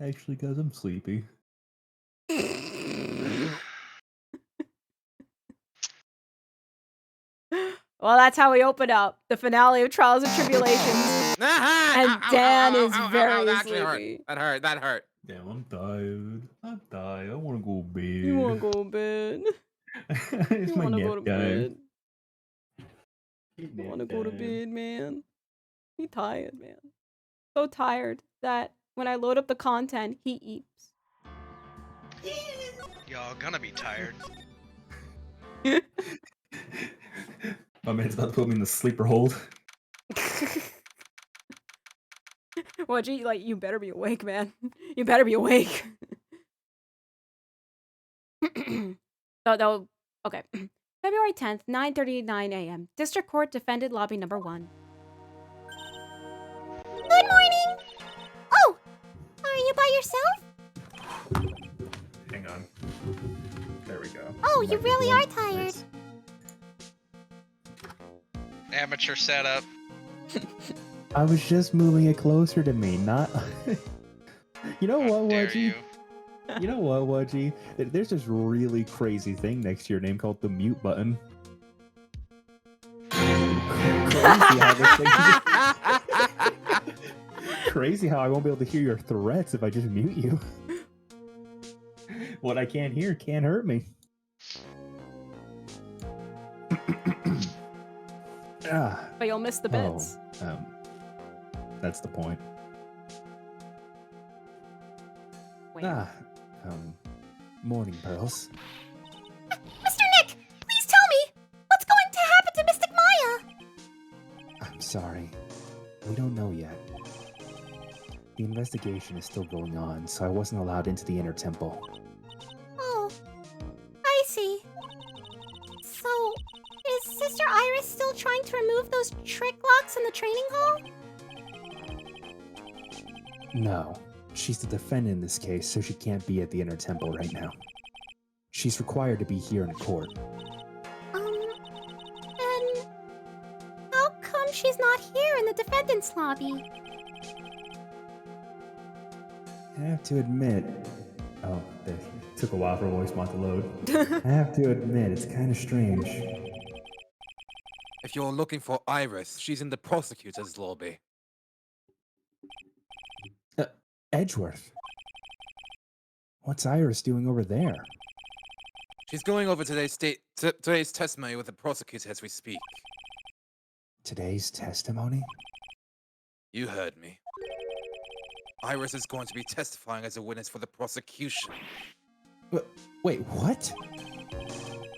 Actually, guys, I'm sleepy. Well, that's how we open up the finale of Trials and Tribulations. And Dan is very sleepy. That hurt. Damn, I'm tired. I want to go to bed. You want to go to bed? It's my want to nap go to time. bed? You You want to go to bed, man? He tired, man. So tired that when I load up the content, he eats. Y'all gonna be tired. My man's about to put me in the sleeper hold. Well, gee, like, you better be awake, man. You better be awake. Okay. February 10th, 9:39 a.m. District Court Defendant Lobby Number 1. Good morning! Oh! Are you by yourself? Hang on. There we go. Oh, you really are tired. Amateur setup. I was just moving it closer to me, not... You know what, Wudgie? You know what, Wudgie? There's this really crazy thing next to your name called the mute button. Crazy how I won't be able to hear your threats if I just mute you. What I can't hear can't hurt me. But you'll miss the bits. That's the point. Wait. Morning, Pearls. Mr. Nick, please tell me! What's going to happen to Mystic Maya? I'm sorry. We don't know yet. The investigation is still going on, so I wasn't allowed into the inner temple. Oh, I see. So, is Sister Iris still trying to remove those trick locks in the training hall? No. She's the defendant in this case, so she can't be at the inner temple right now. She's required to be here in court. And how come she's not here in the defendant's lobby? I have to admit... Oh, it took a while for voice mod to load. I have to admit, it's kind of strange. If you're looking for Iris, she's in the prosecutor's lobby. Edgeworth. What's Iris doing over there? She's going over today's testimony with the prosecutor as we speak. Today's testimony? You heard me. Iris is going to be testifying as a witness for the prosecution. Wait, what?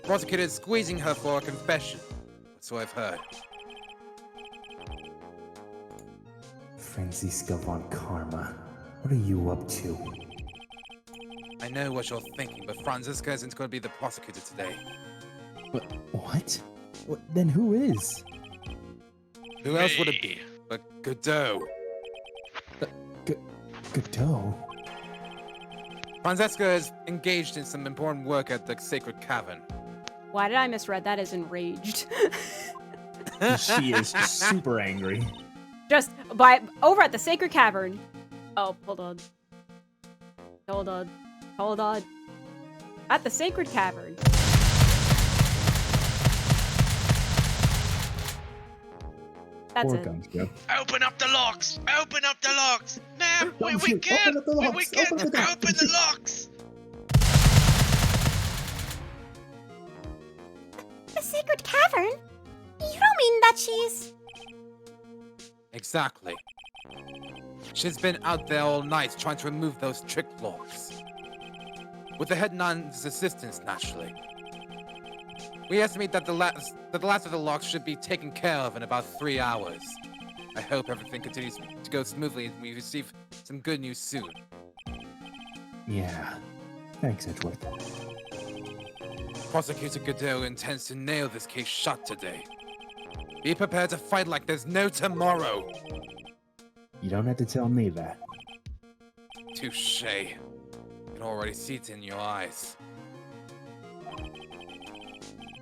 Prosecutor is squeezing her for a confession. So I've heard. Franziska von Karma. What are you up to? I know what you're thinking, but Franziska isn't going to be the prosecutor today. What? Then who is? Who else would it be but Godot? Godot? Franziska is engaged in some important work at the Sacred Cavern. Why did I misread that as enraged? She is super angry. Just over at the Sacred Cavern. Oh, hold on. At the Sacred Cavern. That's it. Open up the locks! Open up the locks! Now we can't! We can't open the locks! The Sacred Cavern? You don't mean that she's... Exactly. She's been out there all night trying to remove those trick locks. With the head nun's assistance, naturally. We estimate that the last of the locks should be taken care of in about 3 hours. I hope everything continues to go smoothly and we receive some good news soon. Yeah. Thanks, Edgeworth. Prosecutor Godot intends to nail this case shut today. Be prepared to fight like there's no tomorrow. You don't have to tell me that. Touché. I can already see it in your eyes.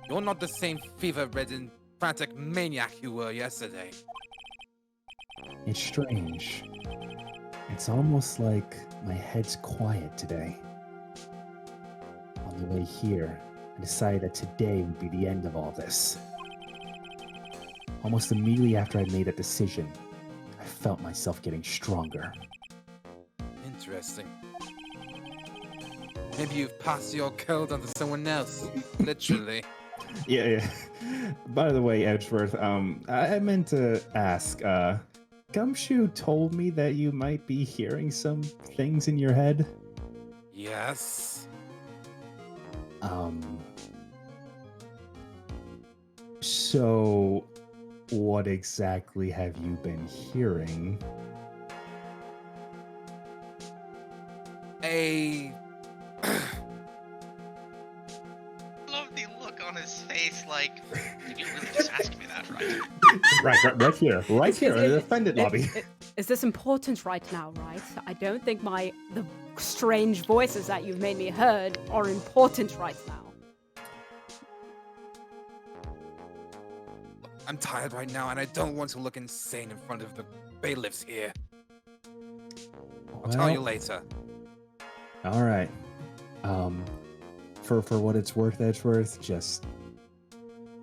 You're not the same fever-ridden, frantic maniac you were yesterday. It's strange. It's almost like my head's quiet today. On the way here, I decided that today would be the end of all this. Almost immediately after I made that decision, I felt myself getting stronger. Interesting. Maybe you've passed your code onto someone else. Literally. Yeah. By the way, Edgeworth, I meant to ask, Gumshoe told me that you might be hearing some things in your head. Yes. So, what exactly have you been hearing? A... Love the look on his face, like, did you really just ask me that, right? right here, in the offended lobby. Is this important right now, right? I don't think the strange voices that you've made me heard are important right now. I'm tired right now, and I don't want to look insane in front of the bailiffs here. I'll tell you later. All right. For what it's worth, Edgeworth,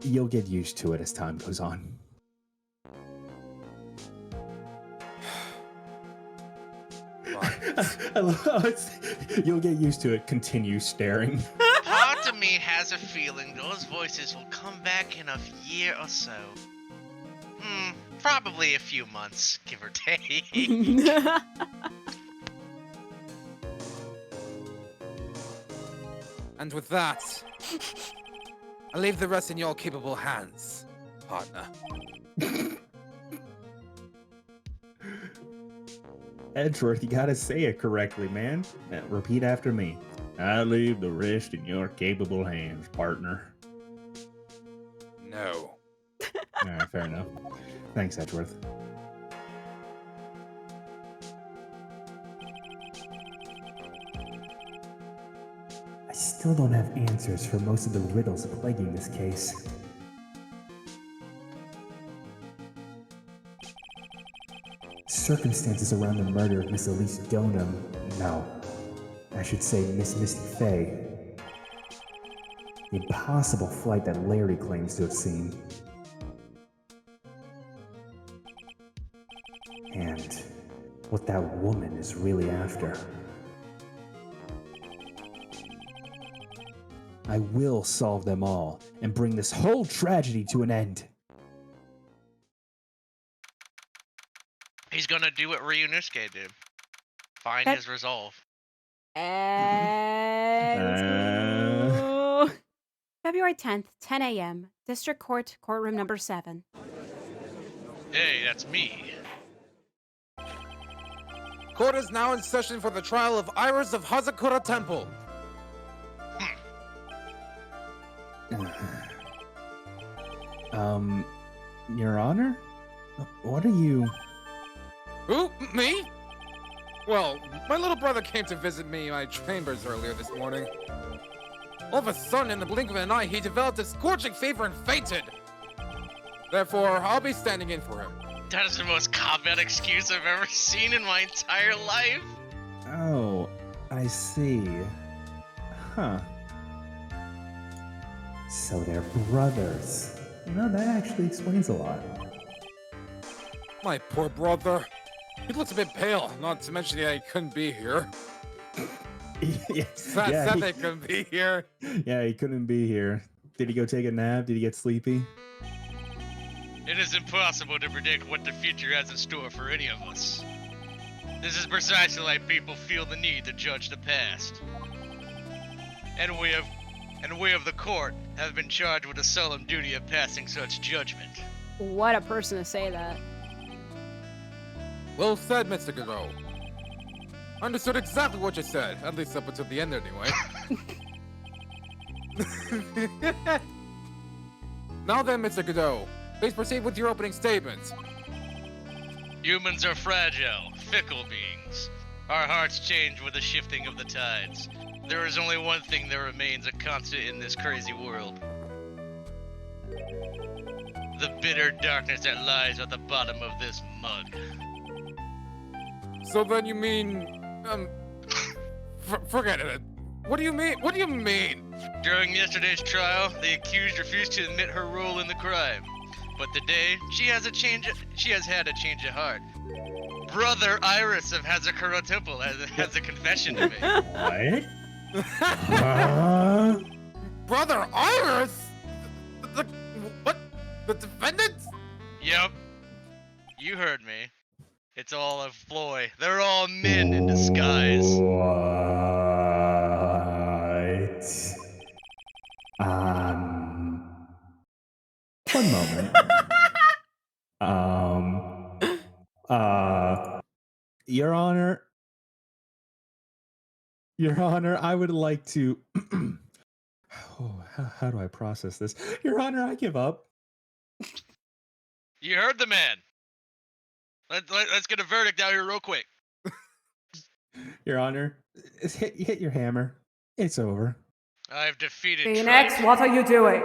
you'll get used to it as time goes on. I love how you'll get used to it. Continue staring. Part of me has a feeling those voices will come back in a year or so. Probably a few months, give or take. And with that, I leave the rest in your capable hands, partner. Edgeworth, you gotta say it correctly, man. Now, repeat after me. I leave the rest in your capable hands, partner. No. Alright, fair enough. Thanks, Edgeworth. I still don't have answers for most of the riddles plaguing this case. Circumstances around the murder of Miss Elise Donham, no, I should say Miss Misty Fey. The impossible flight that Larry claims to have seen. And what that woman is really after. I will solve them all and bring this whole tragedy to an end. He's gonna do what Ryunosuke did. Find his resolve. And February 10th, 10 a.m., District Court, Courtroom Number 7. Hey, that's me. Court is now in session for the trial of Iris of Hazakura Temple. Your Honor? What are you... Who? Me? Well, my little brother came to visit me in my chambers earlier this morning. All of a sudden, in the blink of an eye, he developed a scorching fever and fainted. Therefore, I'll be standing in for him. That is the most cop-out excuse I've ever seen in my entire life. Oh, I see. Huh. So they're brothers. That actually explains a lot. My poor brother. He looks a bit pale, not to mention that he couldn't be here. Sad they couldn't be here. Yeah, he couldn't be here. Did he go take a nap? Did he get sleepy? It is impossible to predict what the future has in store for any of us. This is precisely why people feel the need to judge the past. And we of the court have been charged with the solemn duty of passing such judgment. What a person to say that. Well said, Mr. Godot. Understood exactly what you said, at least up until the end anyway. Now then, Mr. Godot, please proceed with your opening statement. Humans are fragile, fickle beings. Our hearts change with the shifting of the tides. There is only one thing that remains a constant in this crazy world. The bitter darkness that lies at the bottom of this mug. So then you mean, Forget it. What do you mean? What do you mean? During yesterday's trial, the accused refused to admit her role in the crime. But today, she has had a change of heart. Brother Iris of Hazakura Temple has a confession to make. What? Brother Iris? What? The defendant? Yep. You heard me. It's all a ploy. They're all men in disguise. What? One moment. Your Honor. Your Honor, I would like to. How do I process this? Your Honor, I give up. You heard the man. Let's get a verdict out here real quick. Your Honor, hit your hammer. It's over. I've defeated Phoenix, Trilogy. what are you doing?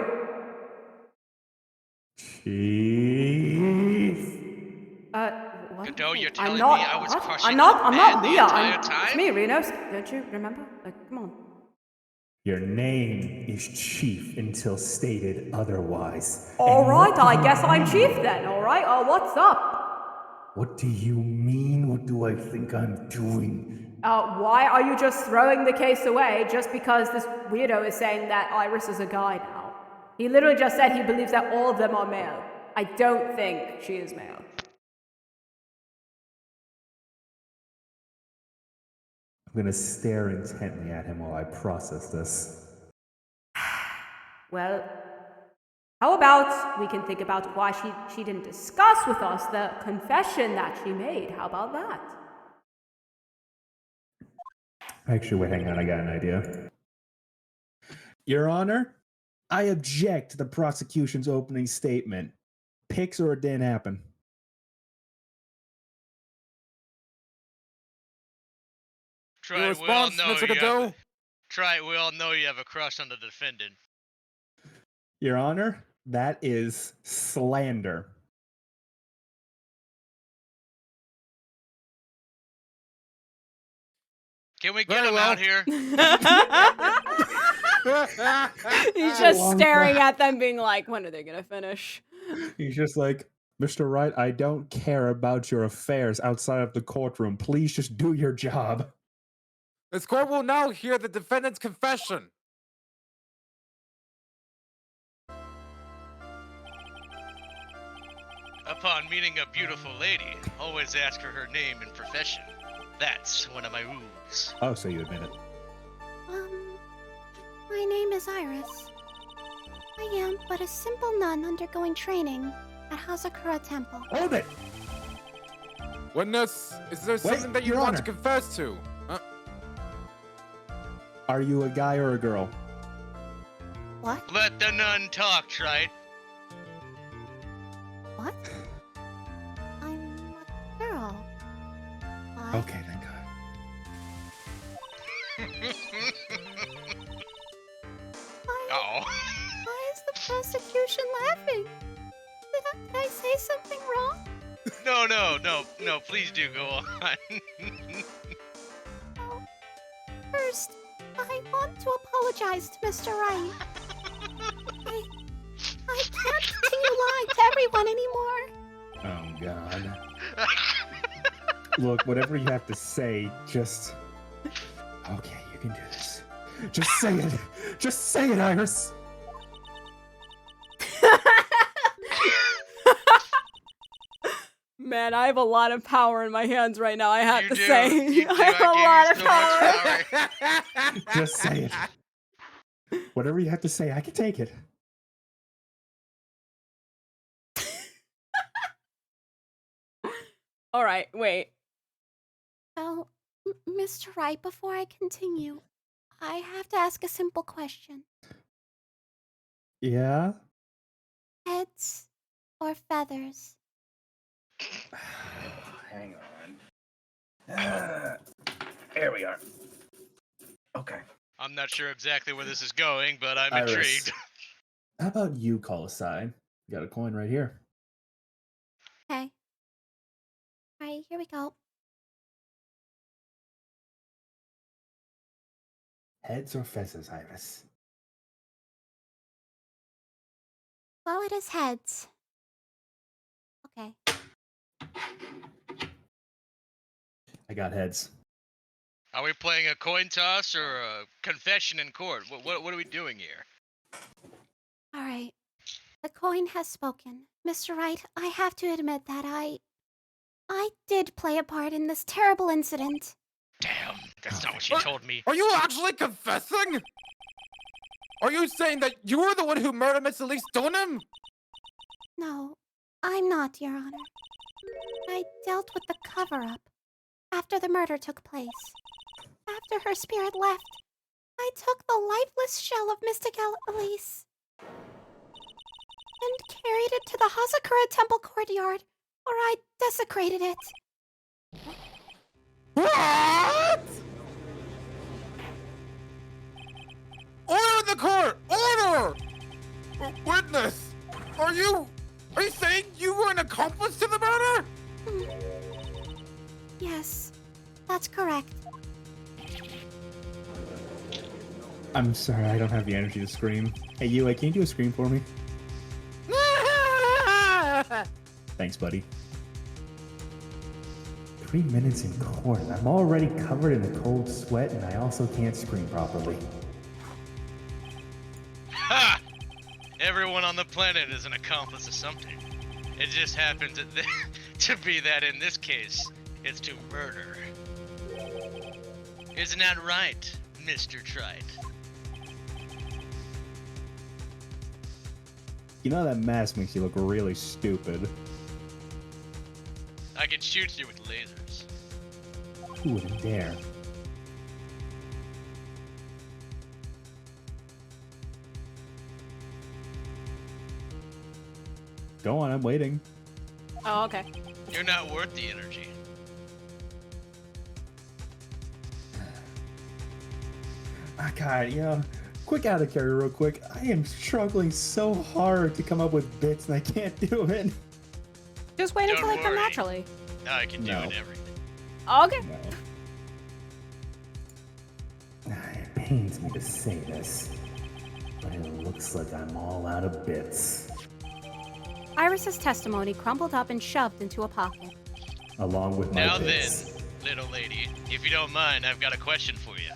Chief. What? Godot, you're telling I'm not, me I was what? crushing I'm not the Mia. entire time? It's me, Renos. Don't you remember? Come on. Your name is Chief until stated otherwise. All And right, what do I you guess I'm mean? Chief then. All right. What's up? What do you mean? What do I think I'm doing? Why are you just throwing the case away just because this weirdo is saying that Iris is a guy now? He literally just said he believes that all of them are male. I don't think she is male. I'm gonna stare intently at him while I process this. Well, how about we can think about why she didn't discuss with us the confession that she made? How about that? Actually, wait, hang on, I got an idea. Your Honor, I object to the prosecution's opening statement. Pics or it didn't happen. Try Your it, we all response, know Mr. you have Godot? Try it, we all know you have a crush on the defendant. Your Honor, that is slander. Can we get Very him well. out here? He's just staring at them, being like, when are they gonna finish? He's just like, Mr. Wright, I don't care about your affairs outside of the courtroom. Please just do your job. This court will now hear the defendant's confession. Upon meeting a beautiful lady, always ask her her name and profession. That's one of my rules. Oh, so you admit it. My name is Iris. I am but a simple nun undergoing training at Hazakura Temple. Hold it! Witness, is there something that you Your want to Honor. confess to? Are you a guy or a girl? What? Let the nun talk, Trite. What? I'm a girl. Why? Okay, thank God. Oh. Why is the prosecution laughing? Did I say something wrong? No, please do go on. No. First, I want to apologize to Mr. Wright. I can't continue lying to everyone anymore. Oh, God. Look, whatever you have to say, just... Okay, you can do this. Just say it. Just say it, Iris. Man, I have a lot of power in my hands right now, I have You to do, say. you do. I have a lot of I power. gave you so much power. Just say it. Whatever you have to say, I can take it. All right, wait. Well, Mr. Wright, before I continue, I have to ask a simple question. Yeah? Heads or feathers? Hang on. Here we are. Okay. I'm not sure exactly where this is going, but I'm Iris. intrigued. How about you call aside? Got a coin right here. Okay. Alright, here we go. Heads or fezzes, Iris? Well, it is heads. Okay. I got heads. Are we playing a coin toss or a confession in court? What are we doing here? All right. The coin has spoken. Mr. Wright, I have to admit that I did play a part in this terrible incident. Damn, that's not what she told me. Are you actually confessing? Are you saying that you were the one who murdered Miss Elise Dunham? No, I'm not, Your Honor. I dealt with the cover-up after the murder took place. After her spirit left, I took the lifeless shell of Mystic Elise and carried it to the Hazakura Temple courtyard, where I desecrated it. What? Order in the court! Order! Witness! Are you saying you were an accomplice to the murder? Yes, that's correct. I'm sorry, I don't have the energy to scream. Hey, Yue, can you do a scream for me? Thanks, buddy. 3 minutes in court, and I'm already covered in a cold sweat, and I also can't scream properly. Ha! Everyone on the planet is an accomplice of something. It just happens to be that in this case, it's to murder. Isn't that right, Mr. Trite? You know that mask makes you look really stupid. I can shoot you with lasers. Who wouldn't dare? Go on, I'm waiting. Oh, okay. You're not worth the energy. Ah, God, you know, quick out of character real quick. I am struggling so hard to come up with bits and I can't do it. Just wait until Don't they come worry. naturally. I can do No. it everything. Okay. No. It pains me to say this, but it looks like I'm all out of bits. Iris's testimony crumpled up and shoved into a pocket. Along with my Now bits. then, little lady, if you don't mind, I've got a question for you.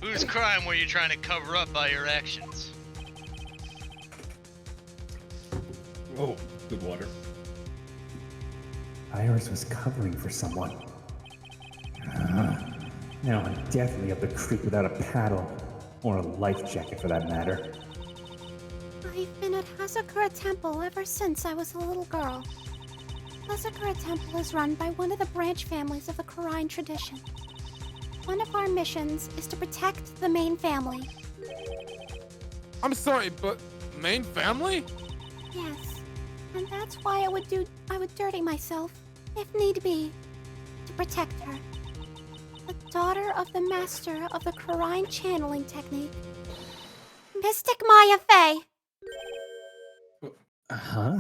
Whose crime were you trying to cover up by your actions? Oh, good water. Iris was covering for someone. Now I'm definitely up the creek without a paddle. Or a life jacket for that matter. I've been at Hazakura Temple ever since I was a little girl. Hazakura Temple is run by one of the branch families of the Kurine tradition. One of our missions is to protect the main family. I'm sorry, but main family? Yes, and that's why I would dirty myself, if need be, to protect her. The daughter of the master of the Kurine channeling technique, Mystic Maya Fey. Huh?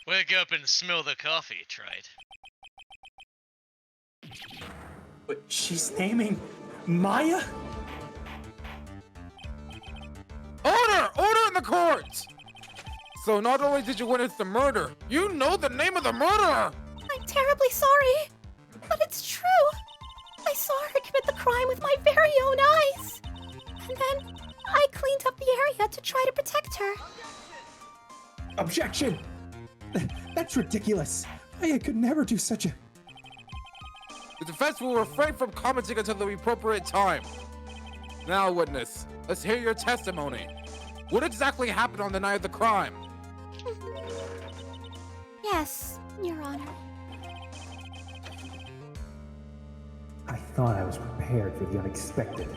Wake up and smell the coffee, Trite. But she's naming Maya? Order! Order in the court! So not only did you witness the murder, you know the name of the murderer! I'm terribly sorry, but it's true. I saw her commit the crime with my very own eyes. And then I cleaned up the area to try to protect her. Objection! That's ridiculous. Maya could never do such a... The defense will refrain from commenting until the appropriate time. Now, witness, let's hear your testimony. What exactly happened on the night of the crime? Yes, Your Honor. I thought I was prepared for the unexpected.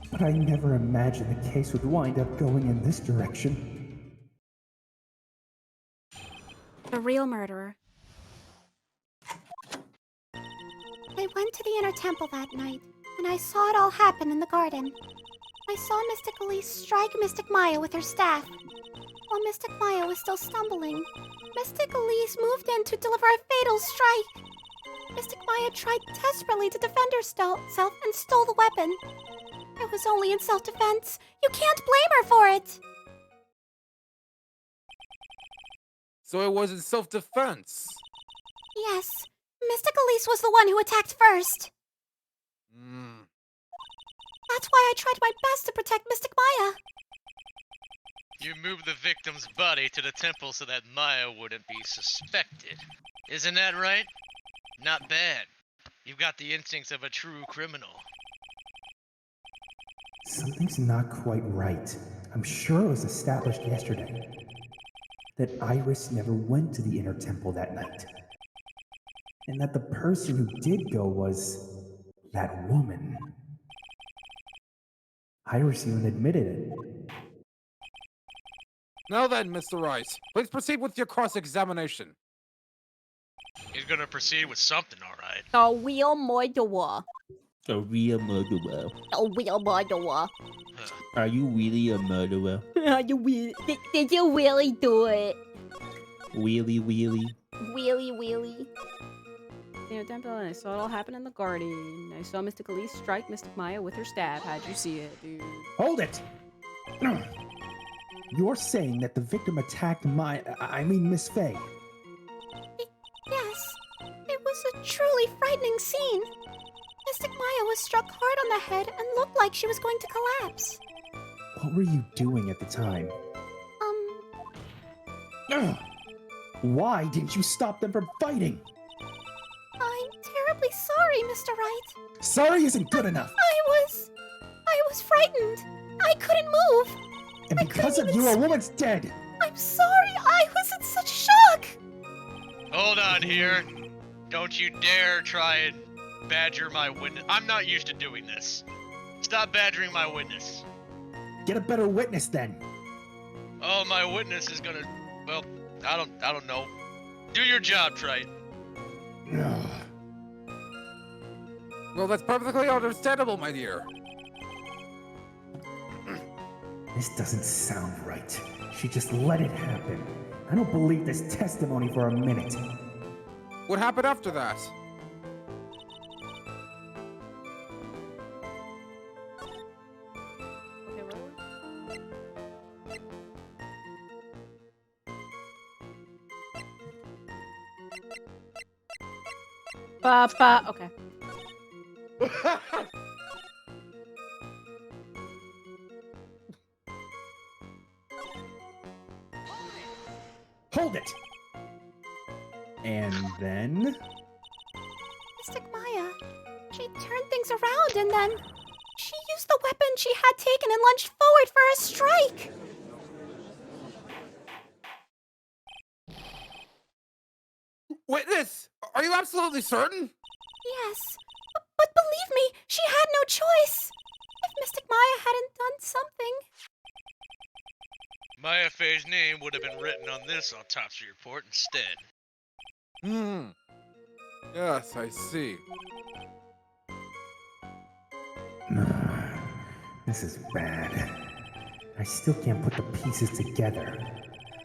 But I never imagined the case would wind up going in this direction. The real murderer. I went to the inner temple that night, and I saw it all happen in the garden. I saw Mystic Elise strike Mystic Maya with her staff. While Mystic Maya was still stumbling, Mystic Elise moved in to deliver a fatal strike. Mystic Maya tried desperately to defend herself and stole the weapon. It was only in self-defense. You can't blame her for it. So it was in self-defense. Yes, Mystic Elise was the one who attacked first. That's why I tried my best to protect Mystic Maya. You moved the victim's body to the temple so that Maya wouldn't be suspected. Isn't that right? Not bad. You've got the instincts of a true criminal. Something's not quite right. I'm sure it was established yesterday that Iris never went to the inner temple that night. And that the person who did go was that woman. Iris even admitted it. Now then, Mr. Wright, please proceed with your cross-examination. He's gonna proceed with something, alright. A real murderer. A real murderer. A real murderer. Are you really a murderer? Did you really do it? Wheelie wheelie. Really? Near temple, and I saw it all happen in the garden. I saw Mystic Elise strike Mystic Maya with her stab. How'd you see it, dude? Hold it! You're saying that the victim attacked Miss Faye. Yes, it was a truly frightening scene. Mystic Maya was struck hard on the head and looked like she was going to collapse. What were you doing at the time? Um, Why didn't you stop them from fighting? I'm terribly sorry, Mr. Wright. Sorry isn't good enough. I was frightened. I couldn't move. And I because of couldn't you, even a woman's dead. I'm sorry. I was in such shock. Hold on here. Don't you dare try and badger my witness. I'm not used to doing this. Stop badgering my witness. Get a better witness then. Oh, my witness is gonna. Well, I don't know. Do your job, Trite. Well, that's perfectly understandable, my dear. This doesn't sound right. She just let it happen. I don't believe this testimony for a minute. What happened after that? Okay, roll. Okay. Hold it! And then... Mystic Maya, she turned things around and then she used the weapon she had taken and lunged forward for a strike. Witness! Are you absolutely certain? Yes, but believe me, she had no choice. If Mystic Maya hadn't done something... Maya Faye's name would have been written on this autopsy report instead. Yes, I see. This is bad. I still can't put the pieces together.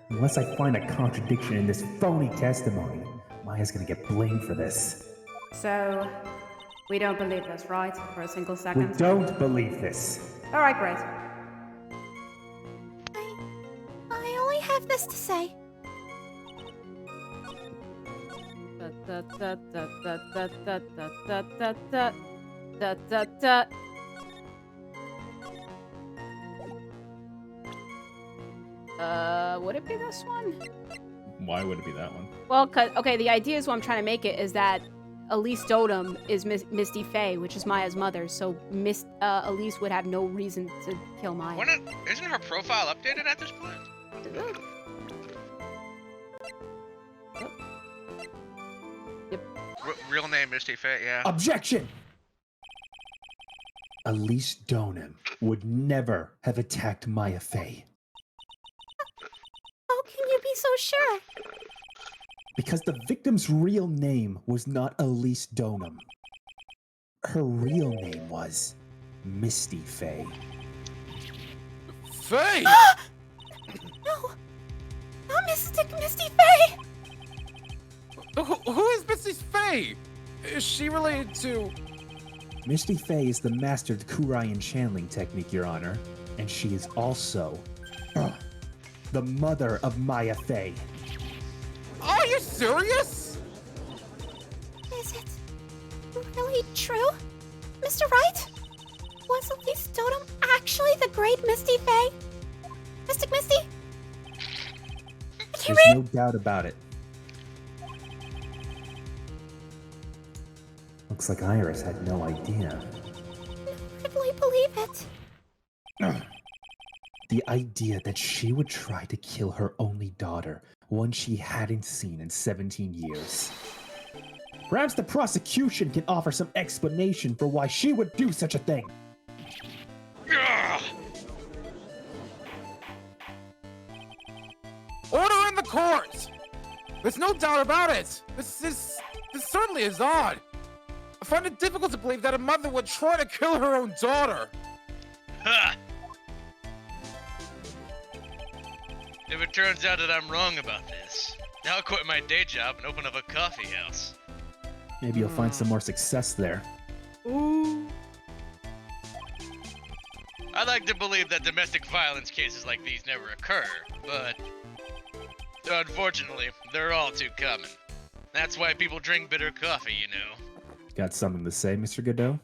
Unless I find a contradiction in this phony testimony, Maya's gonna get blamed for this. So, we don't believe this, right? For a single We second? don't believe this. Alright, great. I only have this to say. Would it be this one? Why would it be that one? Well, okay, the idea is what I'm trying to make it is that Elise Dotem is Misty Faye, which is Maya's mother, so Elise would have no reason to kill Maya. Isn't her profile updated at this point? Yep. Real name Misty Faye, yeah. Objection! Elise Dotem would never have attacked Maya Faye. How can you be so sure? Because the victim's real name was not Elise Dotem. Her real name was Misty Faye. Faye! No, Misty Faye! Who is Misty Faye? Is she related to... Misty Faye is the mastered Kurian channeling technique, Your Honor, and she is also the mother of Maya Faye. Are you serious? Is it really true? Mr. Wright? Was Elise Totem actually the great Misty Faye? Mystic Misty? I can't There's read! no doubt about it. Looks like Iris had no idea. I really believe it. The idea that she would try to kill her only daughter, one she hadn't seen in 17 years. Perhaps the prosecution can offer some explanation for why she would do such a thing. Ugh. Order in the court! There's no doubt about it! This certainly is odd. I find it difficult to believe that a mother would try to kill her own daughter. Ha! If it turns out that I'm wrong about this, I'll quit my day job and open up a coffee house. Maybe you'll find some more success there. Ooh. I like to believe that domestic violence cases like these never occur, but unfortunately, they're all too common. That's why people drink bitter coffee, you know. Got something to say, Mr. Godot?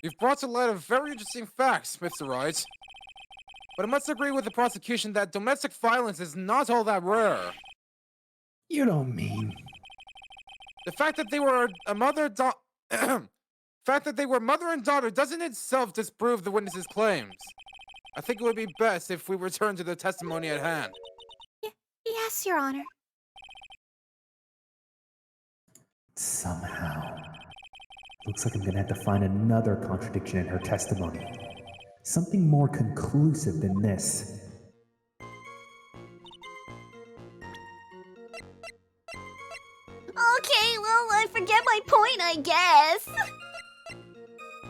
You've brought to light a very interesting fact, Mr. Wright. But I must agree with the prosecution that domestic violence is not all that rare. You don't mean... The fact that they were mother and daughter doesn't itself disprove the witnesses' claims. I think it would be best if we return to the testimony at hand. Yes, Your Honor. Somehow. Looks like I'm gonna have to find another contradiction in her testimony. Something more conclusive than this. Okay, well, I forget my point, I guess.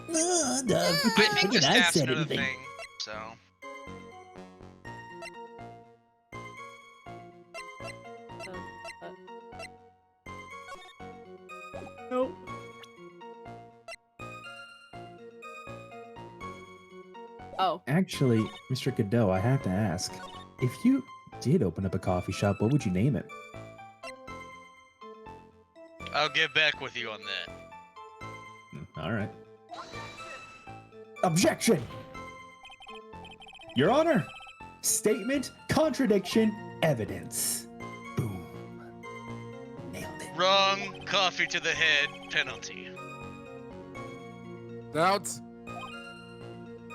I think the staff's another thing, so... Nope. Oh. Actually, Mr. Godot, I have to ask. If you did open up a coffee shop, what would you name it? I'll get back with you on that. Alright. Objection! Your Honor! Statement, contradiction, evidence. Boom. Nailed it. Wrong, coffee to the head, penalty. Doubts?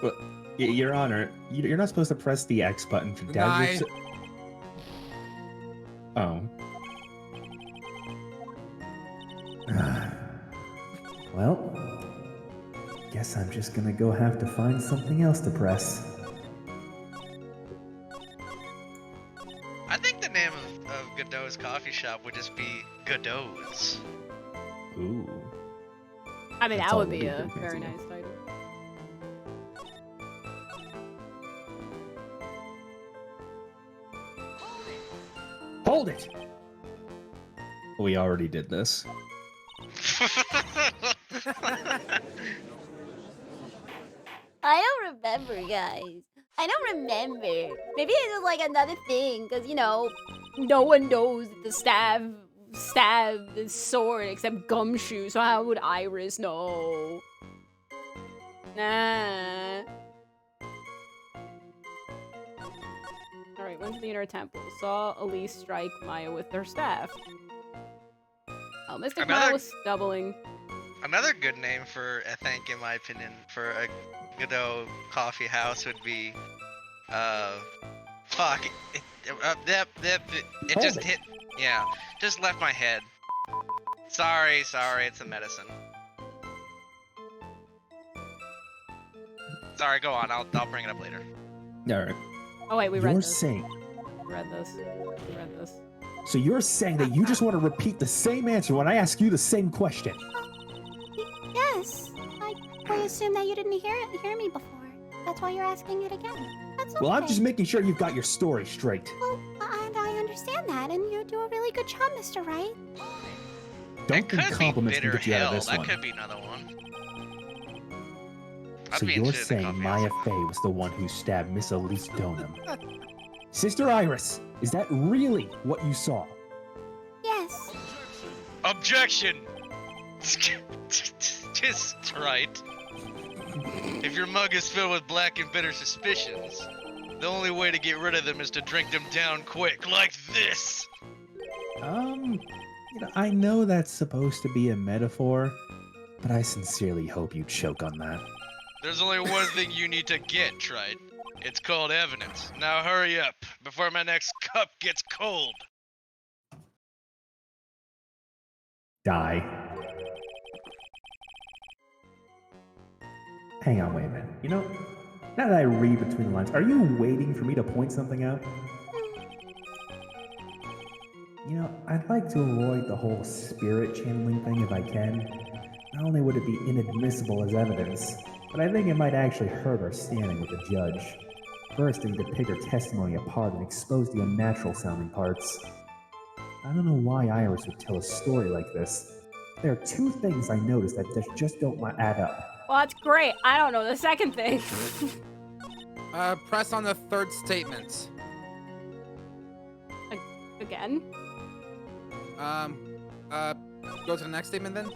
Well, Your Honor, you're not supposed to press the X button for doubt. Deny. Oh. Well, guess I'm just gonna go have to find something else to press. I think the name of Godot's coffee shop would just be Godot's. Ooh. I mean, That's that all would be we a do, very basically. nice title. Hold it! We already did this. I don't remember, guys. I don't remember. Maybe it was like another thing, because, you know, No one knows the stab the sword except Gumshoe, so how would Iris know? Nah. Alright, went to the inner temple. Saw Elise strike Maya with her staff. Oh, Mystic Maya Another- was doubling. Another good name for, I think, in my opinion, for a Godot coffee house would be, fuck, it Hold just it. hit, yeah, just left my head. Sorry, it's a medicine. Sorry, go on, I'll bring it up later. Alright. Oh wait, we read You're this. saying... We read this. We read this. So you're saying that you just want to repeat the same answer when I ask you the same question? Yes. I assume that you didn't hear me before. That's why you're asking it again. That's That's okay. Well, I'm just making sure you've got your story straight. Well, and I understand that, and you do a really good job, Mr. Wright. Don't Could think be compliments can bitter get you out of hell. this That one. could be another one. So you're saying Maya Fey was the one who stabbed Miss Elise Donham? Sister Iris, is that really what you saw? Yes. Objection! Just right. If your mug is filled with black and bitter suspicions, the only way to get rid of them is to drink them down quick, like this! I know that's supposed to be a metaphor, but I sincerely hope you choke on that. There's only one thing you need to get, Trite. It's called evidence. Now hurry up, before my next cup gets cold. Die. Hang on, wait a minute. Now that I read between the lines, are you waiting for me to point something out? I'd like to avoid the whole spirit channeling thing if I can. Not only would it be inadmissible as evidence, but I think it might actually hurt our standing with the judge. First, they need to pick her testimony apart and expose the unnatural sounding parts. I don't know why Iris would tell a story like this. There are two things I noticed that just don't add up. Well, that's great. I don't know the second thing. Press on the third statement. Again? Go to the next statement then.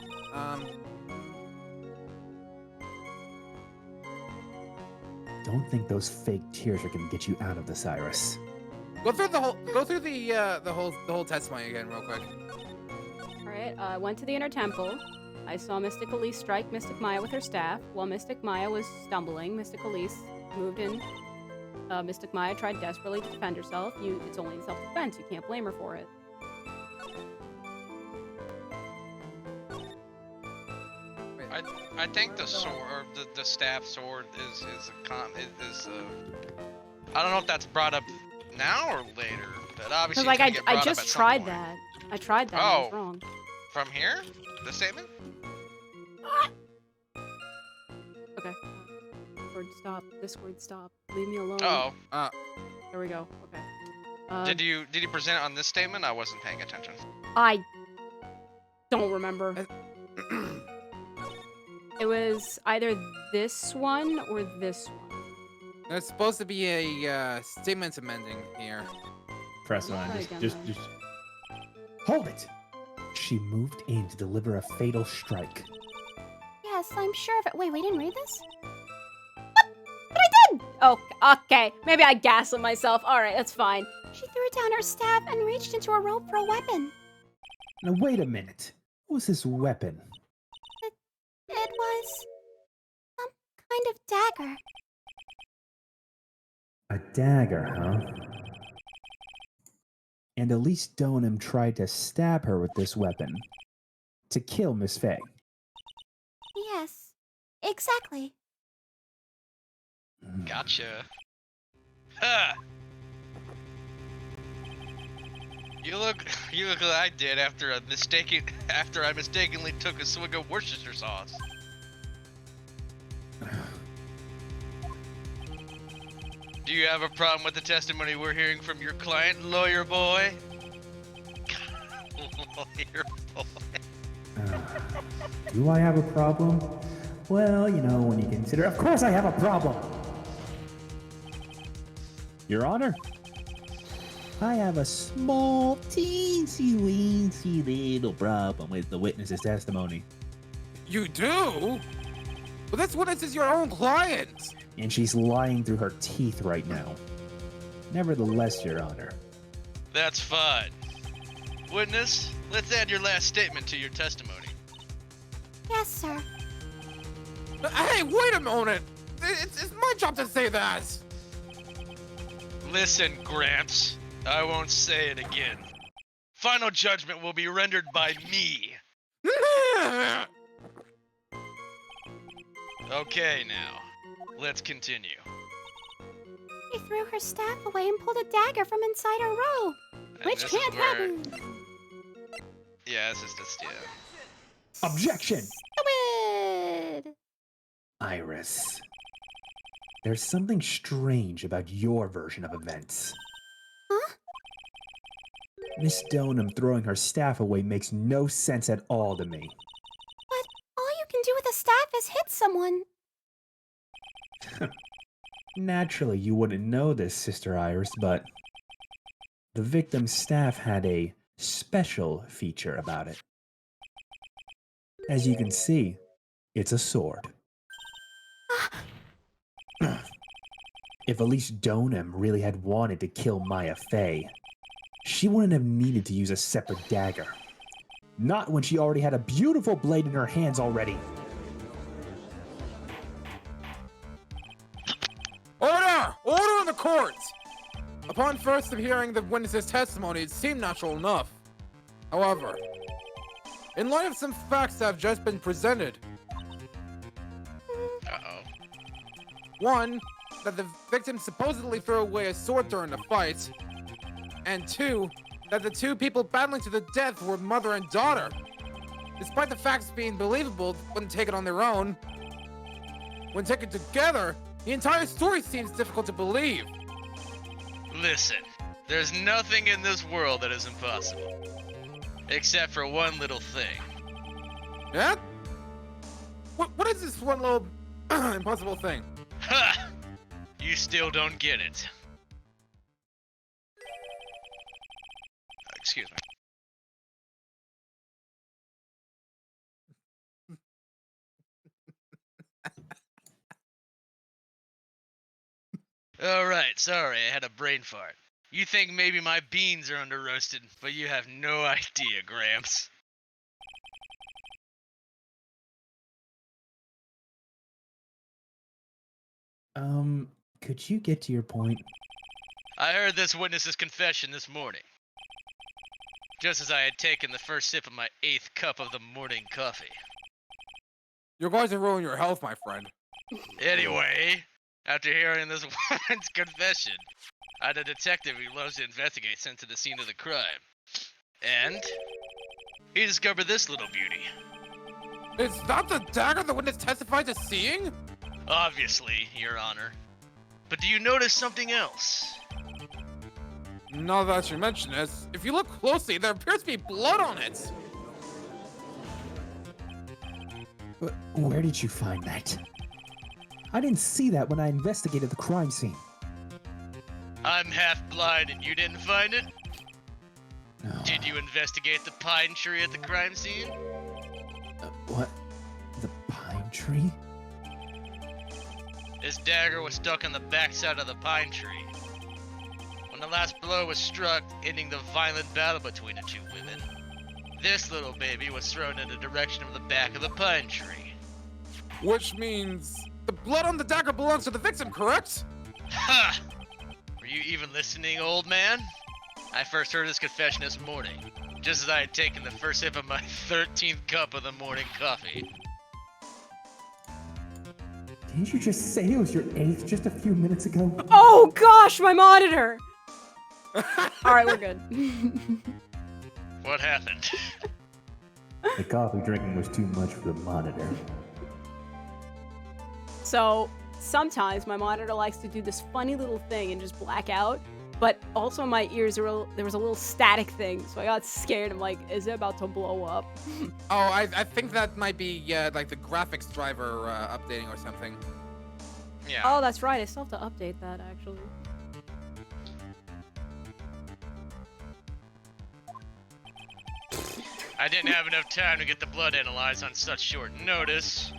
Don't think those fake tears are gonna get you out of this, Iris. Go through the whole testimony again, real quick. Alright, I went to the inner temple. I saw Mystic Elise strike Mystic Maya with her staff. While Mystic Maya was stumbling, Mystic Elise moved in. Mystic Maya tried desperately to defend herself. It's only self-defense. You can't blame her for it. I think the sword, or the staff sword, is I don't know if that's brought up now or later, but obviously. Because I just tried that. I tried that. And I was wrong. From here, the statement. Okay. Word stop. This word stop. Leave me alone. Oh. There we go. Okay. Did you present it on this statement? I wasn't paying attention. I don't remember. It was either this one or this one. There's supposed to be a statement amending here. Press on. Just hold it. She moved in to deliver a fatal strike. Yes, I'm sure of it. Wait, we didn't read this? But I did! Oh, okay. Maybe I gaslit myself. Alright, that's fine. She threw down her staff and reached into a rope for a weapon. Now wait a minute. What was this weapon? It was some kind of dagger. A dagger, huh? And Elise Donham tried to stab her with this weapon to kill Miss Fey. Yes, exactly. Gotcha. Ha! You look like I did after I mistakenly took a swig of Worcestershire sauce. Do you have a problem with the testimony we're hearing from your client, lawyer boy? Lawyer boy. Do I have a problem? Well, when you consider... Of course I have a problem! Your Honor, I have a small, teensy-weensy little problem with the witness's testimony. You do? Well, this witness is your own client! And she's lying through her teeth right now. Nevertheless, Your Honor. That's fine. Witness, let's add your last statement to your testimony. Yes, sir. Hey, wait a moment! It's my job to say that! Listen, Gramps. I won't say it again. Final judgment will be rendered by me. Okay, now. Let's continue. She threw her staff away and pulled a dagger from inside her robe. And Which this can't is where- happen. Yeah, this is just, yeah. Objection! Stupid! Iris. There's something strange about your version of events. Huh? Miss Donham throwing her staff away makes no sense at all to me. But all you can do with a staff is hit someone. Naturally, you wouldn't know this, Sister Iris, but the victim's staff had a special feature about it. As you can see, it's a sword. If Elise Donham really had wanted to kill Maya Fey, she wouldn't have needed to use a separate dagger. Not when she already had a beautiful blade in her hands already. Order! Order in the court! Upon first hearing the witness's testimony, it seemed natural enough. However, in light of some facts that have just been presented, Uh-oh. one, that the victim supposedly threw away a sword during the fight, and two, that the two people battling to the death were mother and daughter. Despite the facts being believable when taken on their own, when taken together, the entire story seems difficult to believe. Listen, there's nothing in this world that is impossible. Except for one little thing. Yeah? What is this one little impossible thing? Ha! You still don't get it. Excuse me. Alright, sorry, I had a brain fart. You think maybe my beans are under roasted, but you have no idea, Gramps. Could you get to your point? I heard this witness's confession this morning. Just as I had taken the first sip of my 8th cup of the morning coffee. You're going to ruin your health, my friend. Anyway, after hearing this woman's confession, I had a detective who loves to investigate sent to the scene of the crime. And he discovered this little beauty. Is that the dagger the witness testified to seeing? Obviously, Your Honor. But do you notice something else? Now that you mention this, if you look closely, there appears to be blood on it. Where did you find that? I didn't see that when I investigated the crime scene. I'm half blind and you didn't find it? No. Did you investigate the pine tree at the crime scene? What? The pine tree? This dagger was stuck on the backside of the pine tree. When the last blow was struck, ending the violent battle between the two women, this little baby was thrown in the direction of the back of the pine tree. Which means the blood on the dagger belongs to the victim, correct? Ha! Were you even listening, old man? I first heard this confession this morning, just as I had taken the first sip of my 13th cup of the morning coffee. Didn't you just say it was your 8th just a few minutes ago? Oh gosh, my monitor! Alright, we're good. What happened? The coffee drinking was too much for the monitor. So, sometimes my monitor likes to do this funny little thing and just black out, but also in my ears there was a little static thing, so I got scared. I'm like, is it about to blow up? Oh, I think that might be like the graphics driver updating or something. Yeah. Oh, that's right, I still have to update that, actually. I didn't have enough time to get the blood analyzed on such short notice.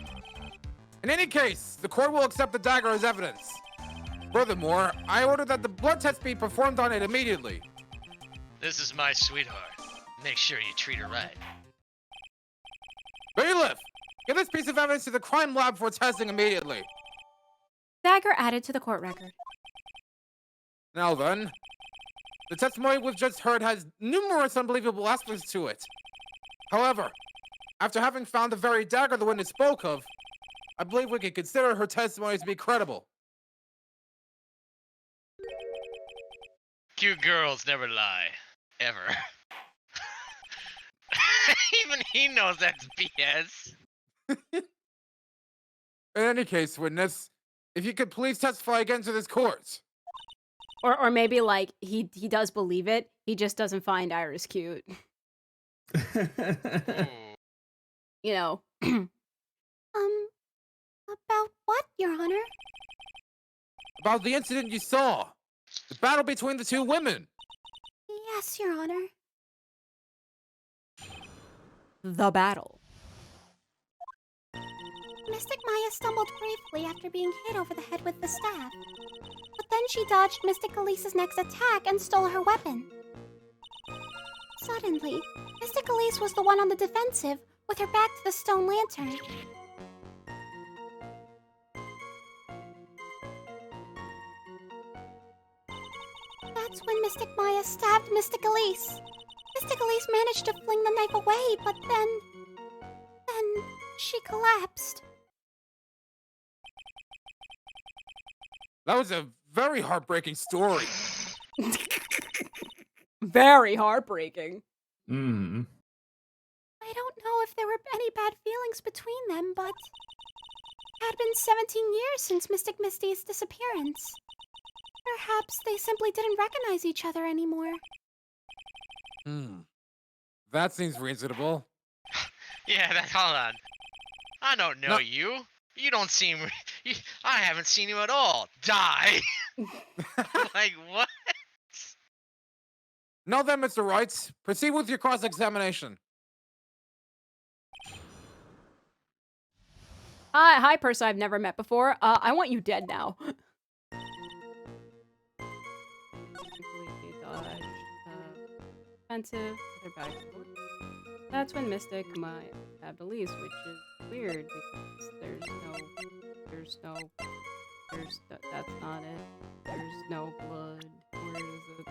In any case, the court will accept the dagger as evidence. Furthermore, I order that the blood test be performed on it immediately. This is my sweetheart. Make sure you treat her right. Bailiff, give this piece of evidence to the crime lab for testing immediately. Dagger added to the court record. Now then, the testimony we've just heard has numerous unbelievable aspects to it. However, after having found the very dagger the witness spoke of, I believe we can consider her testimony to be credible. Cute girls never lie. Ever. Even he knows that's BS. In any case, witness, If you could please testify again to this court. Or maybe, like, he does believe it, he just doesn't find Iris cute. Ooh. You know. About what, Your Honor? About the incident you saw. The battle between the two women. Yes, Your Honor. The battle. Mystic Maya stumbled briefly after being hit over the head with the staff. But then she dodged Mystic Elise's next attack and stole her weapon. Suddenly, Mystic Elise was the one on the defensive, with her back to the stone lantern. That's when Mystic Maya stabbed Mystic Elise. Mystic Elise managed to fling the knife away, but then she collapsed. That was a very heartbreaking story. Very heartbreaking. I don't know if there were any bad feelings between them, but it had been 17 years since Mystic Misty's disappearance. Perhaps they simply didn't recognize each other anymore. That seems reasonable. Yeah, hold on. I don't know No. you. You don't seem... I haven't seen you at all. Die! Like, what? Now then, Mr. Wright, proceed with your cross-examination. Hi, person I've never met before. I want you dead now. Offensive. That's when Mystic Maya stabbed Elise, which is weird because that's not it. There's no blood. Where is it?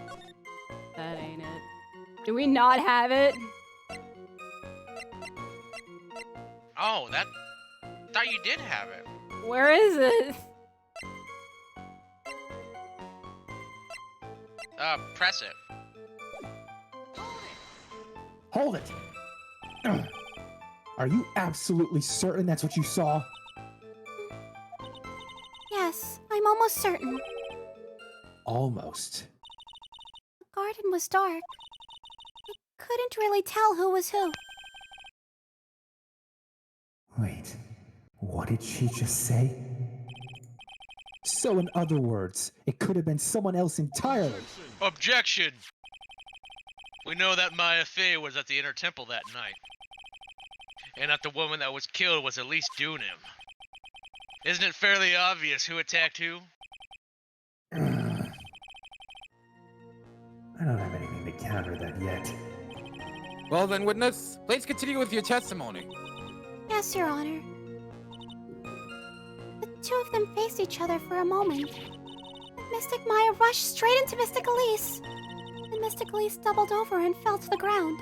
That ain't it. Do we not have it? Oh, that... thought you did have it. Where is it? Press it. Hold it! Are you absolutely certain that's what you saw? Yes, I'm almost certain. Almost. The garden was dark. I couldn't really tell who was who. Wait, what did she just say? So in other words, it could have been someone else entirely. Objection! We know that Maya Fey was at the Inner Temple that night. And that the woman that was killed was at least Dunim. Isn't it fairly obvious who attacked who? I don't have anything to counter that yet. Well then, witness, please continue with your testimony. Yes, Your Honor. The two of them faced each other for a moment. Mystic Maya rushed straight into Mystic Elise. The Mystic Elise doubled over and fell to the ground.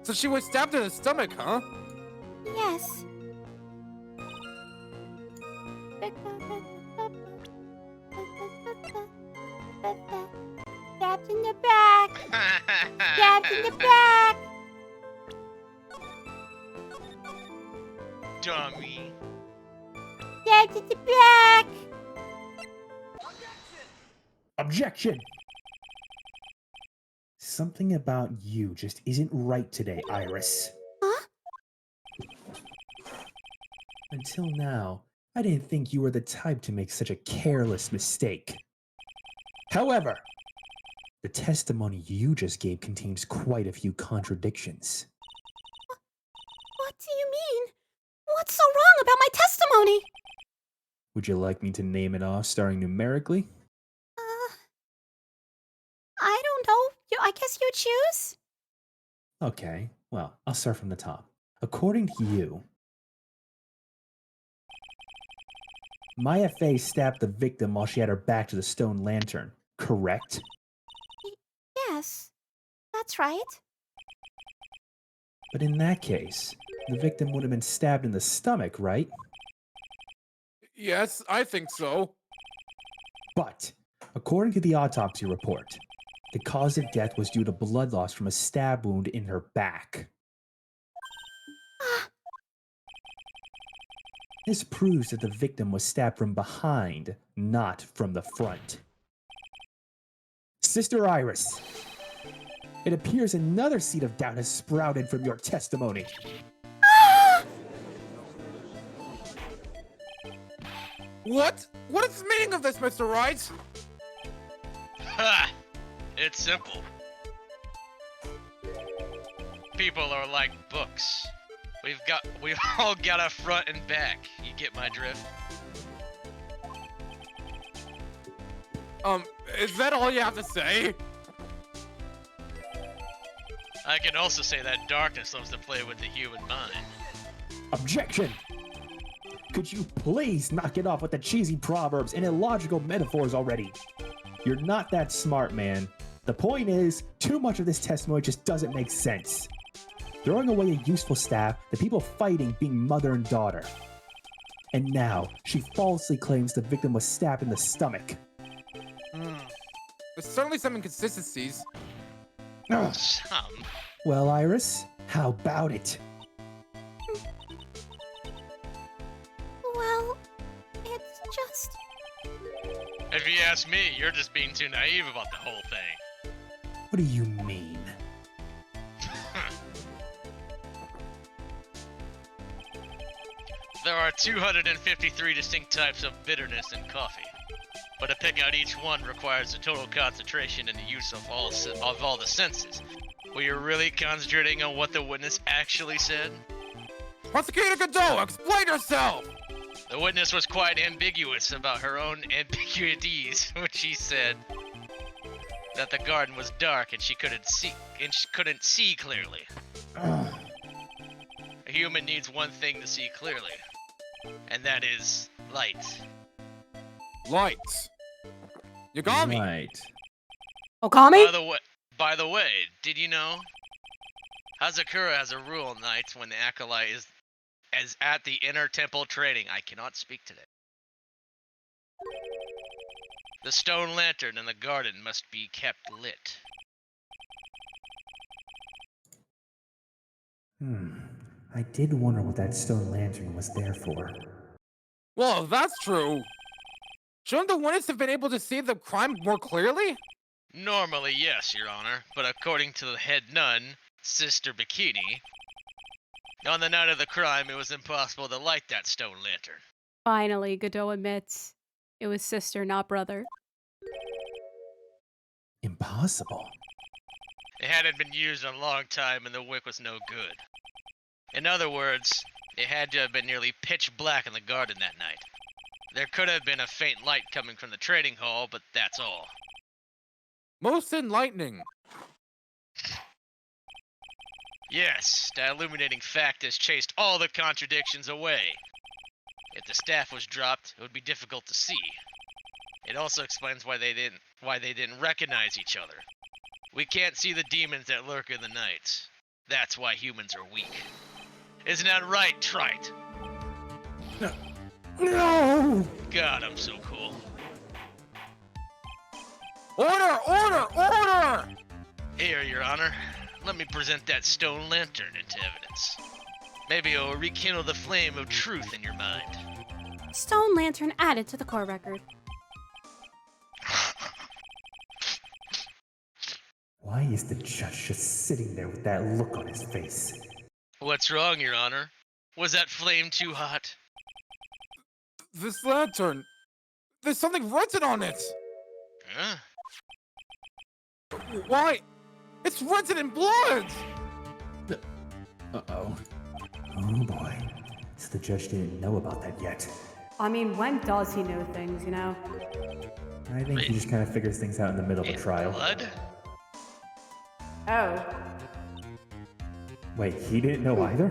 So she was stabbed in the stomach, huh? Yes. Stabbed in the back. Stabbed in the back. Dummy. Stabbed in the back. Objection! Something about you just isn't right today, Iris. Huh? Until now, I didn't think you were the type to make such a careless mistake. However, the testimony you just gave contains quite a few contradictions. What do you mean? What's so wrong about my testimony? Would you like me to name it off starting numerically? I don't know. I guess you choose? Okay, well, I'll start from the top. According to you, Maya Fey stabbed the victim while she had her back to the stone lantern, correct? Yes, that's right. But in that case, the victim would have been stabbed in the stomach, right? Yes, I think so. But, according to the autopsy report, the cause of death was due to blood loss from a stab wound in her back. This proves that the victim was stabbed from behind, not from the front. Sister Iris, it appears another seed of doubt has sprouted from your testimony. What? What is the meaning of this, Mr. Wright? Ha! It's simple. People are like books. We've all got a front and back. You get my drift? Is that all you have to say? I can also say that darkness loves to play with the human mind. Objection! Could you please knock it off with the cheesy proverbs and illogical metaphors already? You're not that smart, man. The point is, too much of this testimony just doesn't make sense. Throwing away a useful staff, the people fighting being mother and daughter. And now, she falsely claims the victim was stabbed in the stomach. There's certainly some inconsistencies. Ugh. Some. Well, Iris, how about it? Well, it's just... If you ask me, you're just being too naive about the whole thing. What do you mean? There are 253 distinct types of bitterness in coffee, but to pick out each one requires a total concentration and the use of all the senses. Were you really concentrating on what the witness actually said? Prosecutor Godot, explain yourself! The witness was quite ambiguous about her own ambiguities when she said that the garden was dark and she couldn't see clearly. A human needs one thing to see clearly, and that is light. Lights. You got me. Right. Okami? By the way, did you know? Hazakura has a rule nights when the acolyte is at the inner temple training. I cannot speak today. The stone lantern in the garden must be kept lit. I did wonder what that stone lantern was there for. Well, if that's true, shouldn't the witness have been able to see the crime more clearly? Normally, yes, Your Honor, but according to the head nun, Sister Bikini, on the night of the crime, it was impossible to light that stone lantern. Finally, Godot admits it was sister, not brother. Impossible. It hadn't been used in a long time and the wick was no good. In other words, it had to have been nearly pitch black in the garden that night. There could have been a faint light coming from the trading hall, but that's all. Most enlightening. Yes, that illuminating fact has chased all the contradictions away. If the staff was dropped, it would be difficult to see. It also explains why they didn't recognize each other. We can't see the demons that lurk in the night. That's why humans are weak. Isn't that right, Trite? No! God, I'm so cool. Order! Order! Order! Here, Your Honor. Let me present that stone lantern into evidence. Maybe it'll rekindle the flame of truth in your mind. Stone lantern added to the court record. Why is the judge just sitting there with that look on his face? What's wrong, Your Honor? Was that flame too hot? This lantern. There's something written on it. Huh? Why? It's written in blood! Uh-oh. Oh boy. So the judge didn't know about that yet. I mean, when does he know things, you know? I think he just kind of figures things out in the middle of a In trial. blood? Oh. Wait, he didn't know either?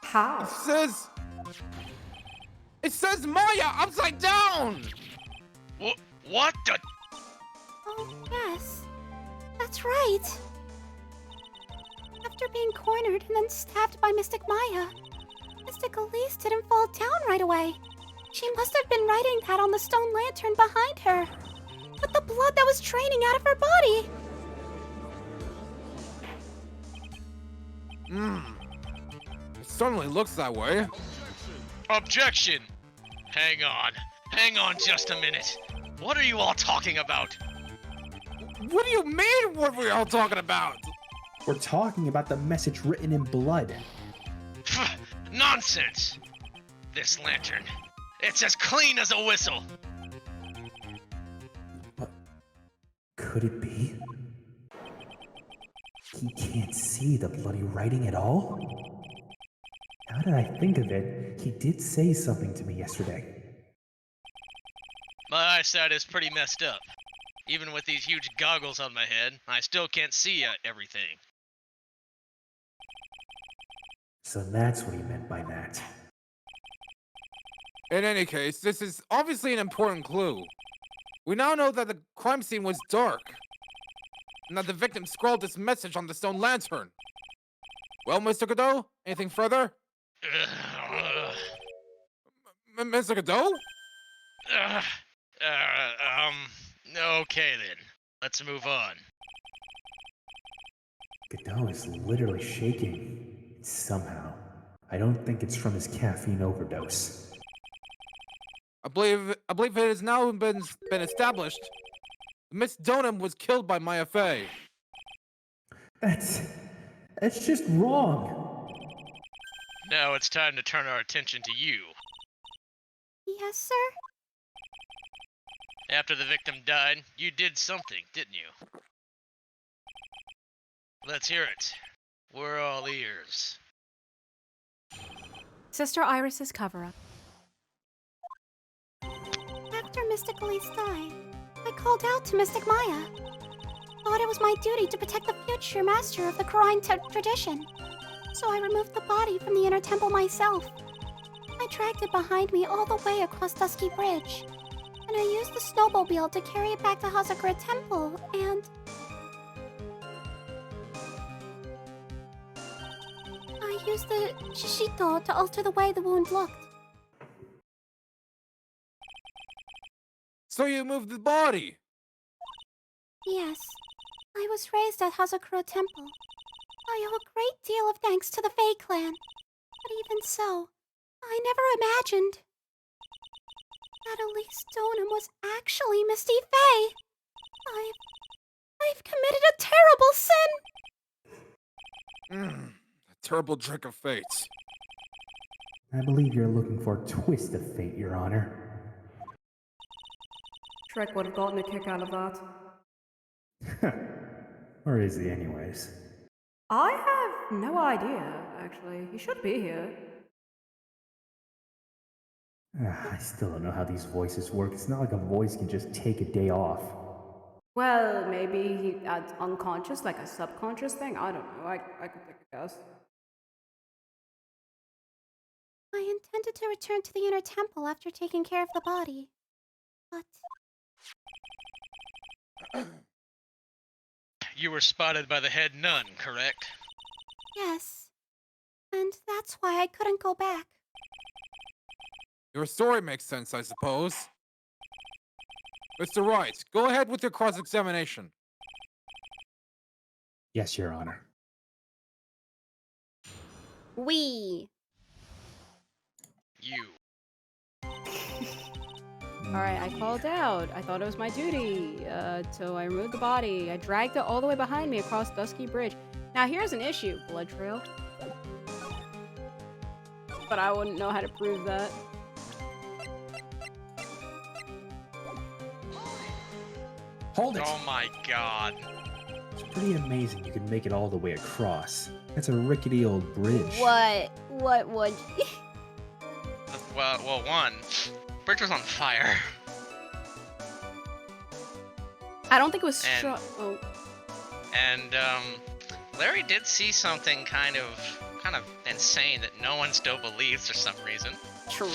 How? It says Maya upside down! What the? Oh, yes. That's right. After being cornered and then stabbed by Mystic Maya, Mystic Elise didn't fall down right away. She must have been writing that on the stone lantern behind her, with the blood that was draining out of her body. certainly looks that way. Objection! Hang on. Hang on just a minute. What are you all talking about? What do you mean, what are we all talking about? We're talking about the message written in blood. Pff, nonsense! This lantern, it's as clean as a whistle. What could it be? He can't see the bloody writing at all? Now that I think of it, he did say something to me yesterday. My eyesight is pretty messed up. Even with these huge goggles on my head, I still can't see everything. So that's what he meant by that. In any case, this is obviously an important clue. We now know that the crime scene was dark, and that the victim scrawled this message on the stone lantern. Well, Mr. Godot, anything further? Mr. Godot? Okay then. Let's move on. Godot is literally shaking. Somehow. I don't think it's from his caffeine overdose. I believe it has now been established. Miss Donham was killed by Maya Fey. That's just wrong. Now it's time to turn our attention to you. Yes, sir? After the victim died, you did something, didn't you? Let's hear it. We're all ears. Sister Iris's cover-up. After Mystic Elise died, I called out to Mystic Maya. Thought it was my duty to protect the future master of the Karine tradition. So I removed the body from the inner temple myself. I dragged it behind me all the way across Dusky Bridge. And I used the snowmobile to carry it back to Hazakura Temple, and... I used the shishito to alter the way the wound looked. So you moved the body? Yes, I was raised at Hazakura Temple. I owe a great deal of thanks to the Fae clan. But even so, I never imagined that Elise Donham was actually Misty Fae. I've committed a terrible sin. A terrible trick of fate. I believe you're looking for a twist of fate, Your Honor. Shrek would have gotten a kick out of that. Or is he anyways? I have no idea, actually. He should be here. I still don't know how these voices work. It's not like a voice can just take a day off. Well, maybe he adds unconscious, like a subconscious thing. I don't know. I could take a guess. I intended to return to the inner temple after taking care of the body. But... You were spotted by the head nun, correct? yes. And that's why I couldn't go back. Your story makes sense, I suppose. Mr. Wright, go ahead with your cross-examination. Yes, Your Honor. We. You. Alright, I called out. I thought it was my duty. So I removed the body. I dragged it all the way behind me across Dusky Bridge. Now here's an issue, blood trail. But I wouldn't know how to prove that. Hold it! Oh my god. It's pretty amazing you can make it all the way across. That's a rickety old bridge. What would Well, one, bridge was on fire. I don't think it was And- strong. Oh. And, Larry did see something kind of insane that no one still believes for some reason. True.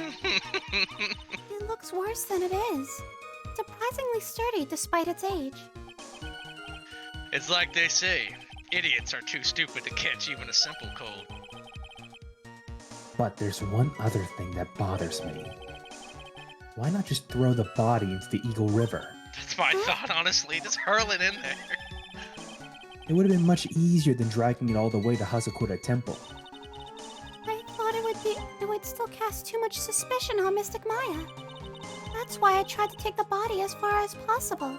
It looks worse than it is. Surprisingly sturdy despite its age. It's like they say, idiots are too stupid to catch even a simple cold. But there's one other thing that bothers me. Why not just throw the body into the Eagle River? That's my thought, honestly. Just hurl it in there. It would have been much easier than dragging it all the way to Hazakura Temple. I thought it would still cast too much suspicion on Mystic Maya. That's why I tried to take the body as far as possible.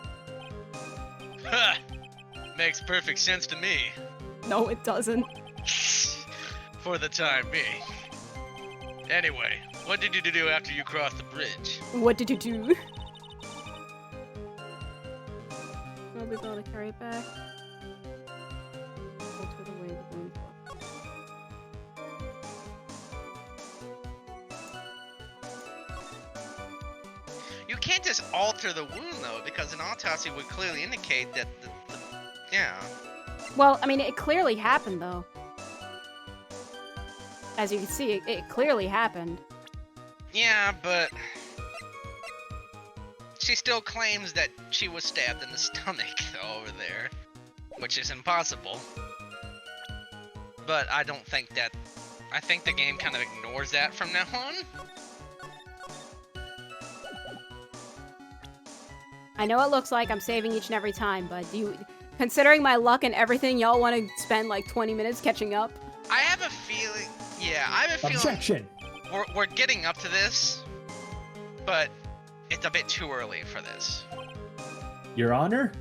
Ha! Makes perfect sense to me. No, it doesn't. For the time being. Anyway, what did you do after you crossed the bridge? What did you do? I'll be able to carry it back. Alter the way the wound looks. You can't just alter the wound though, because an autopsy would clearly indicate that yeah. Well, I mean, it clearly happened, though. As you can see, it clearly happened. Yeah, but she still claims that she was stabbed in the stomach over there, which is impossible. But I don't think that. I think the game kind of ignores that from now on. I know it looks like I'm saving each and every time, but do you, considering my luck and everything, y'all want to spend like 20 minutes catching up? I have a feeling. Yeah, I have a feeling. Objection! We're getting up to this, but it's a bit too early for this. Your Honor?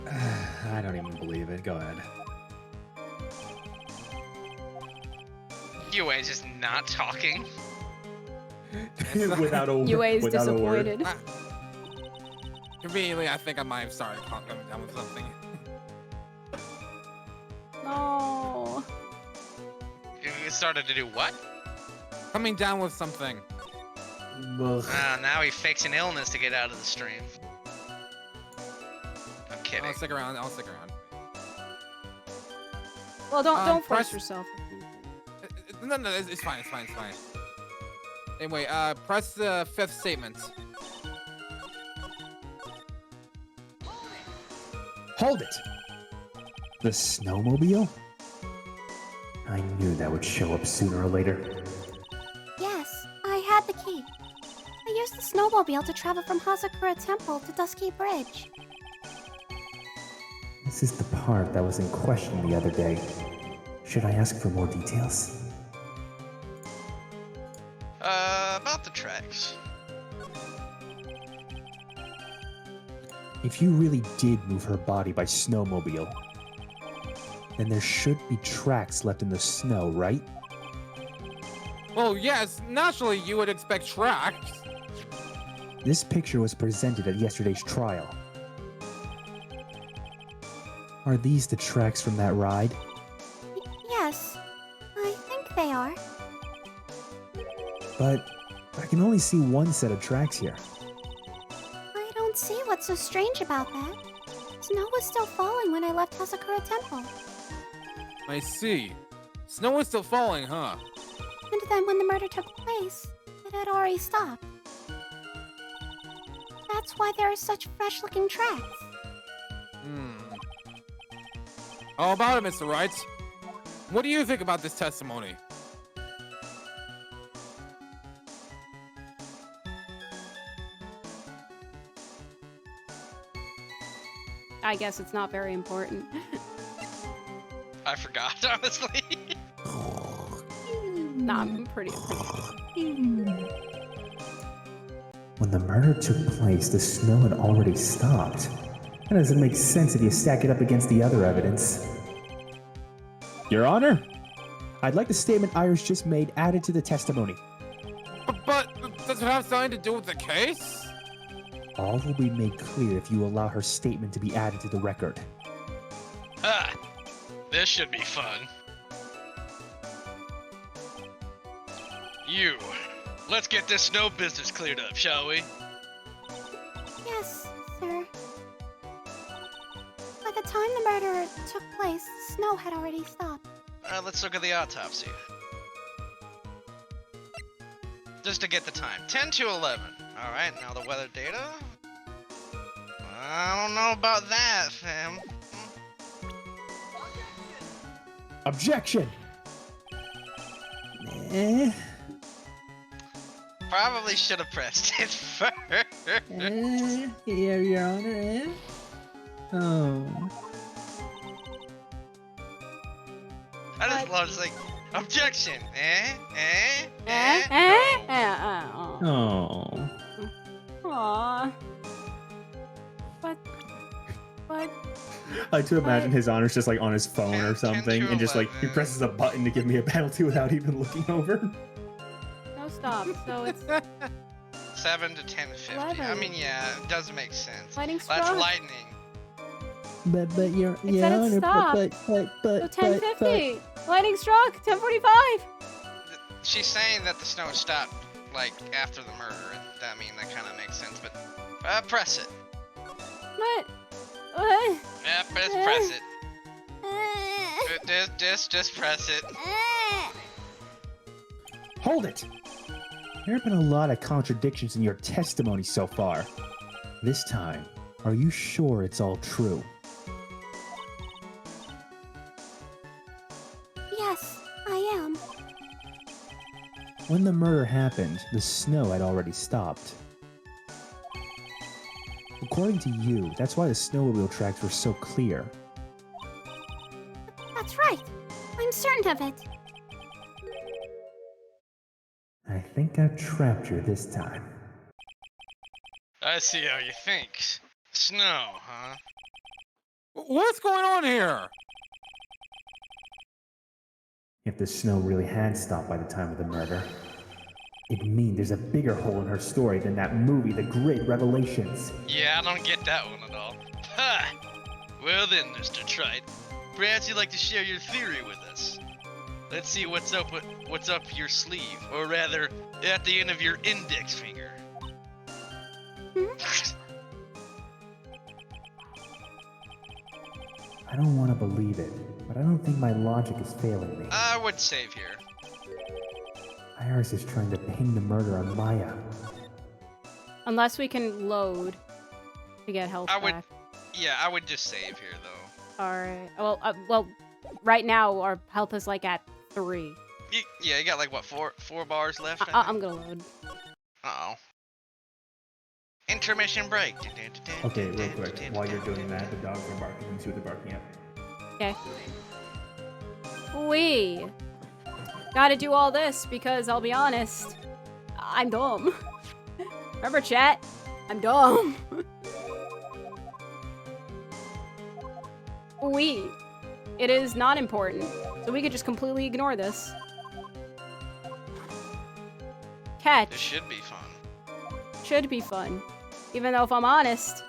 I don't even believe it. Go ahead. Yue is just not talking. without a UA is without a word. disappointed. Conveniently, I think I might have started coming down with something. No. You started to do what? Coming down with something. Ugh. Now he fakes an illness to get out of the stream. I'm kidding. I'll stick around. I'll stick around. Well, don't force press- yourself. No, it's fine. It's fine. It's fine. Anyway, press the fifth statement. Hold it! The snowmobile? I knew that would show up sooner or later. Yes, I had the key. I used the snowmobile to travel from Hazakura Temple to Dusky Bridge. This is the part that was in question the other day. Should I ask for more details? About the tracks. If you really did move her body by snowmobile, then there should be tracks left in the snow, right? Well, yes, naturally you would expect tracks. This picture was presented at yesterday's trial. Are these the tracks from that ride? Yes, I think they are. But I can only see one set of tracks here. I don't see what's so strange about that. Snow was still falling when I left Hazakura Temple. I see. Snow is still falling, huh? And then when the murder took place, it had already stopped. That's why there are such fresh-looking tracks. How about it, Mr. Wright? What do you think about this testimony? I guess it's not very important. I forgot, honestly. Nah, I'm pretty. When the murder took place, the snow had already stopped. That doesn't make sense if you stack it up against the other evidence. Your Honor, I'd like the statement Iris just made added to the testimony. But does it have something to do with the case? All will be made clear if you allow her statement to be added to the record. Ah, this should be fun. You, let's get this snow business cleared up, shall we? Yes, sir. By the time the murder took place, the snow had already stopped. Let's look at the autopsy. Just to get the time, 10 to 11. All right, now the weather data. I don't know about that, fam. Objection! Probably should have pressed it first. Your Honor. Oh. I just love just like objection. No. Oh. Aww. What? I like to imagine His Honor's just like on his phone 10 or 10 something, to and just like he 11. presses a button to give me a penalty without even looking over. No, stop. So it's 7 to 10:50. I 11. mean, yeah, it does make sense. lightning That's struck. lightning. But your It said it stopped. So 10:50. Lightning struck. 10:45. She's saying that the snow stopped like after the murder. I mean, that kind of makes sense. But press it. What? What? Yeah, press it. Just press it. Hold it! There have been a lot of contradictions in your testimony so far. This time, are you sure it's all true? Yes, I am. When the murder happened, the snow had already stopped. According to you, that's why the snowmobile tracks were so clear. That's right. I'm certain of it. I think I've trapped you this time. I see how you think. Snow, huh? What's going on here? If the snow really had stopped by the time of the murder, it'd mean there's a bigger hole in her story than that movie, The Great Revelations. Yeah, I don't get that one at all. Ha! Well then, Mr. Trite, perhaps you'd like to share your theory with us. Let's see what's up your sleeve, or rather, at the end of your index finger. I don't want to believe it, but I don't think my logic is failing me. I would save here. Iris is trying to pin the murder on Maya. Unless we can load to get health back. Yeah, I would just save here though. All right. Well, right now our health is like at 3. Yeah, you got like what, four bars left? I'm gonna load. Uh-oh. Intermission break. Okay, real quick, while you're doing that, the dogs are barking. Let me see what they're barking at. Okay. We gotta do all this because I'll be honest, I'm dumb. Remember, chat? I'm dumb. It is not important, so we could just completely ignore this. Catch. This should be fun. Should be fun. Even though, if I'm honest,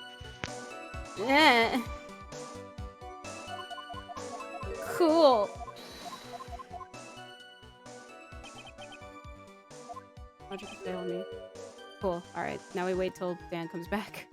cool. Logic is failing me. Cool. Alright, now we wait till Dan comes back.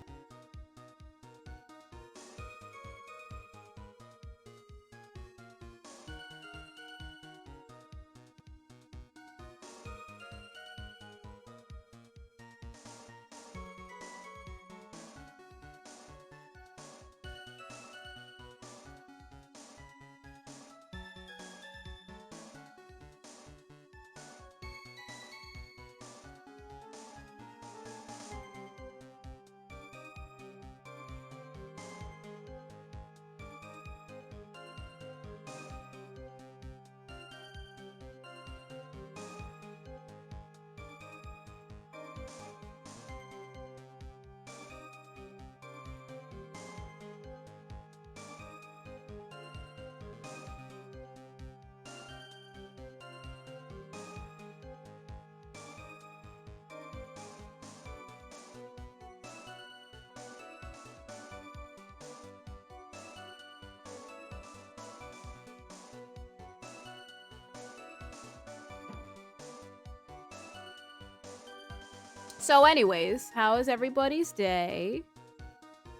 So anyways, how is everybody's day?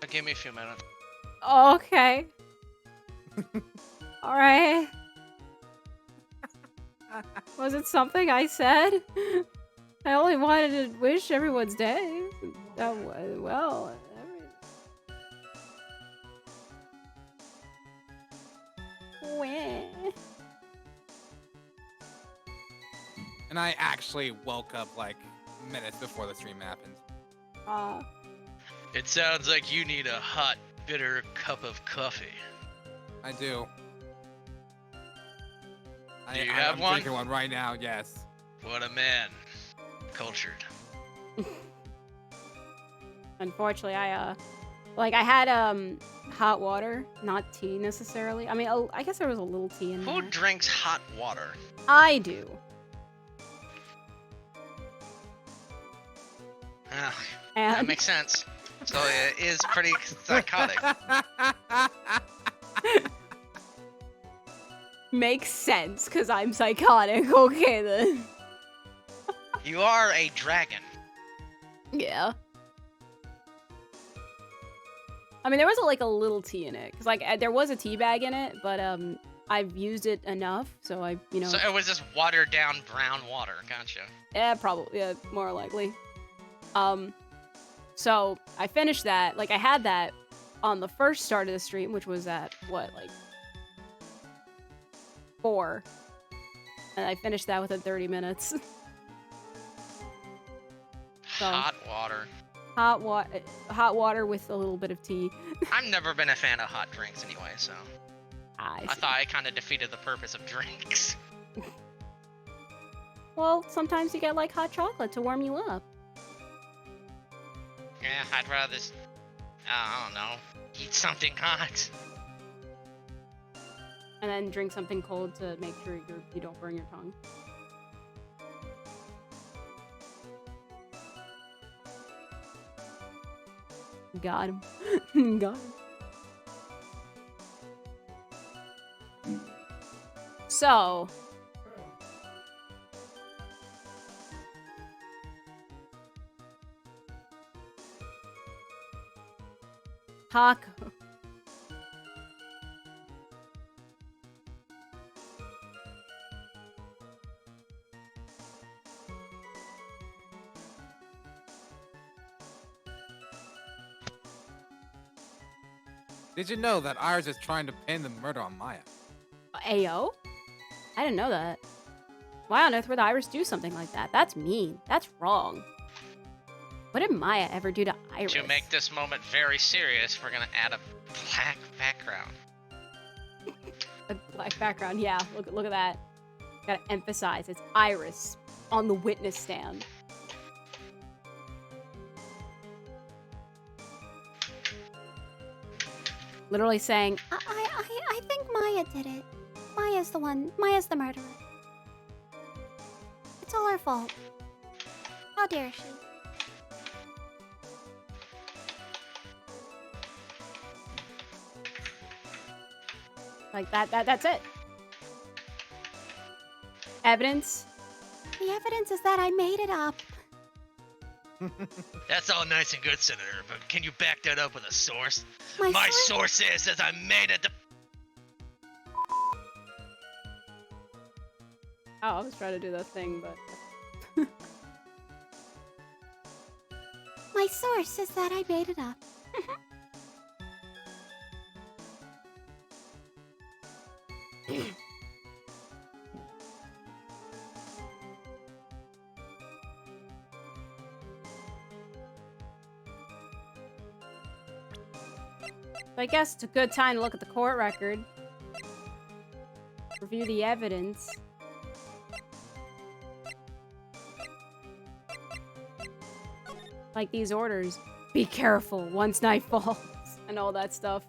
Give me a few minutes. Oh, okay. Alright. Was it something I said? I only wanted to wish everyone's day. Well, And I actually woke up like minutes before the stream happened. It sounds like you need a hot bitter cup of coffee? I do. Do you have I'm one? drinking one right now, yes. What a man. Cultured. Unfortunately, I had hot water, not tea necessarily. I mean, I guess there was a little tea in Who there. drinks hot water? I do. Ah, And that makes sense. So it is pretty psychotic. makes sense because I'm psychotic. Okay then. You are a dragon. Yeah. I mean, there was like a little tea in it, cause like there was a tea bag in it, but I've used it enough, so I, you know. So it was just watered down brown water. Gotcha. Yeah, probably. Yeah, more likely. So I finished that. Like I had that on the first start of the stream, which was at what, like 4, and I finished that within 30 minutes. So, Hot water. hot water with a little bit of tea. I've never been a fan of hot drinks anyway, so I I thought I kind of defeated the purpose of drinks. Well, sometimes you get like hot chocolate to warm you up. Yeah, I'd rather just, I don't know, eat something hot. And then drink something cold to make sure you don't burn your tongue. Got him. Got him. So. Taco. Did you know that Iris is trying to pin the murder on Maya? Ayo? I didn't know that. Why on earth would Iris do something like that? That's mean. That's wrong. What did Maya ever do to Iris? To make this moment very serious, we're gonna add a black background. A black background, yeah. Look at that. Gotta emphasize, it's Iris on the witness stand. Literally saying, I think Maya did it. Maya's the one. Maya's the murderer. It's all her fault. How dare she? like that's it. Evidence? The evidence is that I made it up. That's all nice and good, Senator, but can you back that up with a source? My My source- source says I made it. Oh, I was trying to do that thing, but... My source is that I made it up. So I guess it's a good time to look at the court record. Review the evidence. Like these orders. Be careful once night falls. And all that stuff.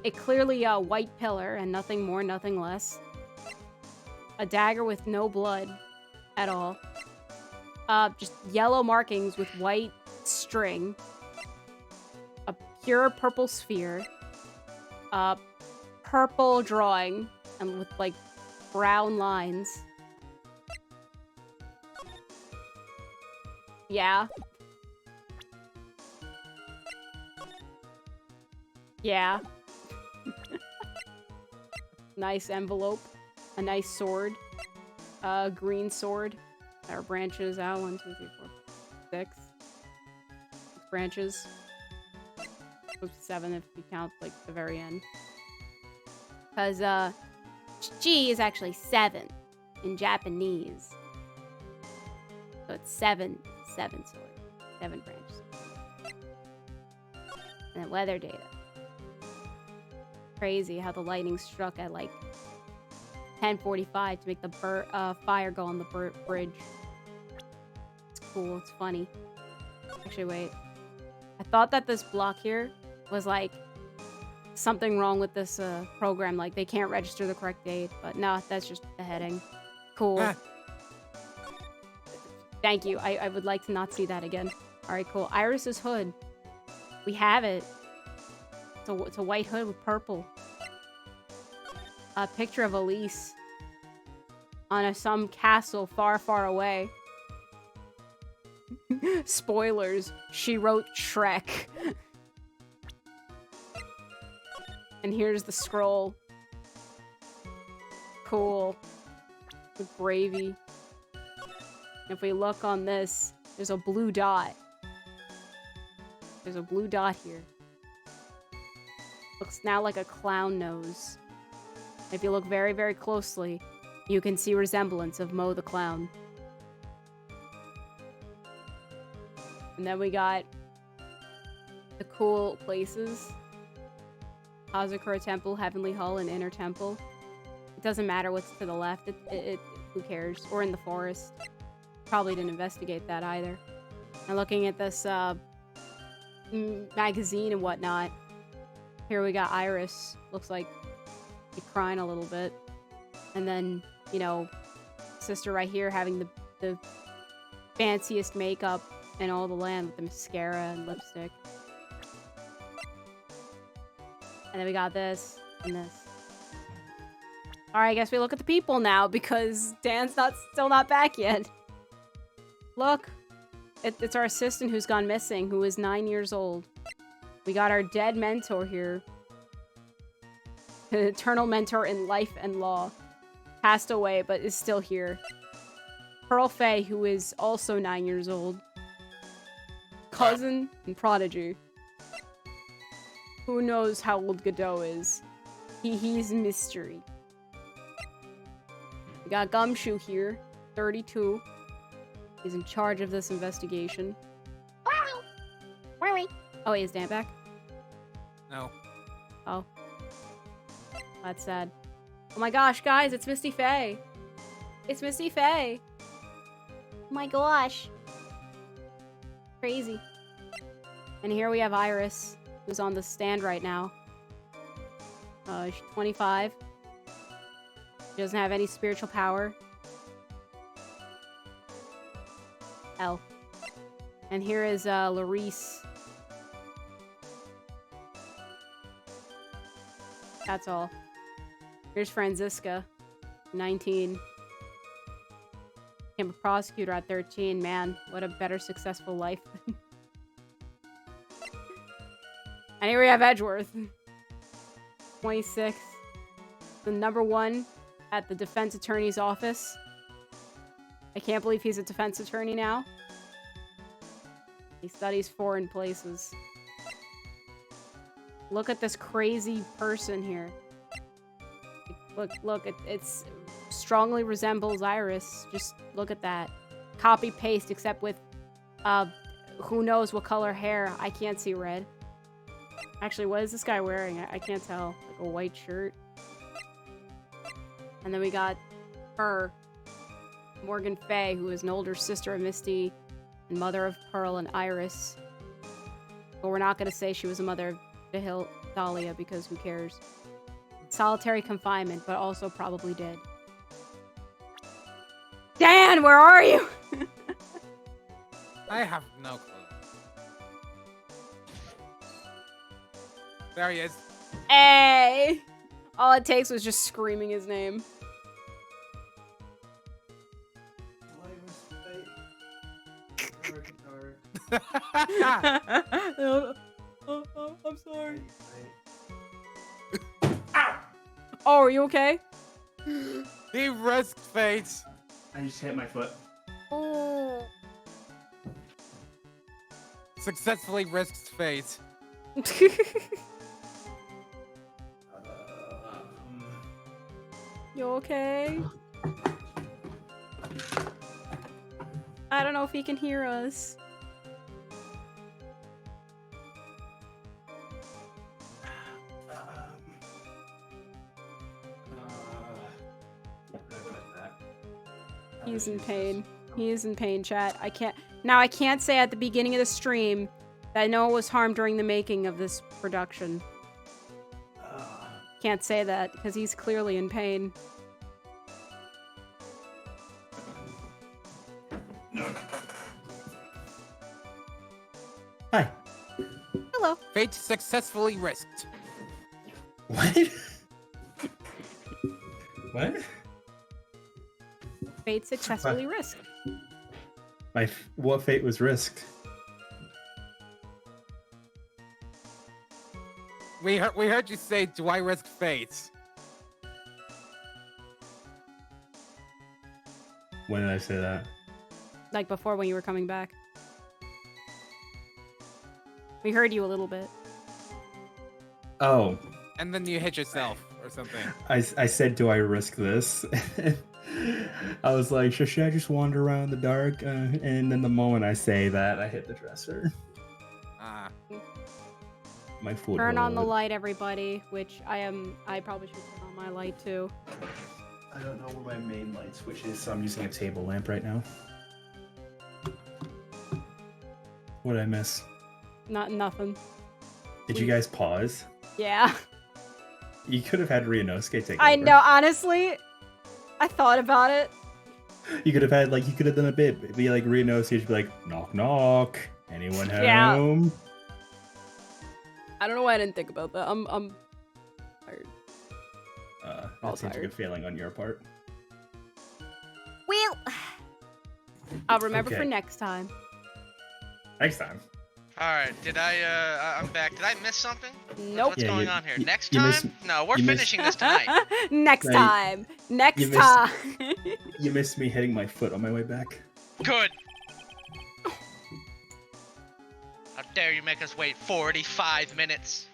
A clearly white pillar and nothing more, nothing less. A dagger with no blood at all. Just yellow markings with white string. A pure purple sphere. Purple drawing and with like brown lines. Yeah. Yeah. Nice envelope. A nice sword. Green sword. Our branches out. 1, 2, 3, 4, 6. 6 branches. 7 if you count like the very end. Because G is actually 7 in Japanese. So it's 7 sword. 7 branches. And then weather data. Crazy how the lightning struck at like 10:45 to make the fire go on the bridge. It's cool. It's funny. Actually, wait. I thought that this block here was like something wrong with this program. Like they can't register the correct date. But no, that's just the heading. Cool. Thank you. I would like to not see that again. All right, cool. Iris's hood. We have it. It's a white hood with purple. A picture of Elise on some castle far, far away. Spoilers. She wrote Shrek. And here's the scroll. Cool. With gravy. If we look on this, there's a blue dot. There's a blue dot here. Looks now like a clown nose. If you look very, very closely, you can see resemblance of Mo the Clown. And then we got the cool places. Hazakura Temple, Heavenly Hall, and Inner Temple. It doesn't matter what's to the left. Who cares? Or in the forest. Probably didn't investigate that either. And looking at this magazine and whatnot. Here we got Iris. Looks like she's crying a little bit. And then, you know, sister right here having the fanciest makeup in all the land with the mascara and lipstick. And then we got this and this. Alright, I guess we look at the people now because Dan's still not back yet. Look. It's our assistant who's gone missing, who is 9 years old. We got our dead mentor here. An eternal mentor in life and law. Passed away, but is still here. Pearl Faye, who is also 9 years old. Cousin and prodigy. Who knows how old Godot is? He's a mystery. We got Gumshoe here, 32. He's in charge of this investigation. Oh, wait, is Dan back? No. Oh. That's sad. Oh my gosh, guys, it's Misty Faye. It's Misty Faye. Oh my gosh. Crazy. And here we have Iris, who's on the stand right now. She's 25. She doesn't have any spiritual power. L. And here is Larice. That's all. Here's Franziska, 19. Became a prosecutor at 13. Man, what a better successful life. And here we have Edgeworth. 26. The #1 at the defense attorney's office. I can't believe he's a defense attorney now. He studies foreign places. Look at this crazy person here. Look, it's strongly resembles Iris. Just look at that. Copy paste, except with, who knows what color hair. I can't see red. Actually, what is this guy wearing? I can't tell. Like a white shirt. And then we got her, Morgan Faye, who is an older sister of Misty and mother of Pearl and Iris. But we're not going to say she was a mother of Dahlia because who cares? Solitary confinement, but also probably did. Dan, where are you? I have no clue. There he is. Hey! All it takes was just screaming his name. I'm sorry. Oh, are you okay? He risked fate. I just hit my foot. Oh. Successfully risked fate. You okay? I don't know if he can hear us. He's in pain. He is in pain, chat. I can't say at the beginning of the stream that Noah was harmed during the making of this production. Can't say that because he's clearly in pain. Hi. Hello. Fate successfully risked. What? What? Fate successfully risked. What fate was risked? We heard you say, "Do I risk fate?" When did I say that? Like before when you were coming back. We heard you a little bit. Oh. And then you hit yourself or something. I said, do I risk this? I was like, should I just wander around the dark? And then the moment I say that, I hit the dresser. Ah. My foot. Turn on the light, everybody, which I probably should turn on my light too. I don't know where my main light switch is, so I'm using a table lamp right now. What did I miss? Nothing. Did you guys pause? Yeah. You could have had Ryunosuke take I over. know, honestly, I thought about it. You could have had, like, you could have done a bit. It'd be like Ryunosuke, just be like, knock knock. Anyone home? Yeah. I don't know why I didn't think about that. I'm tired. That seems like a failing on your part. Well, I'll remember Okay. for next time. Next time. Alright, I'm back. Did I miss something? Nope. What's Yeah, going you- on here? you- Next you time? missed- No, we're you missed- finishing this tonight. Next No, time. Next you missed- time. You missed me hitting my foot on my way back. Good. How dare you make us wait 45 minutes?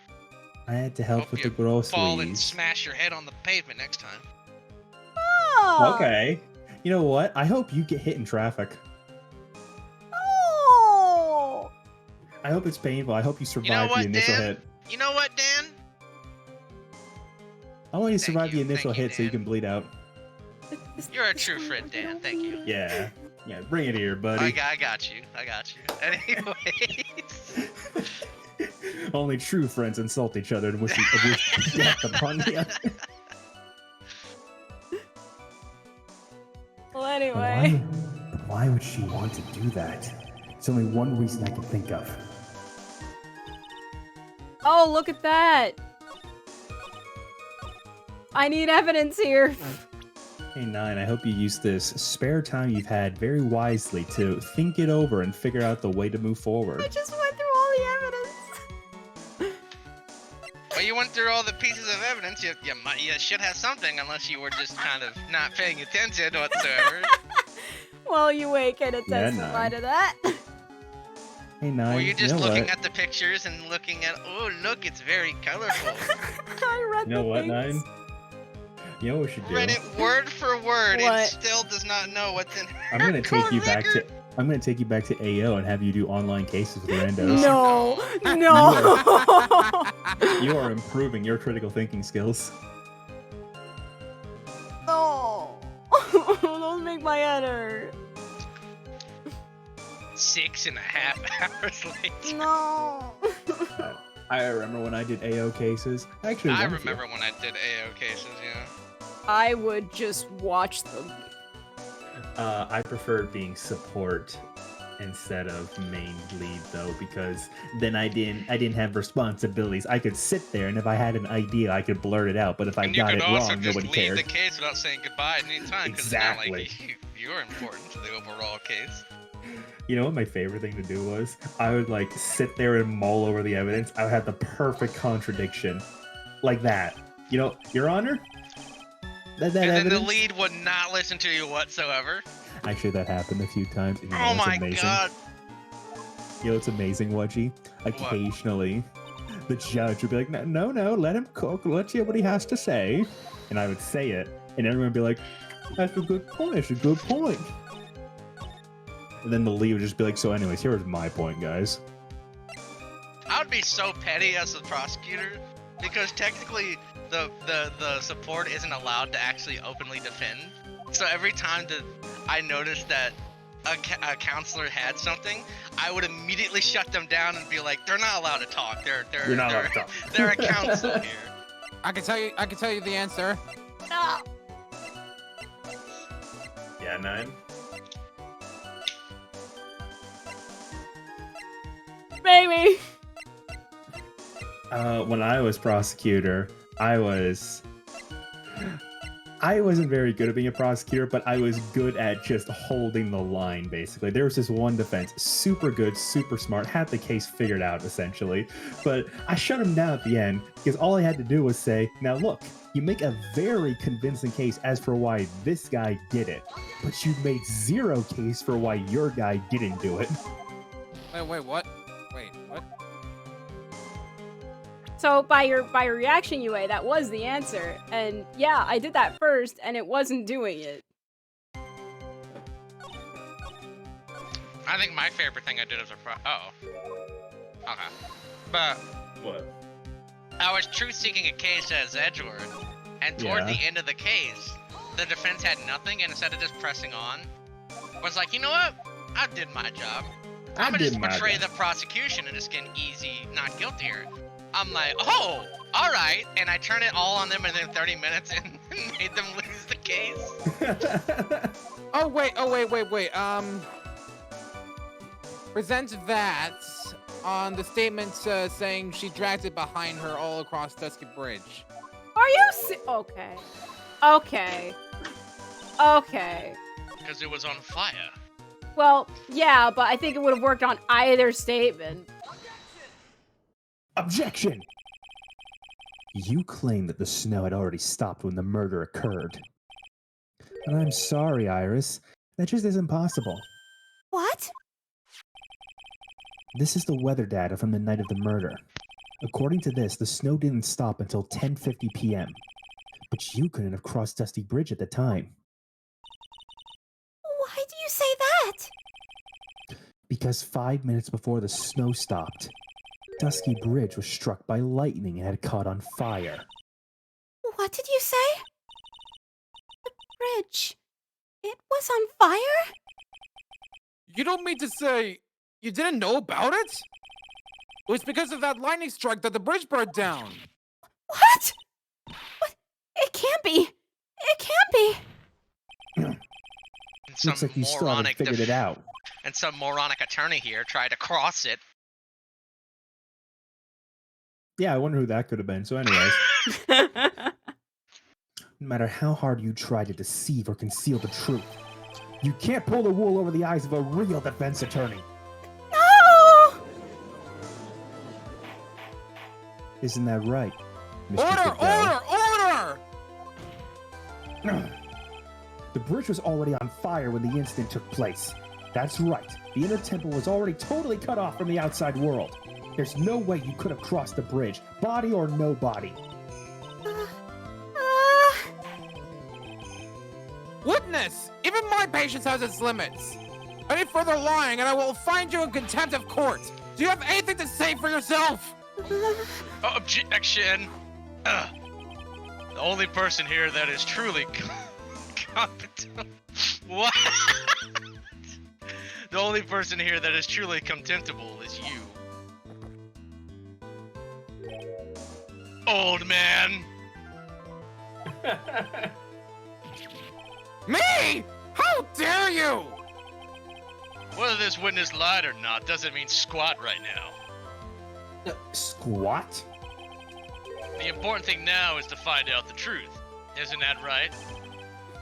I had to help Hope with you the groceries. Fall and smash your head on the pavement next time. Oh. Okay. You know what? I hope you get hit in traffic. Oh. I hope it's painful. I hope you survive You know the what, initial Dan? hit. You know what, Dan? I want you to Thank survive the you, initial thank you, hit so you Dan. can bleed out. You're a true friend, Dan. Thank you. Yeah. Yeah, bring it here, buddy. I got you. I got you. Anyways. Only true friends insult each other and wish death upon the other. Well, anyway. Why would she want to do that? It's only one reason I can think of. Oh, look at that. I need evidence here. Hey, Nine, I hope you use this spare time you've had very wisely to think it over and figure out the way to move forward. I just went through all the evidence. Well, you went through all the pieces of evidence. You should have something, unless you were just kind of not paying attention whatsoever. Well, you wait, can it Yeah, testify no. to that? Hey, Nine, Were you just know looking what? at the pictures and looking at, oh, look, it's very colorful. I read You know the what, things. Nine? You know what we should do? Read it word for word. What? It still does not know what's in I'm gonna her take you back to record. AO and have you do online cases with randos. No, no. You are improving your critical thinking skills. No. Those make my head hurt. 6.5 hours later. No. I remember when I did AO cases. Actually, I one of you. remember when I did AO cases, yeah. I would just watch them. I preferred being support instead of main lead though, because then I didn't have responsibilities. I could sit there, and if I had an idea, I could blurt it out. But if I And you got could it also wrong, just nobody leave cared. the case without saying goodbye at any time, because it's not Exactly. like you're important to the overall case. You know what my favorite thing to do was? I would like sit there and mull over the evidence. I would have the perfect contradiction, like that. You know, Your Honor. That And then the evidence. lead would not listen to you whatsoever. Actually, that happened a few times. And you know Oh what's my amazing? god. You know what's amazing, Wedgie? Occasionally, the judge would be like, no, let him cook. Let's hear what he has to say. And I would say it, and everyone would be like, that's a good point. It's a good point. And then the lead would just be like, so anyways, here was my point, guys. I would be so petty as a prosecutor, because technically the support isn't allowed to actually openly defend So every time that I noticed that a counselor had something, I would immediately shut them down and be like, "They're not allowed to talk. You're not allowed to talk. They're a counselor here." I can tell you the answer. No. Yeah, 9. Maybe. When I was prosecutor, I wasn't very good at being a prosecutor, but I was good at just holding the line, basically. There was this one defense, super good, super smart, had the case figured out, essentially. But I shut him down at the end, because all I had to do was say, now look, you make a very convincing case as for why this guy did it, but you made zero case for why your guy didn't do it. Wait, what? Wait, what? So by your reaction, Yue, that was the answer. And yeah, I did that first, and it wasn't doing it. I think my favorite thing I did as a okay. But What? I was truth-seeking a case as Edgeworth, and toward the end of the case, the defense had nothing, and instead of just pressing on, was like, you know what? I did my job. I'm gonna just portray the prosecution and just get an easy not guilty here. I'm like, oh, all right, and I turned it all on them within 30 minutes and made them lose the case. Oh wait. Present that on the statement saying she dragged it behind her all across Dusky Bridge. Are you Okay. Okay. Okay. Because it was on fire. Well, yeah, but I think it would have worked on either statement. Objection! You claim that the snow had already stopped when the murder occurred. And I'm sorry, Iris. That just isn't possible. What? This is the weather data from the night of the murder. According to this, the snow didn't stop until 10:50 p.m. But you couldn't have crossed Dusty Bridge at the time. Why do you say that? Because 5 minutes before the snow stopped, Dusky Bridge was struck by lightning and had caught on fire. What did you say? The bridge. It was on fire? You don't mean to say you didn't know about it? It was because of that lightning strike that the bridge burned down. What? What? It can't be. It can't be. Looks like you still haven't figured it out. And some moronic attorney here tried to cross it. Yeah, I wonder who that could have been. So anyways, no matter how hard you try to deceive or conceal the truth, you can't pull the wool over the eyes of a real defense attorney. No! Isn't that right, Mr. Order! The bridge was already on fire when the incident took place. That's right. The inner temple was already totally cut off from the outside world. There's no way you could have crossed the bridge, body or no body. Witness! Even my patience has its limits. Any further lying and I will find you in contempt of court. Do you have anything to say for yourself? Objection! The only person here that is truly competent. What? The only person here that is truly contemptible is you. Old man. Me? How dare you? Whether this witness lied or not doesn't mean squat right now. Squat? The important thing now is to find out the truth. Isn't that right?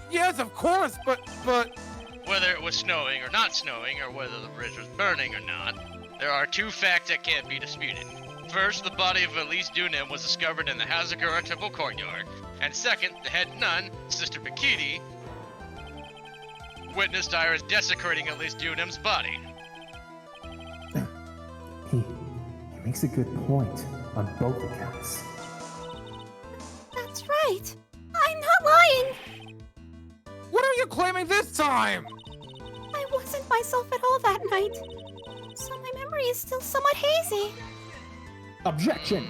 Yes, of course, but... Whether it was snowing or not snowing, or whether the bridge was burning or not, there are two facts that can't be disputed. First, the body of Elise Dunim was discovered in the Hazakura Temple courtyard. And second, the head nun, Sister Bikiti, witnessed Iris desecrating Elise Dunim's body. He makes a good point on both accounts. That's right. I'm not lying. What are you claiming this time? I wasn't myself at all that night. So my memory is still somewhat hazy. Objection!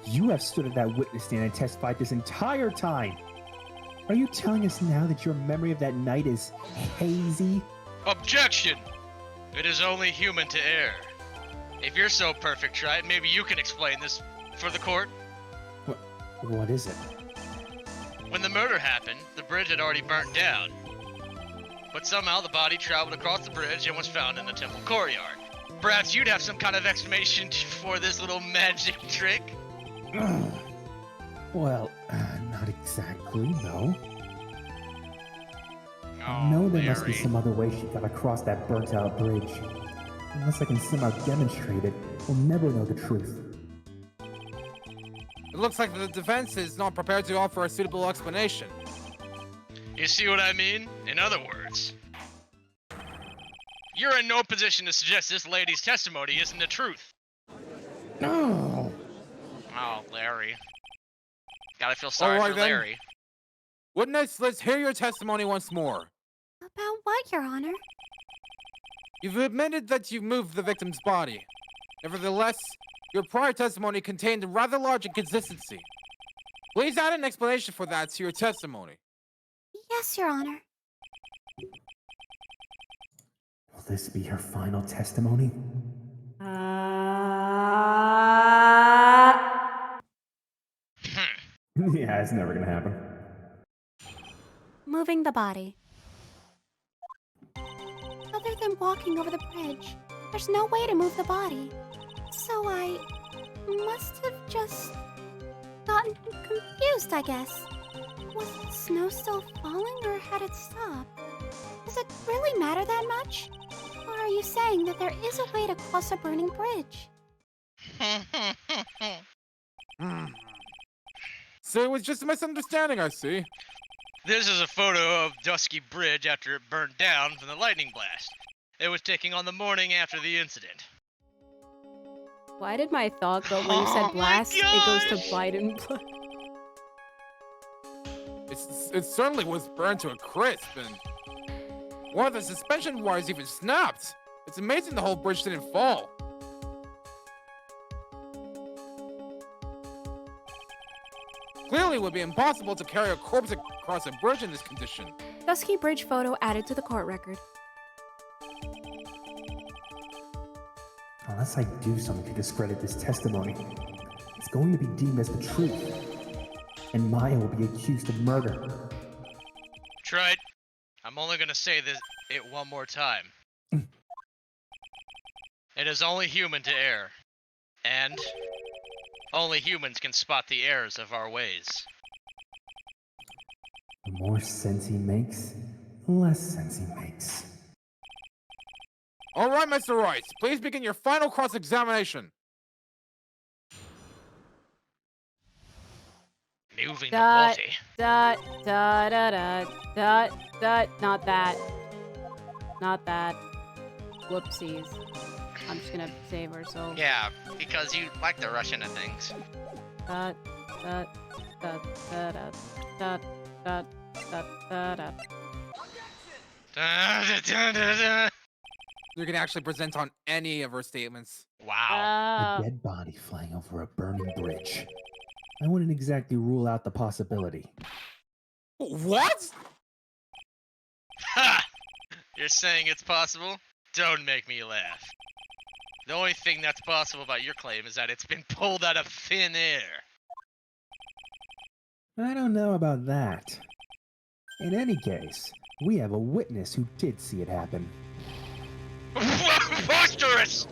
You have stood at that witness stand and testified this entire time. Are you telling us now that your memory of that night is hazy? Objection! It is only human to err. If you're so perfect, Trite, maybe you can explain this for the court. What is it? When the murder happened, the bridge had already burnt down. But somehow the body traveled across the bridge and was found in the temple courtyard. Perhaps you'd have some kind of explanation for this little magic trick? Well, not exactly, no. Oh, I know there must be Larry. some other way she got across that burnt-out bridge. Unless I can somehow demonstrate it, we'll never know the truth. It looks like the defense is not prepared to offer a suitable explanation. You see what I mean? In other words, you're in no position to suggest this lady's testimony isn't the truth. No. Oh, Larry. Gotta feel sorry Alright for then. Larry. Witness, let's hear your testimony once more. About what, Your Honor? You've admitted that you moved the victim's body. Nevertheless, your prior testimony contained a rather large inconsistency. Please add an explanation for that to your testimony. Yes, Your Honor. Will this be her final testimony? Yeah, it's never gonna happen. Moving the body. Other than walking over the bridge, there's no way to move the body. So I must have just gotten confused, I guess. Was the snow still falling or had it stopped? Does it really matter that much? Or are you saying that there is a way to cross a burning bridge? So it was just a misunderstanding, I see. This is a photo of Dusky Bridge after it burned down from the lightning blast. It was taken on the morning after the incident. Why did my thought go when you Oh said my blast, it goes to gosh! Biden? It certainly was burned to a crisp, and one of the suspension wires even snapped. It's amazing the whole bridge didn't fall. Clearly, it would be impossible to carry a corpse across a bridge in this condition. Dusky Bridge photo added to the court record. Unless I do something to discredit this testimony, it's going to be deemed as the truth. And Maya will be accused of murder. Trite, I'm only gonna say it one more time. It is only human to err. And only humans can spot the errors of our ways. The more sense he makes, the less sense he makes. All right, Mr. Royce, please begin your final cross-examination. Moving the Dot, body. dot, dot, dot, dot, dot, not that. Not that. Whoopsies. I'm just gonna save her, so. Yeah, because you like to rush into things. Dot, dot, dot, dot, dot, dot, dot, dot, dot. You can actually present on any of her statements. Wow. A dead body flying over a burning bridge. I wouldn't exactly rule out the possibility. What? Ha! You're saying it's possible? Don't make me laugh. The only thing that's possible about your claim is that it's been pulled out of thin air. I don't know about that. In any case, we have a witness who did see it happen. Preposterous!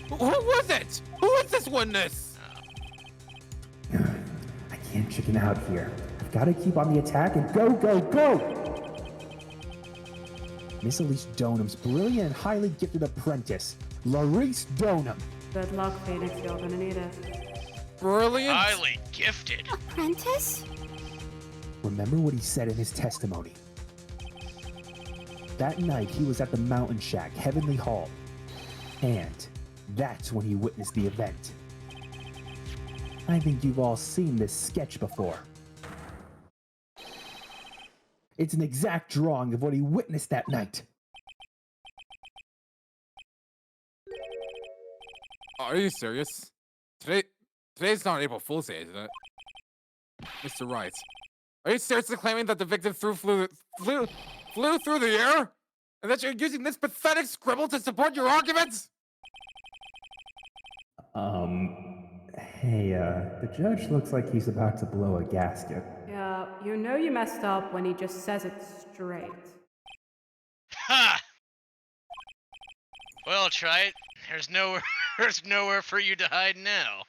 Who was it? Who is this witness? I can't chicken out here. I've got to keep on the attack and go, go, go! Miss Elise Donham's brilliant and highly gifted apprentice, Larice Donham. Good luck, Phoenix. You're gonna need it. Brilliant. Highly gifted. Apprentice? Remember what he said in his testimony. That night he was at the Mountain Shack, Heavenly Hall. And that's when he witnessed the event. I think you've all seen this sketch before. It's an exact drawing of what he witnessed that night. Are you serious? Today's not April Fool's Day, is it? Mr. Wright, are you seriously claiming that the victim flew through the air? And that you're using this pathetic scribble to support your arguments? Hey, the judge looks like he's about to blow a gasket. Yeah, you know you messed up when he just says it straight. Ha! Well, try it. There's nowhere, there's nowhere for you to hide now.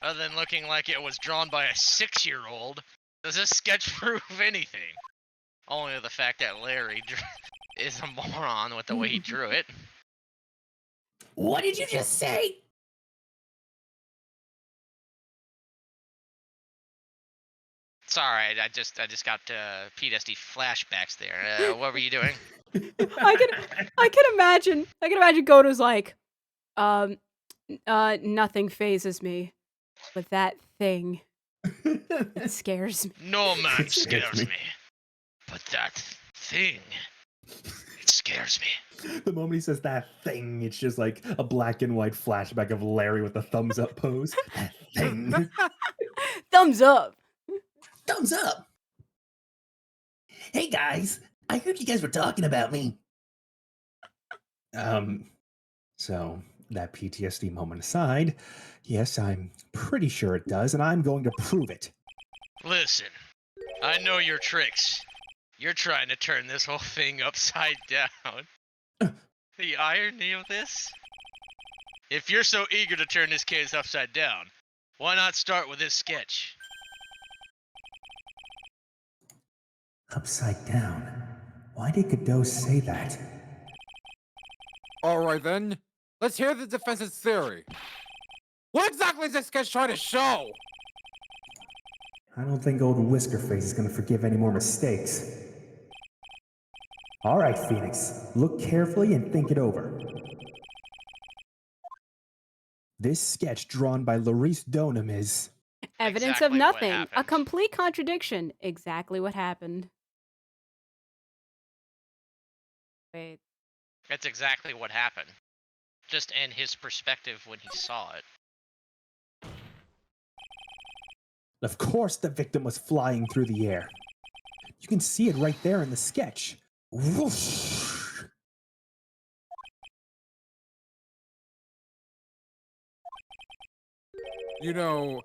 Other than looking like it was drawn by a 6-year-old, does this sketch prove anything? Only the fact that Larry is a moron with the way he drew it. What did you just say? Sorry, I just got PTSD flashbacks there. What were you doing? I can imagine Goto's like, nothing phases me, but that thing, it scares me. No man It scares scares me. me. But that thing, it scares me. The moment he says that thing, it's just like a black and white flashback of Larry with the thumbs up pose. That thing. Thumbs up. Thumbs up. Hey guys, I heard you guys were talking about me. So that PTSD moment aside, yes, I'm pretty sure it does, and I'm going to prove it. Listen, I know your tricks. You're trying to turn this whole thing upside down. The irony of this? If you're so eager to turn this case upside down, why not start with this sketch? Upside down. Why did Godot say that? All right then, let's hear the defense's theory. What exactly is this sketch trying to show? I don't think old Whiskerface is going to forgive any more mistakes. All right, Phoenix, look carefully and think it over. This sketch drawn by Laurice Donham is... Evidence Exactly of what nothing. A happened. complete contradiction. Exactly what happened. Wait. That's exactly what happened. Just in his perspective when he saw it. Of course the victim was flying through the air. You can see it right there in the sketch. Whoosh. You know,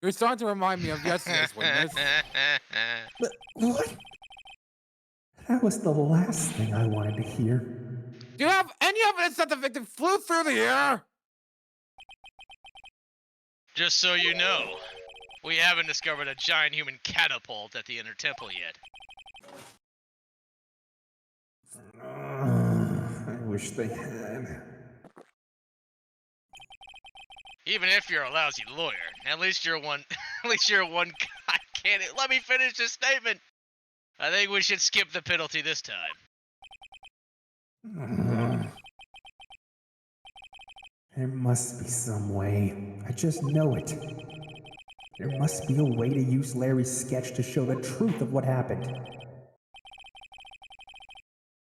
you're starting to remind me of yesterday's witness. But what? That was the last thing I wanted to hear. Do you have any evidence that the victim flew through the air? Just so you know, we haven't discovered a giant human catapult at the Inner Temple yet. I wish they had. Even if you're a lousy lawyer, at least you're one. At least you're one. God can't it? Let me finish this statement. I think we should skip the penalty this time. There must be some way. I just know it. There must be a way to use Larry's sketch to show the truth of what happened.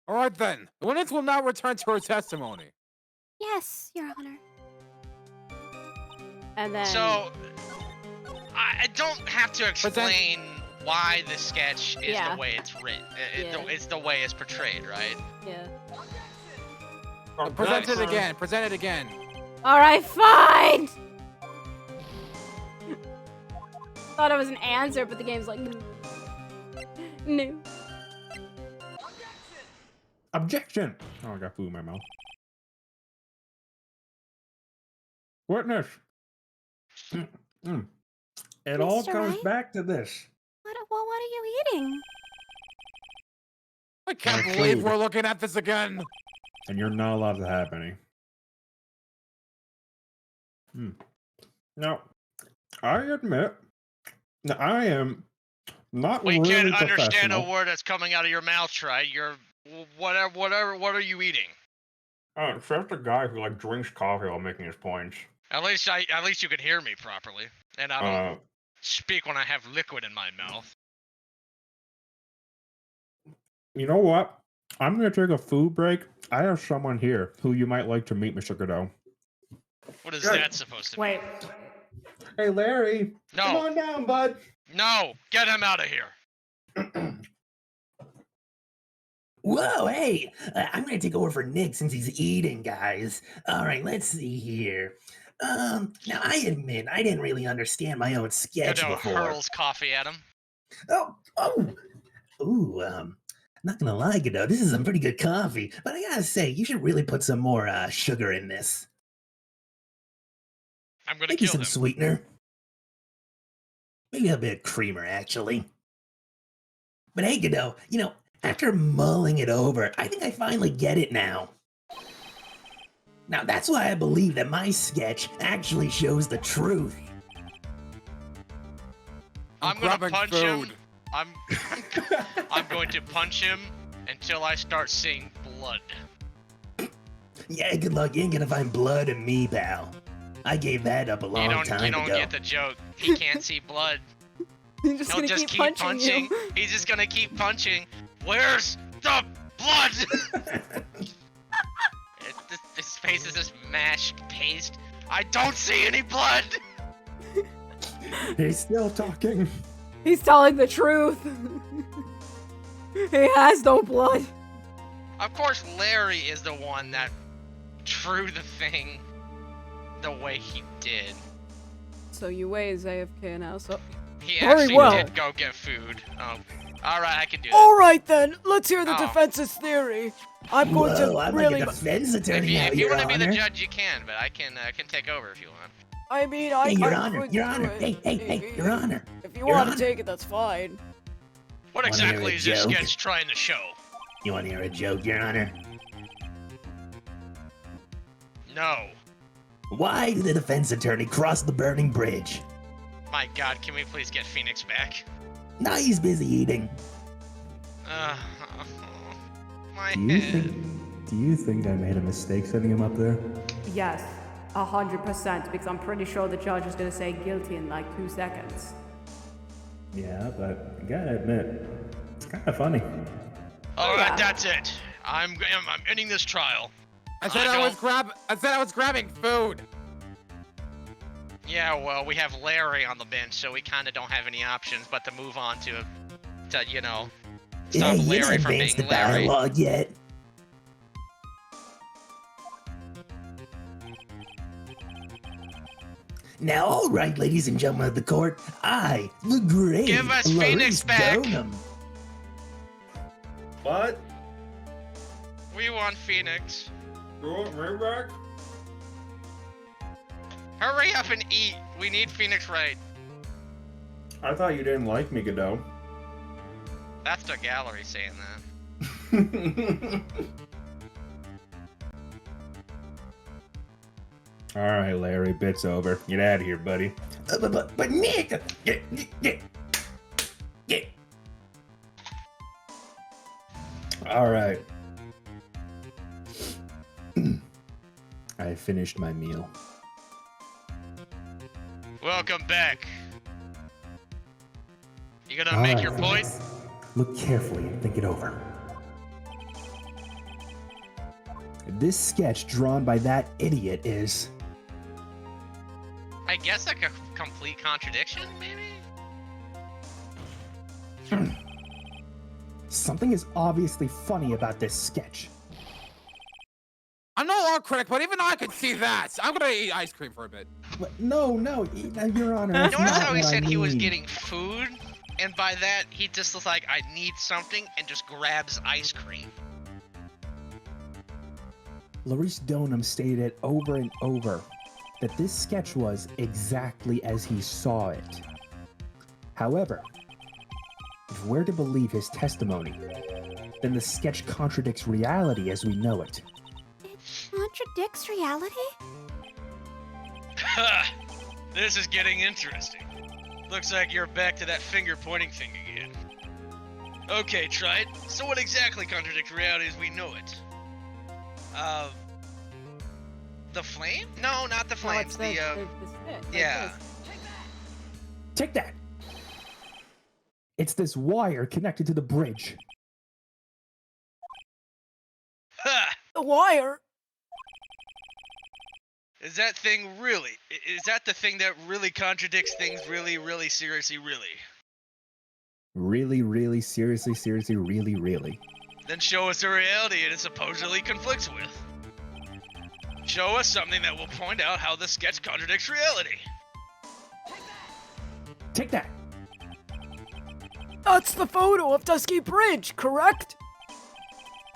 All right then, the witness will now return to her testimony. Yes, Your Honor. And then... So, I don't have to explain why the sketch is Yeah. the way it's written. Yeah. It's the way it's portrayed, right? Yeah. Present it again. Present it again. Alright, fine! Thought it was an answer, but the game's like, no. Objection! Oh, I got food in my mouth. Witness! It all Mr. comes Wright? back to this. What are you eating? I can't My believe food. we're looking at this again. And you're not allowed to have any. Now, I admit, that I am not We really can't understand professional. a word that's coming out of your mouth, Try. You're whatever. What are you eating? It's just a guy who like drinks coffee while making his points. At least you can hear me properly, and I don't speak when I have liquid in my mouth. You know what? I'm going to take a food break. I have someone here who you might like to meet, Mr. Godot. What is that supposed to Wait. Hey, Larry. No. Come on down, bud. No, get him out of here. Whoa, hey, I'm gonna take over for Nick since he's eating, guys. All right, let's see here. Now I admit I didn't really understand my own sketch Godot before. hurls coffee at him. Ooh, not gonna lie, Godot, this is some pretty good coffee, but I gotta say, you should really put some more sugar in this. I'm gonna Maybe kill some him. sweetener. Maybe a bit of creamer, actually. But hey, Godot, after mulling it over, I think I finally get it now. Now, that's why I believe that my sketch actually shows the truth. I'm gonna grabbing punch food. him. I'm going to punch him until I start seeing blood. Yeah, good luck. You ain't gonna find blood in me, pal. I gave that up a long time You don't ago. get the joke. He can't see blood. He's just He'll gonna just keep punching you. He's just gonna keep punching. Where's the blood? His face is just mashed paste. I don't see any blood. He's still talking. He's telling the truth. He has no blood. Of course, Larry is the one that drew the thing the way he did. So you wait AFK now, so... He Very actually well. did go get food. Oh, alright, I can do that. Alright then, let's hear the Oh. defense's theory. I'm going Whoa, to I'm really... like a defense attorney now, If you Your want to be the Honor. judge, you can, but I can take over if you want. I mean, Hey, Your I Honor, could Your do Honor. it. Hey, Your Honor. If you Your want Honor. to take it, that's fine. What Wanna hear exactly a is this joke? sketch trying to show? You want to hear a joke, Your Honor? No. Why did the defense attorney cross the burning bridge? My god, can we please get Phoenix back? Now he's busy eating. My Do you head. think I made a mistake setting him up there? Yes, 100%, because I'm pretty sure the judge is going to say guilty in like 2 seconds. Yeah, but I gotta admit, it's kind of funny. Alright, Yeah. that's it. I'm ending this trial. I said I was grabbing food. Yeah, well, we have Larry on the bench, so we kind of don't have any options but to move on to stop Hey, Larry you didn't from advance the being Larry. dialogue yet. Now, all right, ladies and gentlemen of the court, I, the great Give us Phoenix back. Donum. What? We want Phoenix. You want me back? Hurry up and eat. We need Phoenix right. I thought you didn't like me, Godot. That's the gallery saying that. All right, Larry, bit's over. Get out of here, buddy. But Nick, All right. I finished my meal. Welcome back. You gonna All make right, your point? Phoenix. Look carefully and think it over. This sketch drawn by that idiot is... I guess like a complete contradiction, maybe? Something is obviously funny about this sketch. I'm no art critic, but even I could see that. I'm gonna eat ice cream for a bit. But no, Your Honor. That's Notice not how he what I said he was mean. getting food, and by that he just was like, I need something, and just grabs ice cream. Laurice Donum stated over and over that this sketch was exactly as he saw it. However, if we're to believe his testimony, then the sketch contradicts reality as we know it. Contradicts reality? Ha! This is getting interesting. Looks like you're back to that finger pointing thing again. Okay, try it. So what exactly contradicts reality as we know it? The flame? No, not the No, flames. it's The stick, yeah. Take that! It's this wire connected to the bridge. Ha! The wire? Is that thing really? Is that the thing that really contradicts things really, really, seriously, really? Really, really, seriously, seriously, really, really. Then show us a reality it supposedly conflicts with. Show us something that will point out how the sketch contradicts reality. Take that! That's the photo of Dusky Bridge, correct?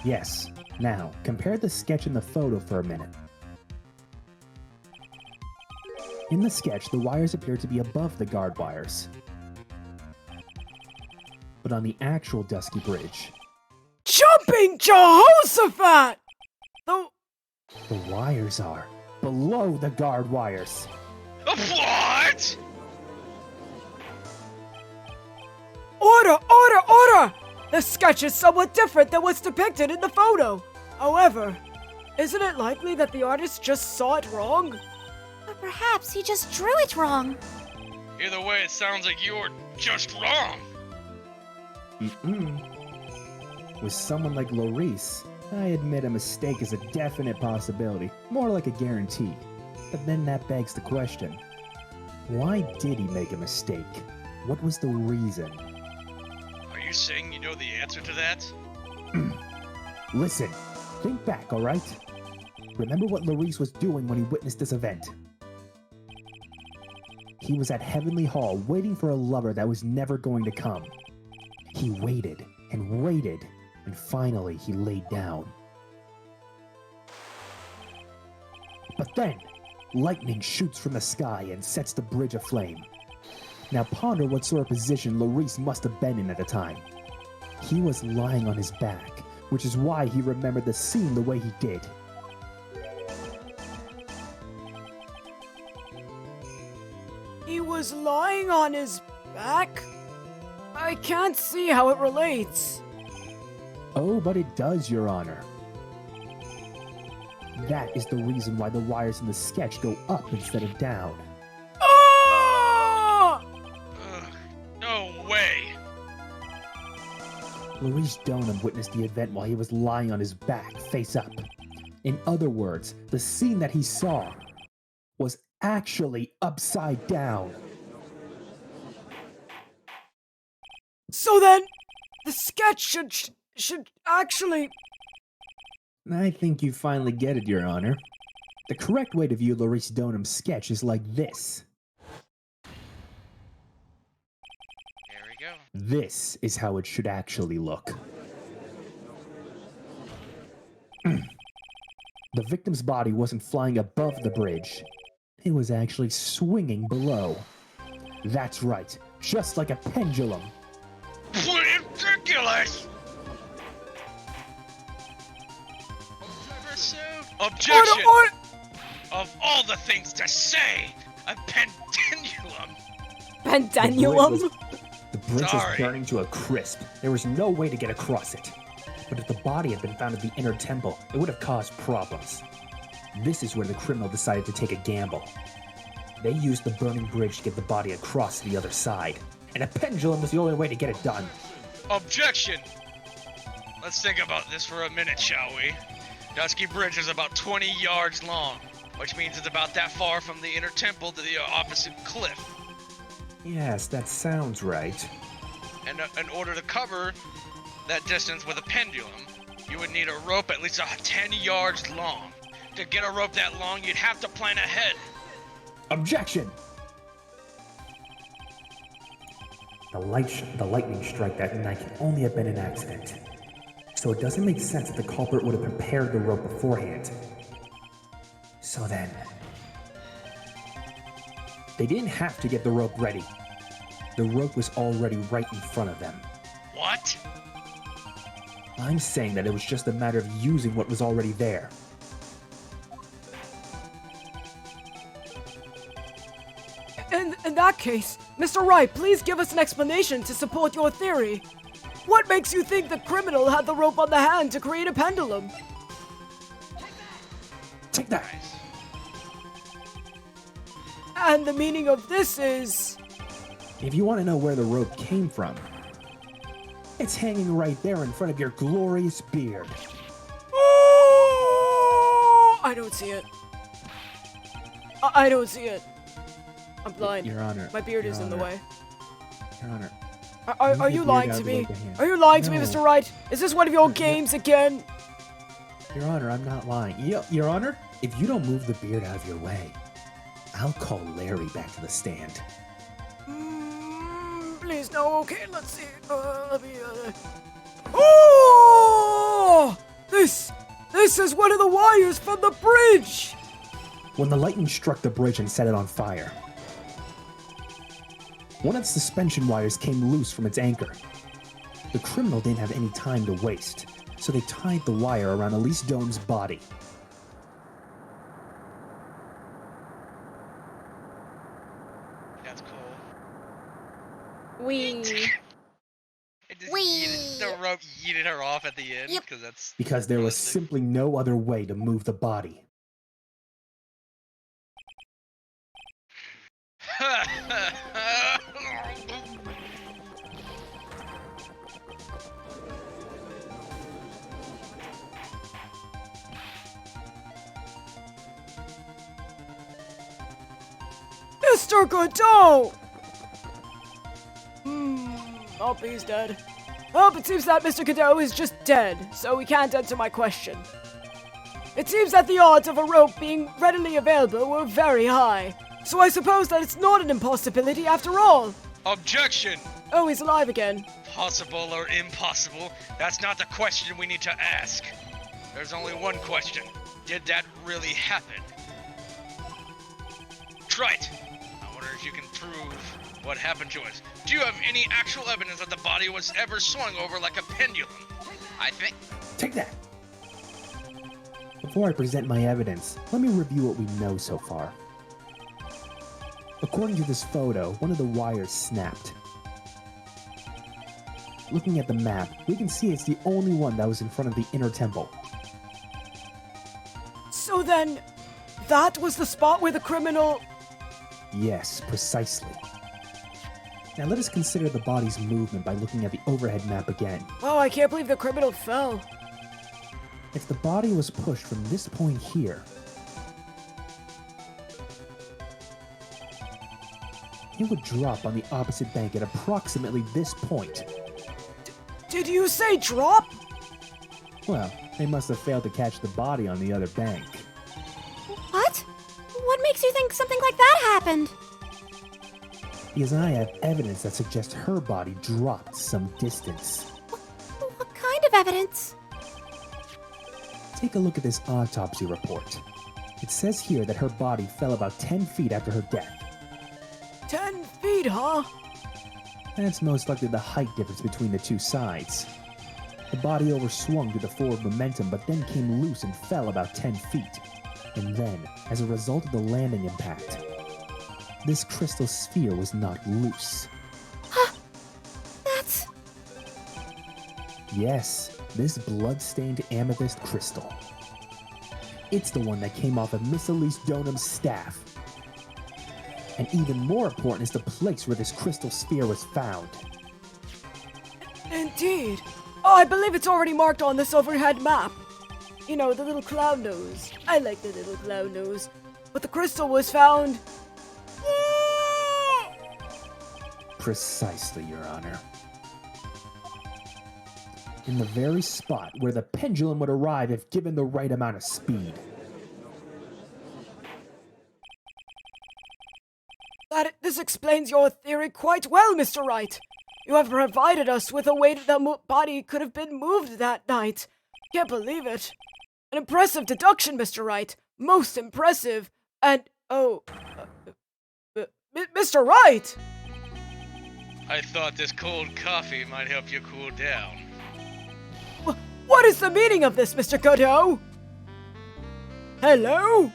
Yes. Now, compare the sketch and the photo for a minute. In the sketch, the wires appear to be above the guard wires. But on the actual Dusky Bridge, Jumping Jehoshaphat! the wires are below the guard wires. What? Order! The sketch is somewhat different than what's depicted in the photo. However, isn't it likely that the artist just saw it wrong? Or perhaps he just drew it wrong. Either way, it sounds like you're just wrong. With someone like Lorice, I admit a mistake is a definite possibility, more like a guarantee. But then that begs the question, why did he make a mistake? What was the reason? Are you saying you know the answer to that? Listen, think back, alright? Remember what Lorice was doing when he witnessed this event. He was at Heavenly Hall waiting for a lover that was never going to come. He waited and waited, and finally he laid down. But then, lightning shoots from the sky and sets the bridge aflame. Now ponder what sort of position Lorice must have been in at the time. He was lying on his back, which is why he remembered the scene the way he did. He was lying on his back? I can't see how it relates. Oh, but it does, Your Honor. That is the reason why the wires in the sketch go up instead of down. Ah! No way. Lorice Donham witnessed the event while he was lying on his back, face up. In other words, the scene that he saw was actually upside down. So then, the sketch should actually... I think you finally get it, Your Honor. The correct way to view Lorice Donham's sketch is like this. Here we go. This is how it should actually look. The victim's body wasn't flying above the bridge. It was actually swinging below. That's right, just like a pendulum. Ridiculous! Objection! Order! Of all the things to say, a pendulum. Pendulum? The bridge Sorry. was burning to a crisp. There was no way to get across it. But if the body had been found at the inner temple, it would have caused problems. This is where the criminal decided to take a gamble. They used the burning bridge to get the body across to the other side. And a pendulum was the only way to get it done. Objection! Let's think about this for a minute, shall we? Dusky Bridge is about 20 yards long, which means it's about that far from the inner temple to the opposite cliff. Yes, that sounds right. And in order to cover that distance with a pendulum, you would need a rope at least 10 yards long. To get a rope that long, you'd have to plan ahead. Objection! The lightning strike that night can only have been an accident. So it doesn't make sense that the culprit would have prepared the rope beforehand. So then, they didn't have to get the rope ready. The rope was already right in front of them. What? I'm saying that it was just a matter of using what was already there. In that case, Mr. Wright, please give us an explanation to support your theory. What makes you think the criminal had the rope on the hand to create a pendulum? Take that! And the meaning of this is... If you want to know where the rope came from, it's hanging right there in front of your glorious beard. Oh, I don't see it. I don't see it. I'm blind. Your Honor. My beard Your is in the Honor. way. Your Honor. Are Move you your lying beard to out of the way me? of the hand. Are you lying to me, No. Mr. Wright? Is this one of your No. games again? Your Honor, I'm not lying. Your Honor, if you don't move the beard out of your way, I'll call Larry back to the stand. Please, no. Okay, let's see. Let me. Oh! This is one of the wires from the bridge. When the lightning struck the bridge and set it on fire, one of the suspension wires came loose from its anchor. The criminal didn't have any time to waste, so they tied the wire around Elise Dome's body. That's cool. We. It just Whee! the rope yeeted her off at the end, Yep. because that's... Because there was realistic. simply no other way to move the body. Mr. Godot! Oh, he's dead. Well, it seems that Mr. Godot is just dead, so he can't answer my question. It seems that the odds of a rope being readily available were very high, so I suppose that it's not an impossibility after all. Objection! Oh, he's alive again. Possible or impossible, that's not the question we need to ask. There's only one question. Did that really happen? Trite! I wonder if you can prove what happened to us. Do you have any actual evidence that the body was ever swung over like a pendulum? I think... Take that! Before I present my evidence, let me review what we know so far. According to this photo, one of the wires snapped. Looking at the map, we can see it's the only one that was in front of the inner temple. So then, that was the spot where the criminal... Yes, precisely. Now let us consider the body's movement by looking at the overhead map again. Wow, I can't believe the criminal fell. If the body was pushed from this point here, it would drop on the opposite bank at approximately this point. Did you say drop? Well, they must have failed to catch the body on the other bank. What? What makes you think something like that happened? Because I have evidence that suggests her body dropped some distance. What kind of evidence? Take a look at this autopsy report. It says here that her body fell about 10 feet after her death. 10 feet, huh? That's most likely the height difference between the two sides. The body overswung due to forward momentum, but then came loose and fell about 10 feet. And then, as a result of the landing impact, this crystal sphere was knocked loose. Huh? That's... Yes, this blood-stained amethyst crystal. It's the one that came off of Miss Elise Donham's staff. And even more important is the place where this crystal sphere was found. Indeed. Oh, I believe it's already marked on this overhead map. You know, the little clown nose. I like the little clown nose. But the crystal was found... Precisely, Your Honor. In the very spot where the pendulum would arrive if given the right amount of speed. This explains your theory quite well, Mr. Wright. You have provided us with a way that the body could have been moved that night. Can't believe it. An impressive deduction, Mr. Wright. Most impressive. And, Mr. Wright! I thought this cold coffee might help you cool down. What is the meaning of this, Mr. Godot? Hello?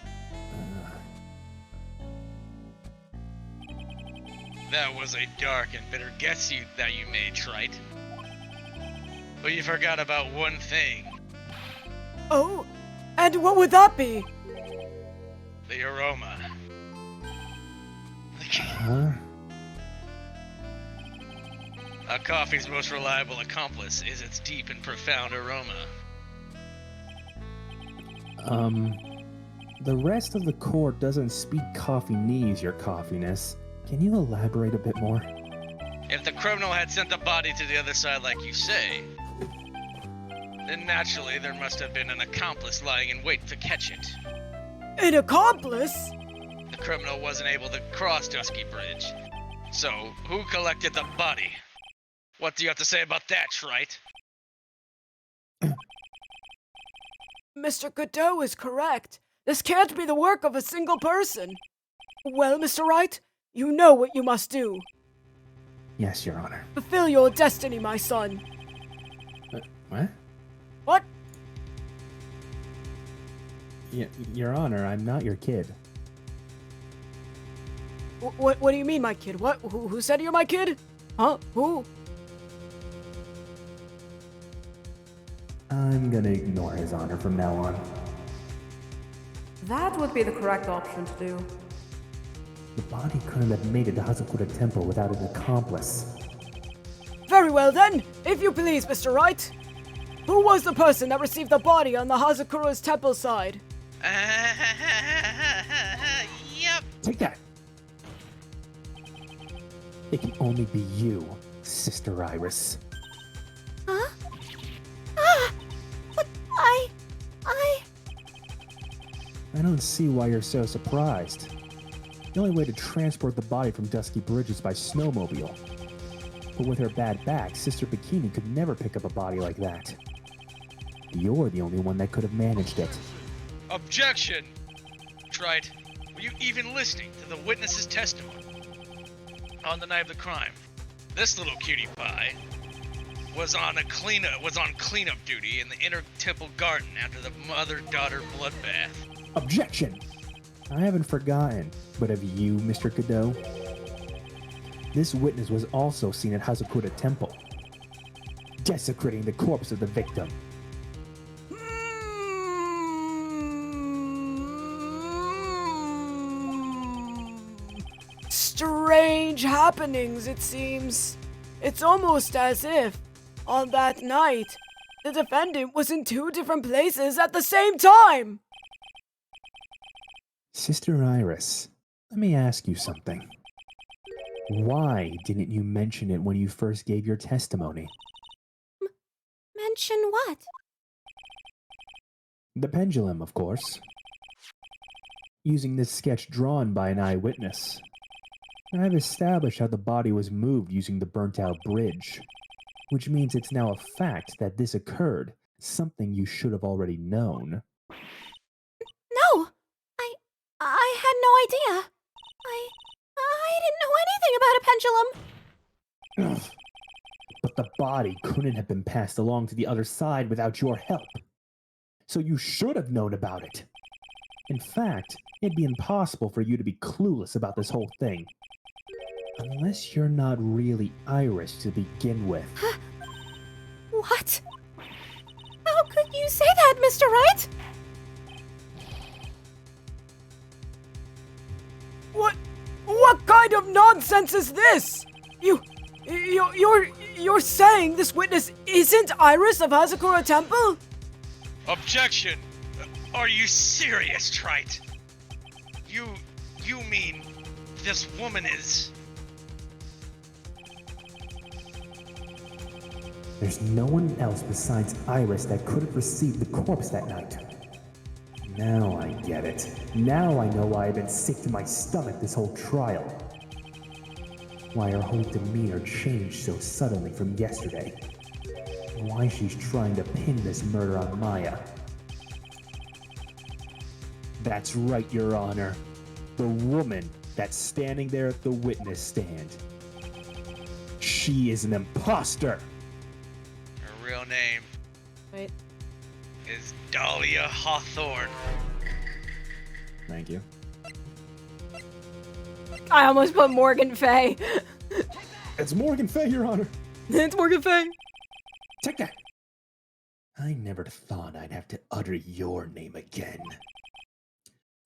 That was a dark and bitter guess that you made, Trite. But you forgot about one thing. Oh, and what would that be? The aroma. Huh? A coffee's most reliable accomplice is its deep and profound aroma. The rest of the court doesn't speak coffee-nese, your coffiness. Can you elaborate a bit more? If the criminal had sent the body to the other side like you say, then naturally there must have been an accomplice lying in wait to catch it. An accomplice? The criminal wasn't able to cross Dusky Bridge. So, who collected the body? What do you have to say about that, Trite? Mr. Godot is correct. This can't be the work of a single person. Well, Mr. Wright, you know what you must do. Yes, Your Honor. Fulfill your destiny, my son. What? What? Your Honor, I'm not your kid. What do you mean, my kid? What? Who said you're my kid? Huh? Who? I'm gonna ignore His Honor from now on. That would be the correct option to do. The body couldn't have made it to Hazakura Temple without an accomplice. Very well then, if you please, Mr. Wright. Who was the person that received the body on the Hazakura's temple side? Yep. Take that! It can only be you, Sister Iris. Huh? Ah! But I don't see why you're so surprised. The only way to transport the body from Dusky Bridge is by snowmobile. But with her bad back, Sister Bikini could never pick up a body like that. You're the only one that could have managed it. Objection! Trite, were you even listening to the witness's testimony? On the night of the crime, this little cutie pie was on cleanup duty in the inner temple garden after the mother-daughter bloodbath. Objection! I haven't forgotten, but have you, Mr. Godot? This witness was also seen at Hazakura Temple, desecrating the corpse of the victim. Strange happenings, it seems. It's almost as if, on that night, the defendant was in two different places at the same time! Sister Iris, let me ask you something. Why didn't you mention it when you first gave your testimony? mention what? The pendulum, of course. Using this sketch drawn by an eyewitness, I've established how the body was moved using the burnt-out bridge, which means it's now a fact that this occurred, something you should have already known. No! I had no idea. I didn't know anything about a pendulum. Ugh. But the body couldn't have been passed along to the other side without your help. So you should have known about it. In fact, it'd be impossible for you to be clueless about this whole thing. Unless you're not really Irish to begin with. What? How could you say that, Mr. Wright? What kind of nonsense is this? You're saying this witness isn't Iris of Hazakura Temple? Objection! Are you serious, Trite? You mean this woman is... There's no one else besides Iris that could have received the corpse that night. Now I get it. Now I know why I've been sick to my stomach this whole trial. Why her whole demeanor changed so suddenly from yesterday. And why she's trying to pin this murder on Maya. That's right, Your Honor. The woman that's standing there at the witness stand. She is an imposter! Her real name Wait. is Dahlia Hawthorne. Thank you. I almost put Morgan Fay. It's Morgan Fay, Your Honor! It's Morgan Fay. Take that! I never thought I'd have to utter your name again.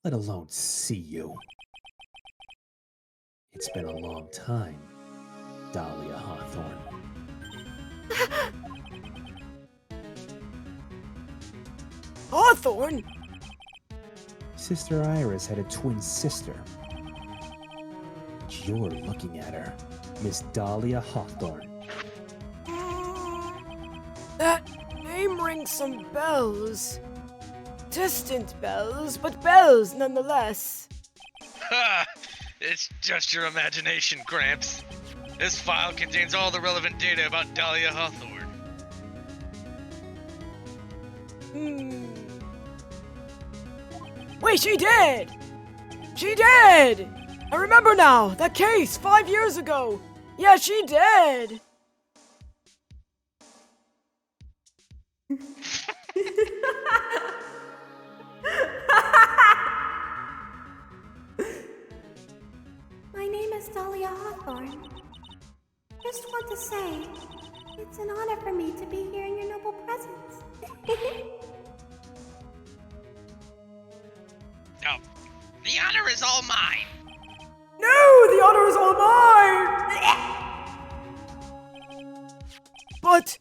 Let alone see you. It's been a long time, Dahlia Hawthorne. Hawthorne? Sister Iris had a twin sister. You're looking at her, Miss Dahlia Hawthorne. That name rings some bells. Distant bells, but bells nonetheless. Ha! It's just your imagination, Gramps. This file contains all the relevant data about Dahlia Hawthorne. Wait, she did! She did! I remember now! That case, 5 years ago! Yeah, she did! My name is Dahlia Hawthorne. Just want to say, it's an honor for me to be here in your noble presence. No, the honor is all mine. No, the honor is all mine! But,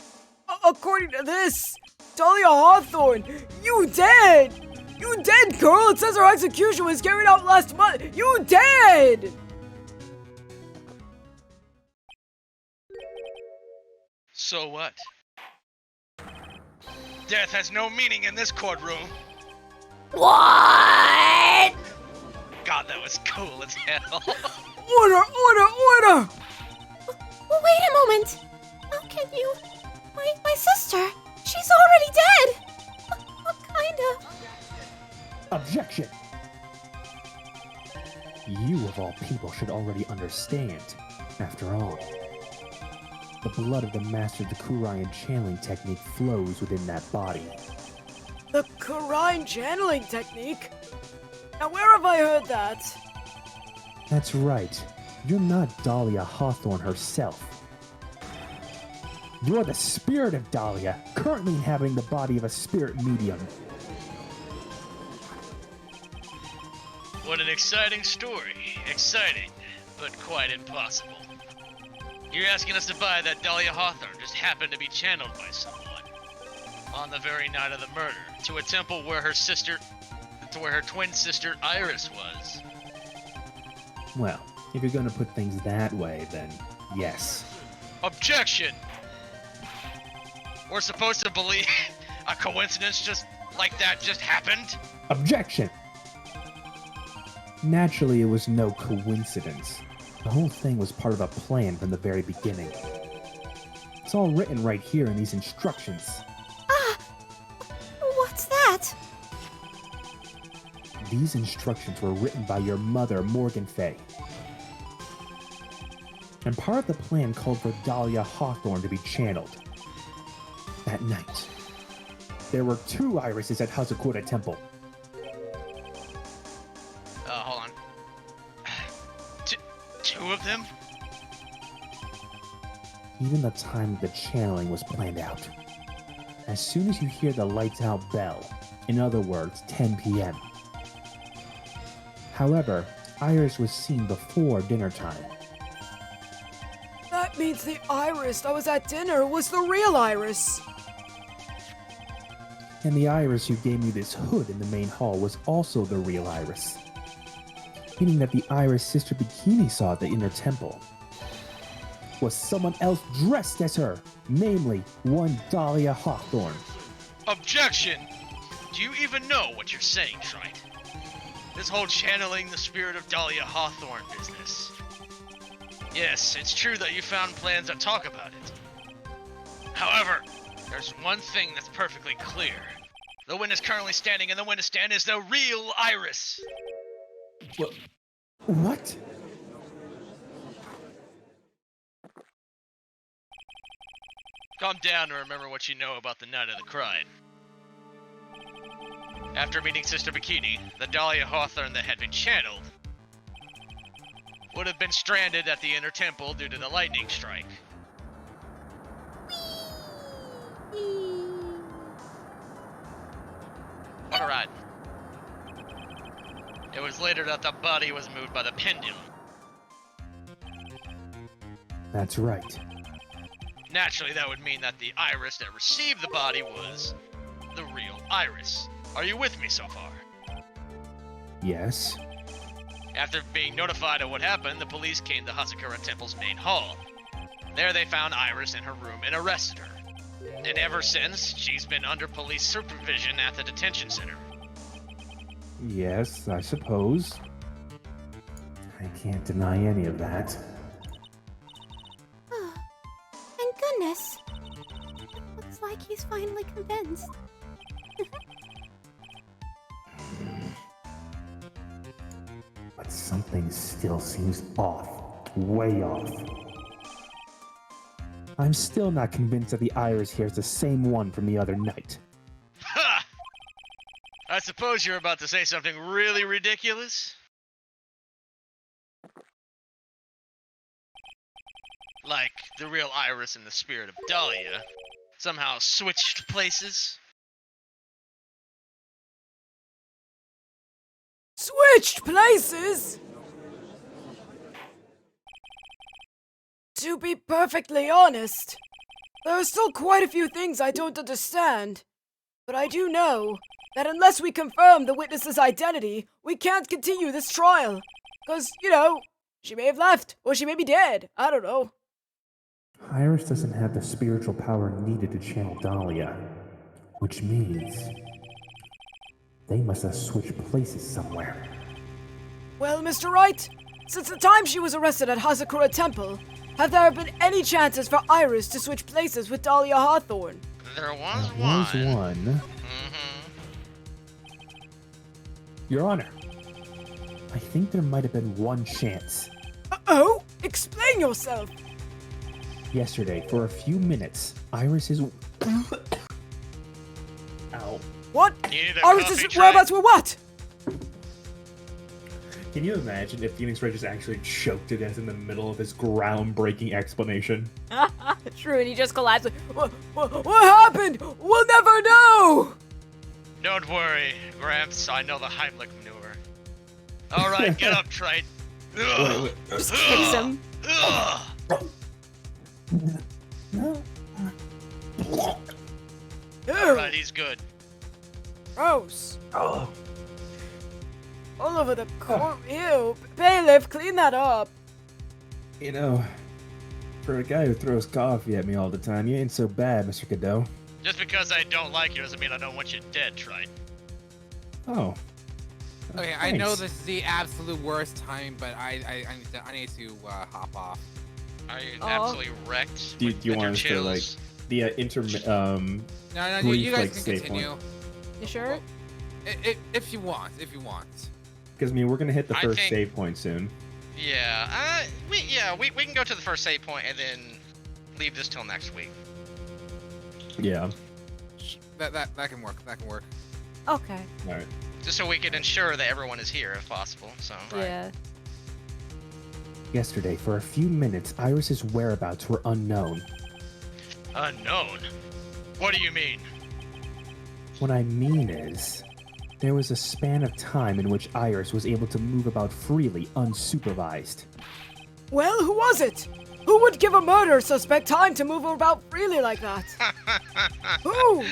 according to this, Dahlia Hawthorne, you dead! You dead, girl! It says her execution was carried out last month! You dead! So what? Death has no meaning in this courtroom. What? God, that was cool as hell. Order, order, order! Wait a moment! How can you... My sister! She's already dead! What kind of... Objection! You of all people should already understand. After all, the blood of the master of the Kurian channeling technique flows within that body. The Kurian channeling technique? Now where have I heard that? That's right. You're not Dahlia Hawthorne herself. You're the spirit of Dahlia, currently inhabiting the body of a spirit medium. What an exciting story. Exciting, but quite impossible. You're asking us to buy that Dahlia Hawthorne just happened to be channeled by someone on the very night of the murder to a temple where her twin sister Iris was. Well, if you're gonna put things that way, then yes. Objection! We're supposed to believe a coincidence just like that just happened? Objection! Naturally, it was no coincidence. The whole thing was part of a plan from the very beginning. It's all written right here in these instructions. What's that? These instructions were written by your mother, Morgan Fay. And part of the plan called for Dahlia Hawthorne to be channeled. That night, there were 2 irises at Hazakura Temple. Hold on. 2 of them? Even the time of the channeling was planned out. As soon as you hear the lights out bell, in other words, 10 p.m. However, Iris was seen before dinner time. That means the Iris that was at dinner was the real Iris. And the Iris who gave me this hood in the main hall was also the real Iris. Meaning that the Iris Sister Bikini saw at the inner temple was someone else dressed as her, namely one Dahlia Hawthorne. Objection! Do you even know what you're saying, Trite? This whole channeling the spirit of Dahlia Hawthorne business. Yes, it's true that you found plans that talk about it. However, there's one thing that's perfectly clear. The witness currently standing in the witness stand is the real Iris. What? Calm down and remember what you know about the night of the crime. After meeting Sister Bikini, the Dahlia Hawthorne that had been channeled would have been stranded at the inner temple due to the lightning strike. What a ride. It was later that the body was moved by the pendulum. That's right. Naturally, that would mean that the Iris that received the body was the real Iris. Are you with me so far? Yes. After being notified of what happened, the police came to Hasakura Temple's main hall. There they found Iris in her room and arrested her. And ever since, she's been under police supervision at the detention center. Yes, I suppose. I can't deny any of that. Oh, thank goodness. Looks like he's finally convinced. But something still seems off. Way off. I'm still not convinced that the iris here is the same one from the other night. Ha! I suppose you're about to say something really ridiculous? Like the real Iris and the spirit of Dahlia somehow switched places? Switched places? To be perfectly honest, there are still quite a few things I don't understand. But I do know that unless we confirm the witness's identity, we can't continue this trial. 'Cause, you know, she may have left, or she may be dead. I don't know. Iris doesn't have the spiritual power needed to channel Dahlia, which means they must have switched places somewhere. Well, Mr. Wright, since the time she was arrested at Hasakura Temple, have there been any chances for Iris to switch places with Dahlia Hawthorne? There was one. Your Honor, I think there might have been one chance. Oh? Explain yourself! Yesterday, for a few minutes, Iris's... Ow. What? Need a Iris's coffee, whereabouts were what? Can you imagine if Phoenix Wright just actually choked to death in the middle of his groundbreaking explanation? True, and he just collapsed. What happened? We'll never know! Don't worry, Gramps, I know the Heimlich maneuver. Alright, get up, Trite. Wait. Just kicks him. Alright, he's good. Gross. Oh. All over the court. Ew. Bailiff, clean that up. You know, for a guy who throws coffee at me all the time, you ain't so bad, Mr. Cadeau. Just because I don't like you doesn't mean I don't want you dead, Trite. Oh. Okay, I know this is the absolute worst time, but I need to hop off. Are you absolutely wrecked? Do you with want us your to, like, chills? No, you brief, guys like, can save continue. point? You sure? If you want. Because, I mean, we're going to hit the I first think- save point soon. Yeah, we can go to the first save point and then leave this till next week. Yeah. That can work. That can work. Okay. All right. Just so we can ensure that everyone is here if possible, so. Yeah. Yesterday, for a few minutes, Iris's whereabouts were unknown. Unknown? What do you mean? What I mean is, there was a span of time in which Iris was able to move about freely, unsupervised. Well, who was it? Who would give a murder suspect time to move about freely like that? Who?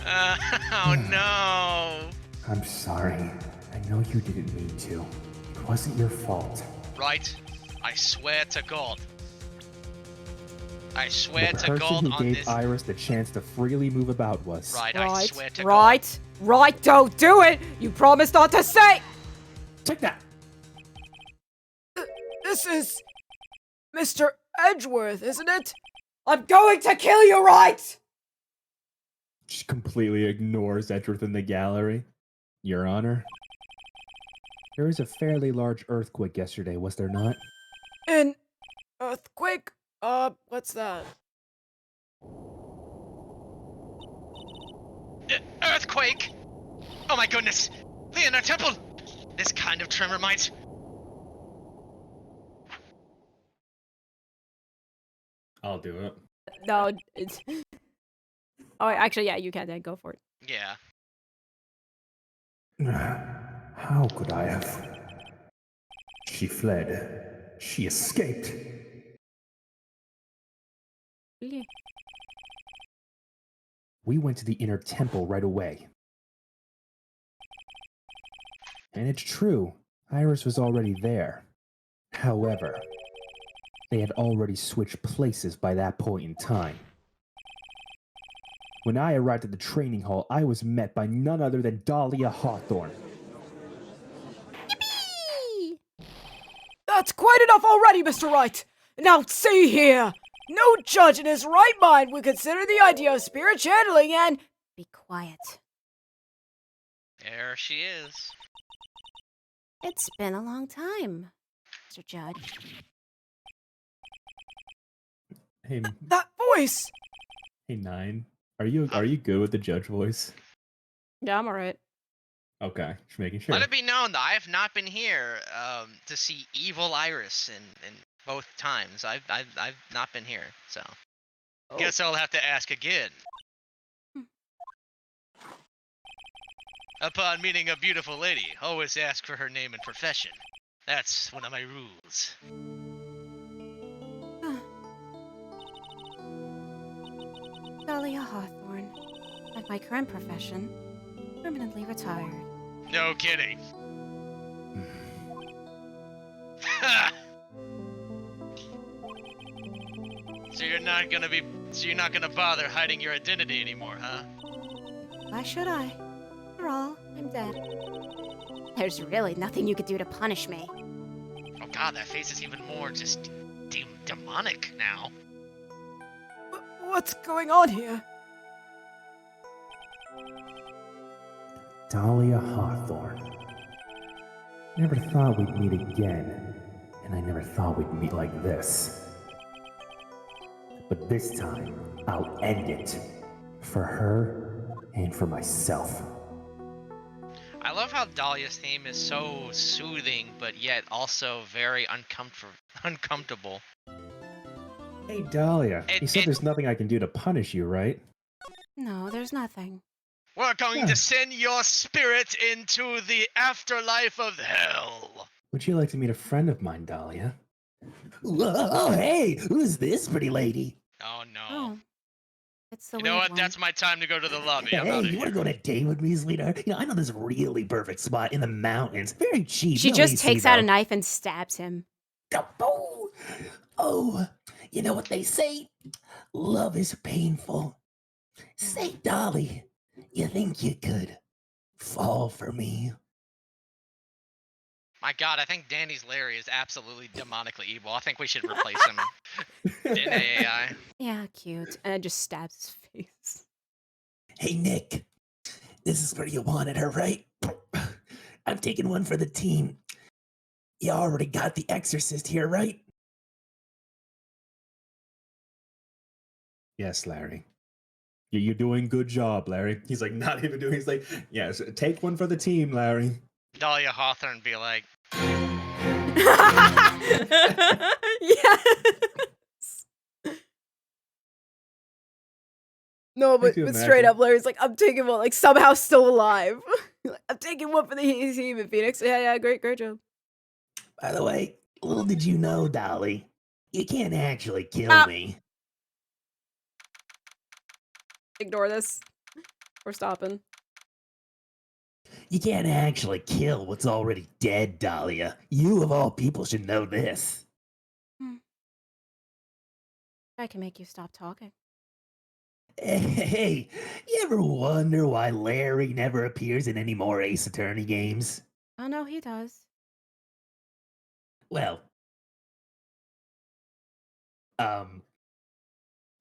Oh no! I'm sorry. I know you didn't mean to. It wasn't your fault. Right? I swear to God. I swear The to person God who on gave this. Iris the chance to freely move about was... Right, I swear to God. Right, don't do it! You promised not to say! Take that! This is Mr. Edgeworth, isn't it? I'm going to kill you, right? She completely ignores Edgeworth in the gallery. Your Honor. There was a fairly large earthquake yesterday, was there not? An earthquake? What's that? Earthquake! Oh my goodness! Leonard Temple! This kind of tremor might. I'll do it. No, it's... Oh, actually, yeah, you can then go for it. Yeah. How could I have? She fled. She escaped. Yeah. We went to the inner temple right away. And it's true, Iris was already there. However, they had already switched places by that point in time. When I arrived at the training hall, I was met by none other than Dahlia Hawthorne. That's quite enough already, Mr. Wright! Now see here! No judge in his right mind would consider the idea of spirit channeling and... Be quiet. There she is. It's been a long time, Mr. Judge. Hey, That voice! hey, Nine. Are you good with the judge voice? Yeah, I'm alright. Okay, just making sure. Let it be known that I have not been here to see evil Iris in both times. I've not been here, so guess I'll have to ask again. Upon meeting a beautiful lady, always ask for her name and profession. That's one of my rules. Dahlia Hawthorne. At my current profession, permanently retired. No kidding. So you're not gonna bother hiding your identity anymore, huh? Why should I? After all, I'm dead. There's really nothing you could do to punish me. Oh god, that face is even more just demonic now. What's going on here? Dahlia Hawthorne. Never thought we'd meet again, and I never thought we'd meet like this. But this time, I'll end it. For her, and for myself. I love how Dahlia's theme is so soothing, but yet also very uncomfortable. Hey, Dahlia, you said there's nothing I can do to punish you, right? No, there's nothing. We're going to send your spirit into the afterlife of hell. Would you like to meet a friend of mine, Dahlia? Oh, hey, who's this pretty lady? Oh no. Oh. It's the You know weird what? one. That's my time to go to the lobby. I'm Hey, out of you here. want to go on a date with me, sweetheart? You know, I know this really perfect spot in the mountains. Very cheap. She no just AC, takes out a though. knife and stabs him. Oh, you know what they say? Love is painful. Say, Dolly, you think you could fall for me? My god, I think Danny's Larry is absolutely demonically evil. I think we should replace him in AI. Yeah, cute. And it just stabs his face. Hey, Nick, this is where you wanted her, right? I'm taking one for the team. You already got the exorcist here, right? Yes, Larry. You're doing good job, Larry. He's like, not even doing, he's like, yes, take one for the team, Larry. Dahlia Hawthorne be like, Yes! No, but you straight imagine? up, Larry's like, I'm taking one, like, somehow still alive. I'm taking one for the team in Phoenix. Yeah, great job. By the way, little did you know, Dolly, you can't actually kill Ah. me. Ignore this. We're stopping. You can't actually kill what's already dead, Dahlia. You, of all people, should know this. I can make you stop talking. Hey, you ever wonder why Larry never appears in any more Ace Attorney games? Oh, no, he does. Well,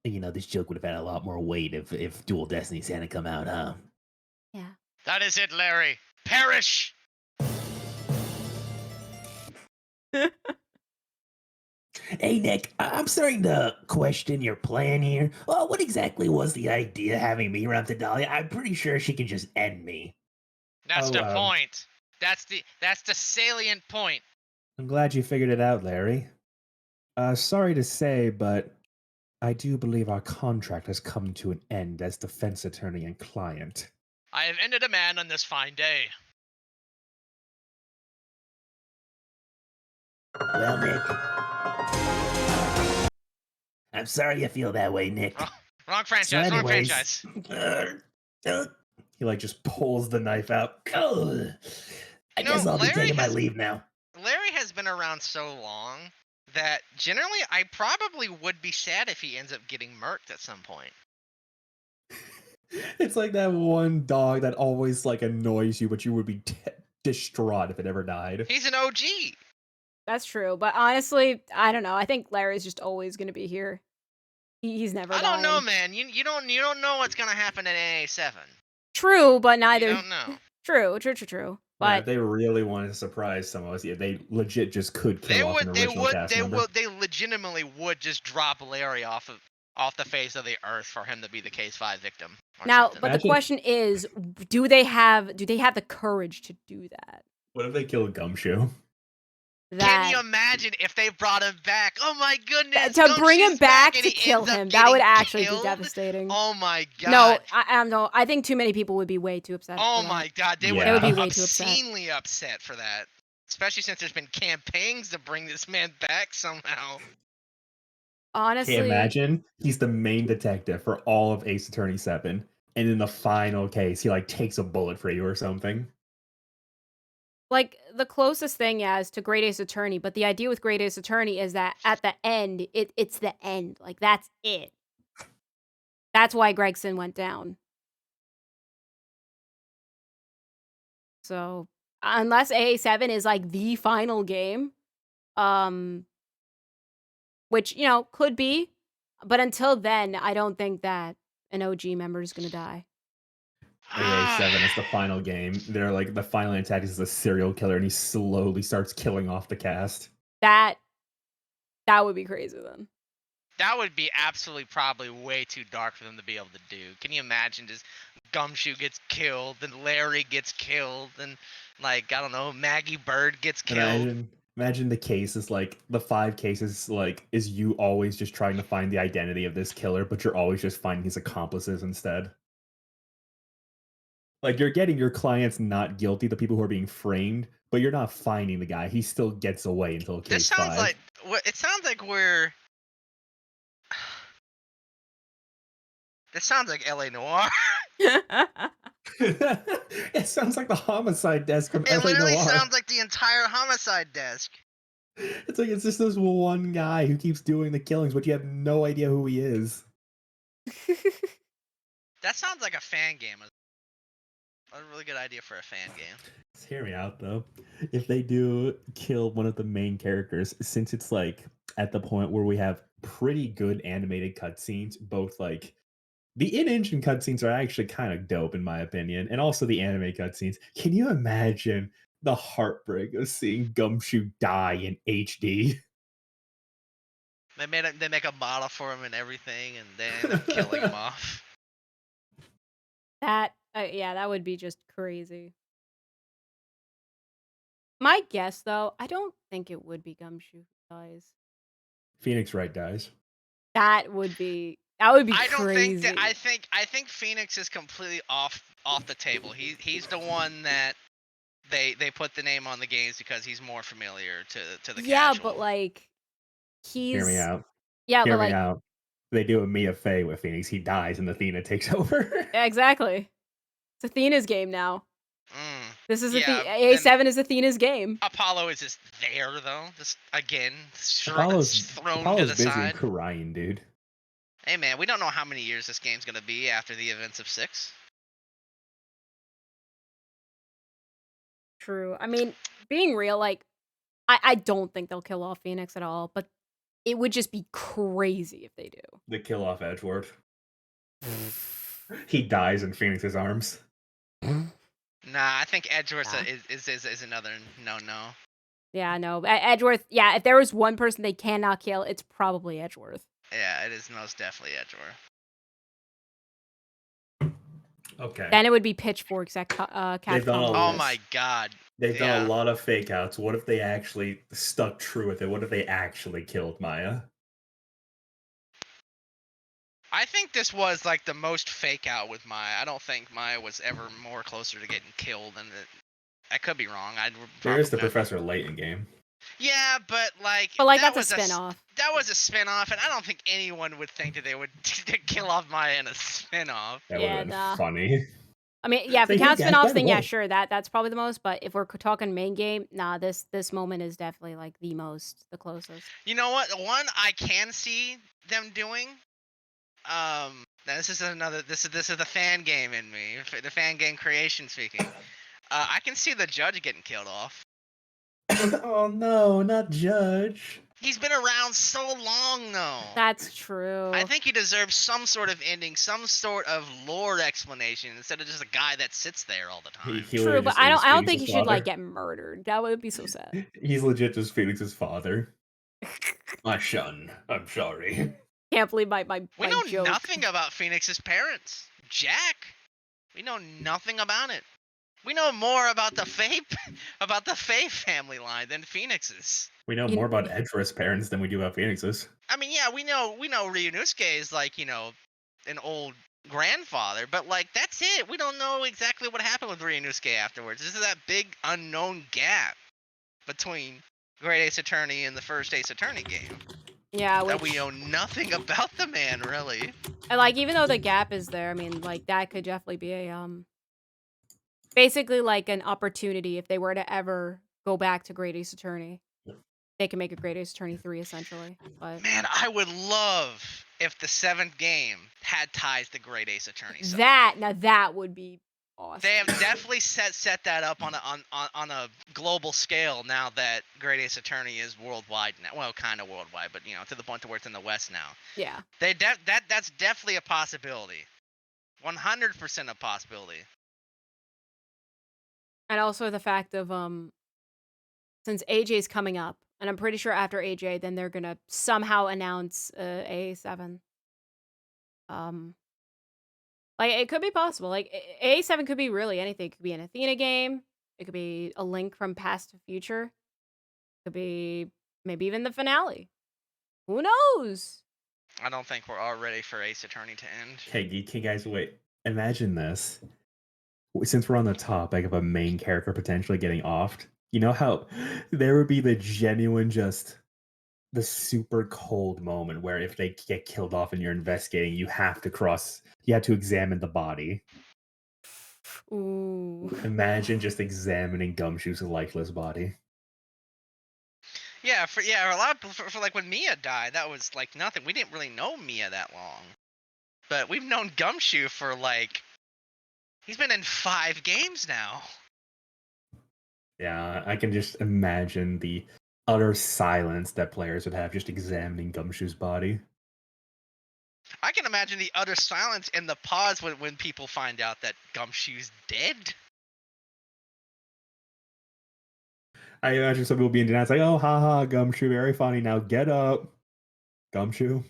you know, this joke would have had a lot more weight if Dual Destinies hadn't come out, huh? Yeah. that is it, Larry. Perish! Hey, Nick, I'm starting to question your plan here. Well, what exactly was the idea having me run to Dahlia? I'm pretty sure she can just end me. That's Oh, the point. That's the salient point. I'm glad you figured it out, Larry. Sorry to say, but I do believe our contract has come to an end as defense attorney and client. I have ended a man on this fine day. Well, Nick, I'm sorry you feel that way, Nick. Wrong franchise, So wrong anyways, franchise. He like just pulls the knife out. Oh, I guess I'll be Larry taking my leave now. Larry has been around so long that generally I probably would be sad if he ends up getting murked at some point. It's like that one dog that always like annoys you, but you would be distraught if it ever died. He's an OG. That's true, but honestly, I don't know. I think Larry's just always gonna be here. He's never. I don't know, dying. man. You don't know what's gonna happen in AA7. True, but neither. You don't know. True. Yeah, But if they really wanted to surprise some of us, yeah, they legit just could kill off an original cast member. They legitimately would just drop Larry off the face of the earth for him to be the Case 5 victim. Now, something. but the question is, do they have the courage to do that? What if they kill Gumshoe? Can you imagine if they brought him back? Oh my goodness! To bring him back and to he kill ends up him, that would getting actually killed? be devastating. Oh my god! No, I don't. I think too many people would be way too upset. Oh for that. my god, they They would would be be way too upset. obscenely upset for that. Especially since there's been campaigns to bring this man back somehow. Honestly, Hey, imagine he's the main detective for all of Ace Attorney 7, and in the final case, he like takes a bullet for you or something. like the closest thing, is to Great Ace Attorney. But the idea with Great Ace Attorney is that at the end, it's the end. Like that's it. That's why Gregson went down. So unless AA7 is like the final game, which could be, but until then, I don't think that an OG member is gonna die. AA7 is the final game. They're like the final antagonist is a serial killer, and he slowly starts killing off the cast. That would be crazy then. That would be absolutely probably way too dark for them to be able to do. Can you imagine just Gumshoe gets killed, then Larry gets killed, and like I don't know, Maggie Bird gets killed. Imagine the cases, like the 5 cases, like is you always just trying to find the identity of this killer, but you're always just finding his accomplices instead. Like you're getting your clients not guilty, the people who are being framed, but you're not finding the guy. He still gets away until case 5. This sounds like it sounds like we're. This sounds like LA Noire. It sounds like the homicide desk from It LA literally Noire. sounds like the entire homicide desk. It's like it's just this one guy who keeps doing the killings, but you have no idea who he is. That sounds like a fan game. A really good idea for a fan game. Just hear me out though. If they do kill one of the main characters, since it's like at the point where we have pretty good animated cutscenes, both like the in-engine cutscenes are actually kind of dope in my opinion, and also the anime cutscenes. Can you imagine the heartbreak of seeing Gumshoe die in HD? They make a model for him and everything, and they end up killing him off. That that would be just crazy. My guess, though, I don't think it would be Gumshoe who dies. Phoenix Wright dies. That would be crazy. I don't think that. I think Phoenix is completely off the table. He's the one that they put the name on the games because he's more familiar to the casual. But like he's Hear me out. Yeah, Hear but me like out. They do a Mia Fey with Phoenix. He dies and Athena takes over. yeah, exactly. It's Athena's game now. This is A7 is Athena's game. Apollo is just there though. Just again, Apollo's thrown Apollo's to the busy side. crying, dude. Hey man, we don't know how many years this game's gonna be after the events of 6. True. I mean, being real, like I don't think they'll kill off Phoenix at all, but it would just be crazy if they do. They kill off Edgeworth. He dies in Phoenix's arms. Nah, I think Edgeworth is another no. Yeah, no. Edgeworth, yeah, if there was one person they cannot kill, it's probably Edgeworth. Yeah, it is most definitely Edgeworth. Okay. Then it would be Pitchforks at Capcom. Oh my god. They've done a lot of fake outs. What if they actually stuck true with it? What if they actually killed Maya? I think this was like the most fake out with Maya. I don't think Maya was ever more closer to getting killed than it. I could be wrong. There is the Professor Layton game. Yeah, but like that's a spin-off. That was a spin-off, and I don't think anyone would think that they would kill off Maya in a spin-off. That would have been funny. I mean, yeah, if So we hey, count guys, spin-offs, by the then yeah, way- sure, that's probably the most. But if we're talking main game, nah, this moment is definitely like the closest. You know what? One I can see them doing. Now this is the fan game in me, the fan game creation speaking. I can see the judge getting killed off. Oh no, not Judge. He's been around so long, though. That's true. I think he deserves some sort of ending, some sort of lore explanation instead of just a guy that sits there all the time. True, but I don't think he should like get murdered. That would be so sad. He's legit just Phoenix's father. My son, I'm sorry. Can't believe my We know joke. nothing about Phoenix's parents. Jack. We know nothing about it. We know more about the Faye family line than Phoenix's. We know more about Edgeworth's parents than we do about Phoenix's. I mean, yeah, we know Ryunosuke is like, an old grandfather, but like that's it. We don't know exactly what happened with Ryunosuke afterwards. This is that big unknown gap between Great Ace Attorney and the first Ace Attorney game. Yeah, that we know nothing about the man, really. And like, even though the gap is there, I mean, like that could definitely be a basically like an opportunity if they were to ever go back to Great Ace Attorney. They can make a Great Ace Attorney 3 essentially. But man, I would love if the 7th game had ties to Great Ace Attorney. That would be awesome. They have definitely set that up on a global scale now that Great Ace Attorney is worldwide now. Well, kind of worldwide, but to the point to where it's in the West now. Yeah. That's definitely a possibility. 100% a possibility. And also the fact of since AJ's coming up, and I'm pretty sure after AJ, then they're gonna somehow announce A7. Like it could be possible. Like A7 could be really anything. It could be an Athena game. It could be a link from past to future. It could be maybe even the finale. Who knows? I don't think we're all ready for Ace Attorney to end. Hey, guys, wait. Imagine this. Since we're on the topic of a main character potentially getting offed, you know how there would be the genuine the super cold moment where if they get killed off and you're investigating, you have to examine the body. Ooh. Imagine just examining Gumshoe's lifeless body. Yeah, for a lot of people, for like when Mia died, that was like nothing. We didn't really know Mia that long, but we've known Gumshoe for like he's been in 5 games now. Yeah, I can just imagine the utter silence that players would have just examining Gumshoe's body. I can imagine the utter silence and the pause when people find out that Gumshoe's dead. I imagine some people being denied, like, oh, haha, Gumshoe, very funny. Now get up. Gumshoe.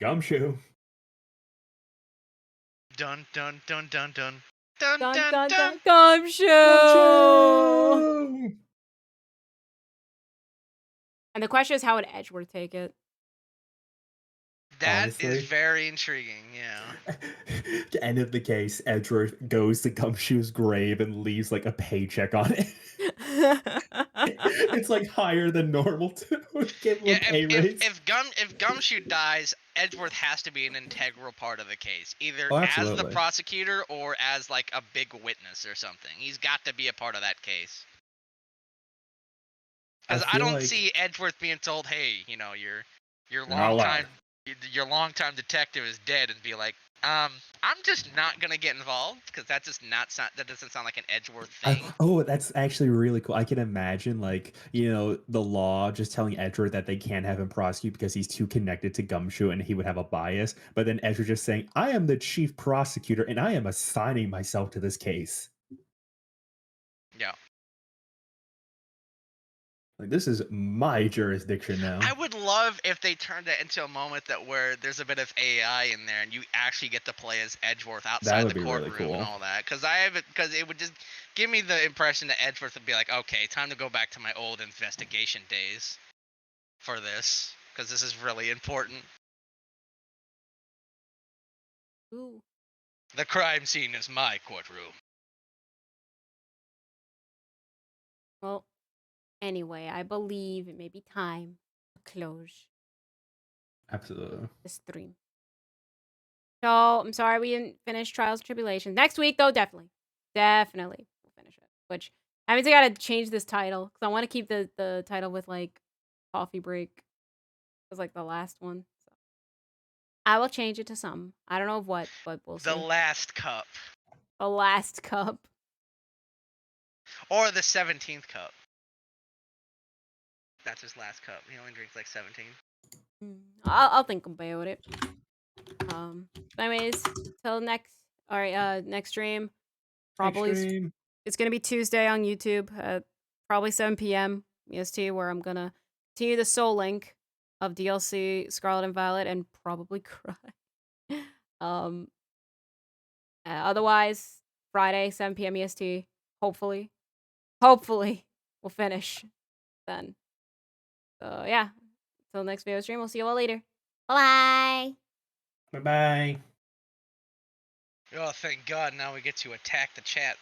Gumshoe. Dun dun dun dun dun. Dun Dun dun dun dun, dun. Gumshoe! Gumshoe! And the question is, how would Edgeworth take it? That Honestly. is very intriguing, yeah. The end of the case, Edgeworth goes to Gumshoe's grave and leaves like a paycheck on it. It's like higher than normal to give him a pay raise. If Gumshoe dies, Edgeworth has to be an integral part of the case, either Oh, as the absolutely. prosecutor or as like a big witness or something. He's got to be a part of that case. Because I feel don't like- see Edgeworth being told, "Hey, your You're not allowed. longtime detective is dead," and be like, I'm just not gonna get involved because that doesn't sound like an Edgeworth thing. That's actually really cool. I can imagine, like, the law just telling Edgeworth that they can't have him prosecute because he's too connected to Gumshoe and he would have a bias. But then Edgeworth just saying, I am the chief prosecutor and I am assigning myself to this case. Yeah. Like, this is my jurisdiction now. I would love if they turned it into a moment where there's a bit of AI in there and you actually get to play as Edgeworth outside would the be really courtroom cool. and all that. Because it would just give me the impression that Edgeworth would be like, okay, time to go back to my old investigation days for this, because this is really important. Ooh. The crime scene is my courtroom. Well, anyway, I believe it may be time to close Absolutely. the stream. So I'm sorry we didn't finish Trials and Tribulations. Next week though, definitely we'll finish it. Which I mean, I gotta change this title because I want to keep the title with like coffee break. It was like the last one. So I will change it to something. I don't know of what, but we'll see. The last cup. The last cup. Or the 17th cup. That's his last cup. He only drinks like 17. I'll think about it. Anyways, till next. All right. Next stream. Probably it's gonna be Tuesday on YouTube. Probably 7 p.m. EST, where I'm gonna continue the Soul Link of DLC Scarlet and Violet and probably cry. Otherwise, Friday 7 p.m. EST. Hopefully, we'll finish then. So yeah, till next video stream. We'll see you all later. Bye. Bye bye. Oh, thank God! Now we get to attack the chat.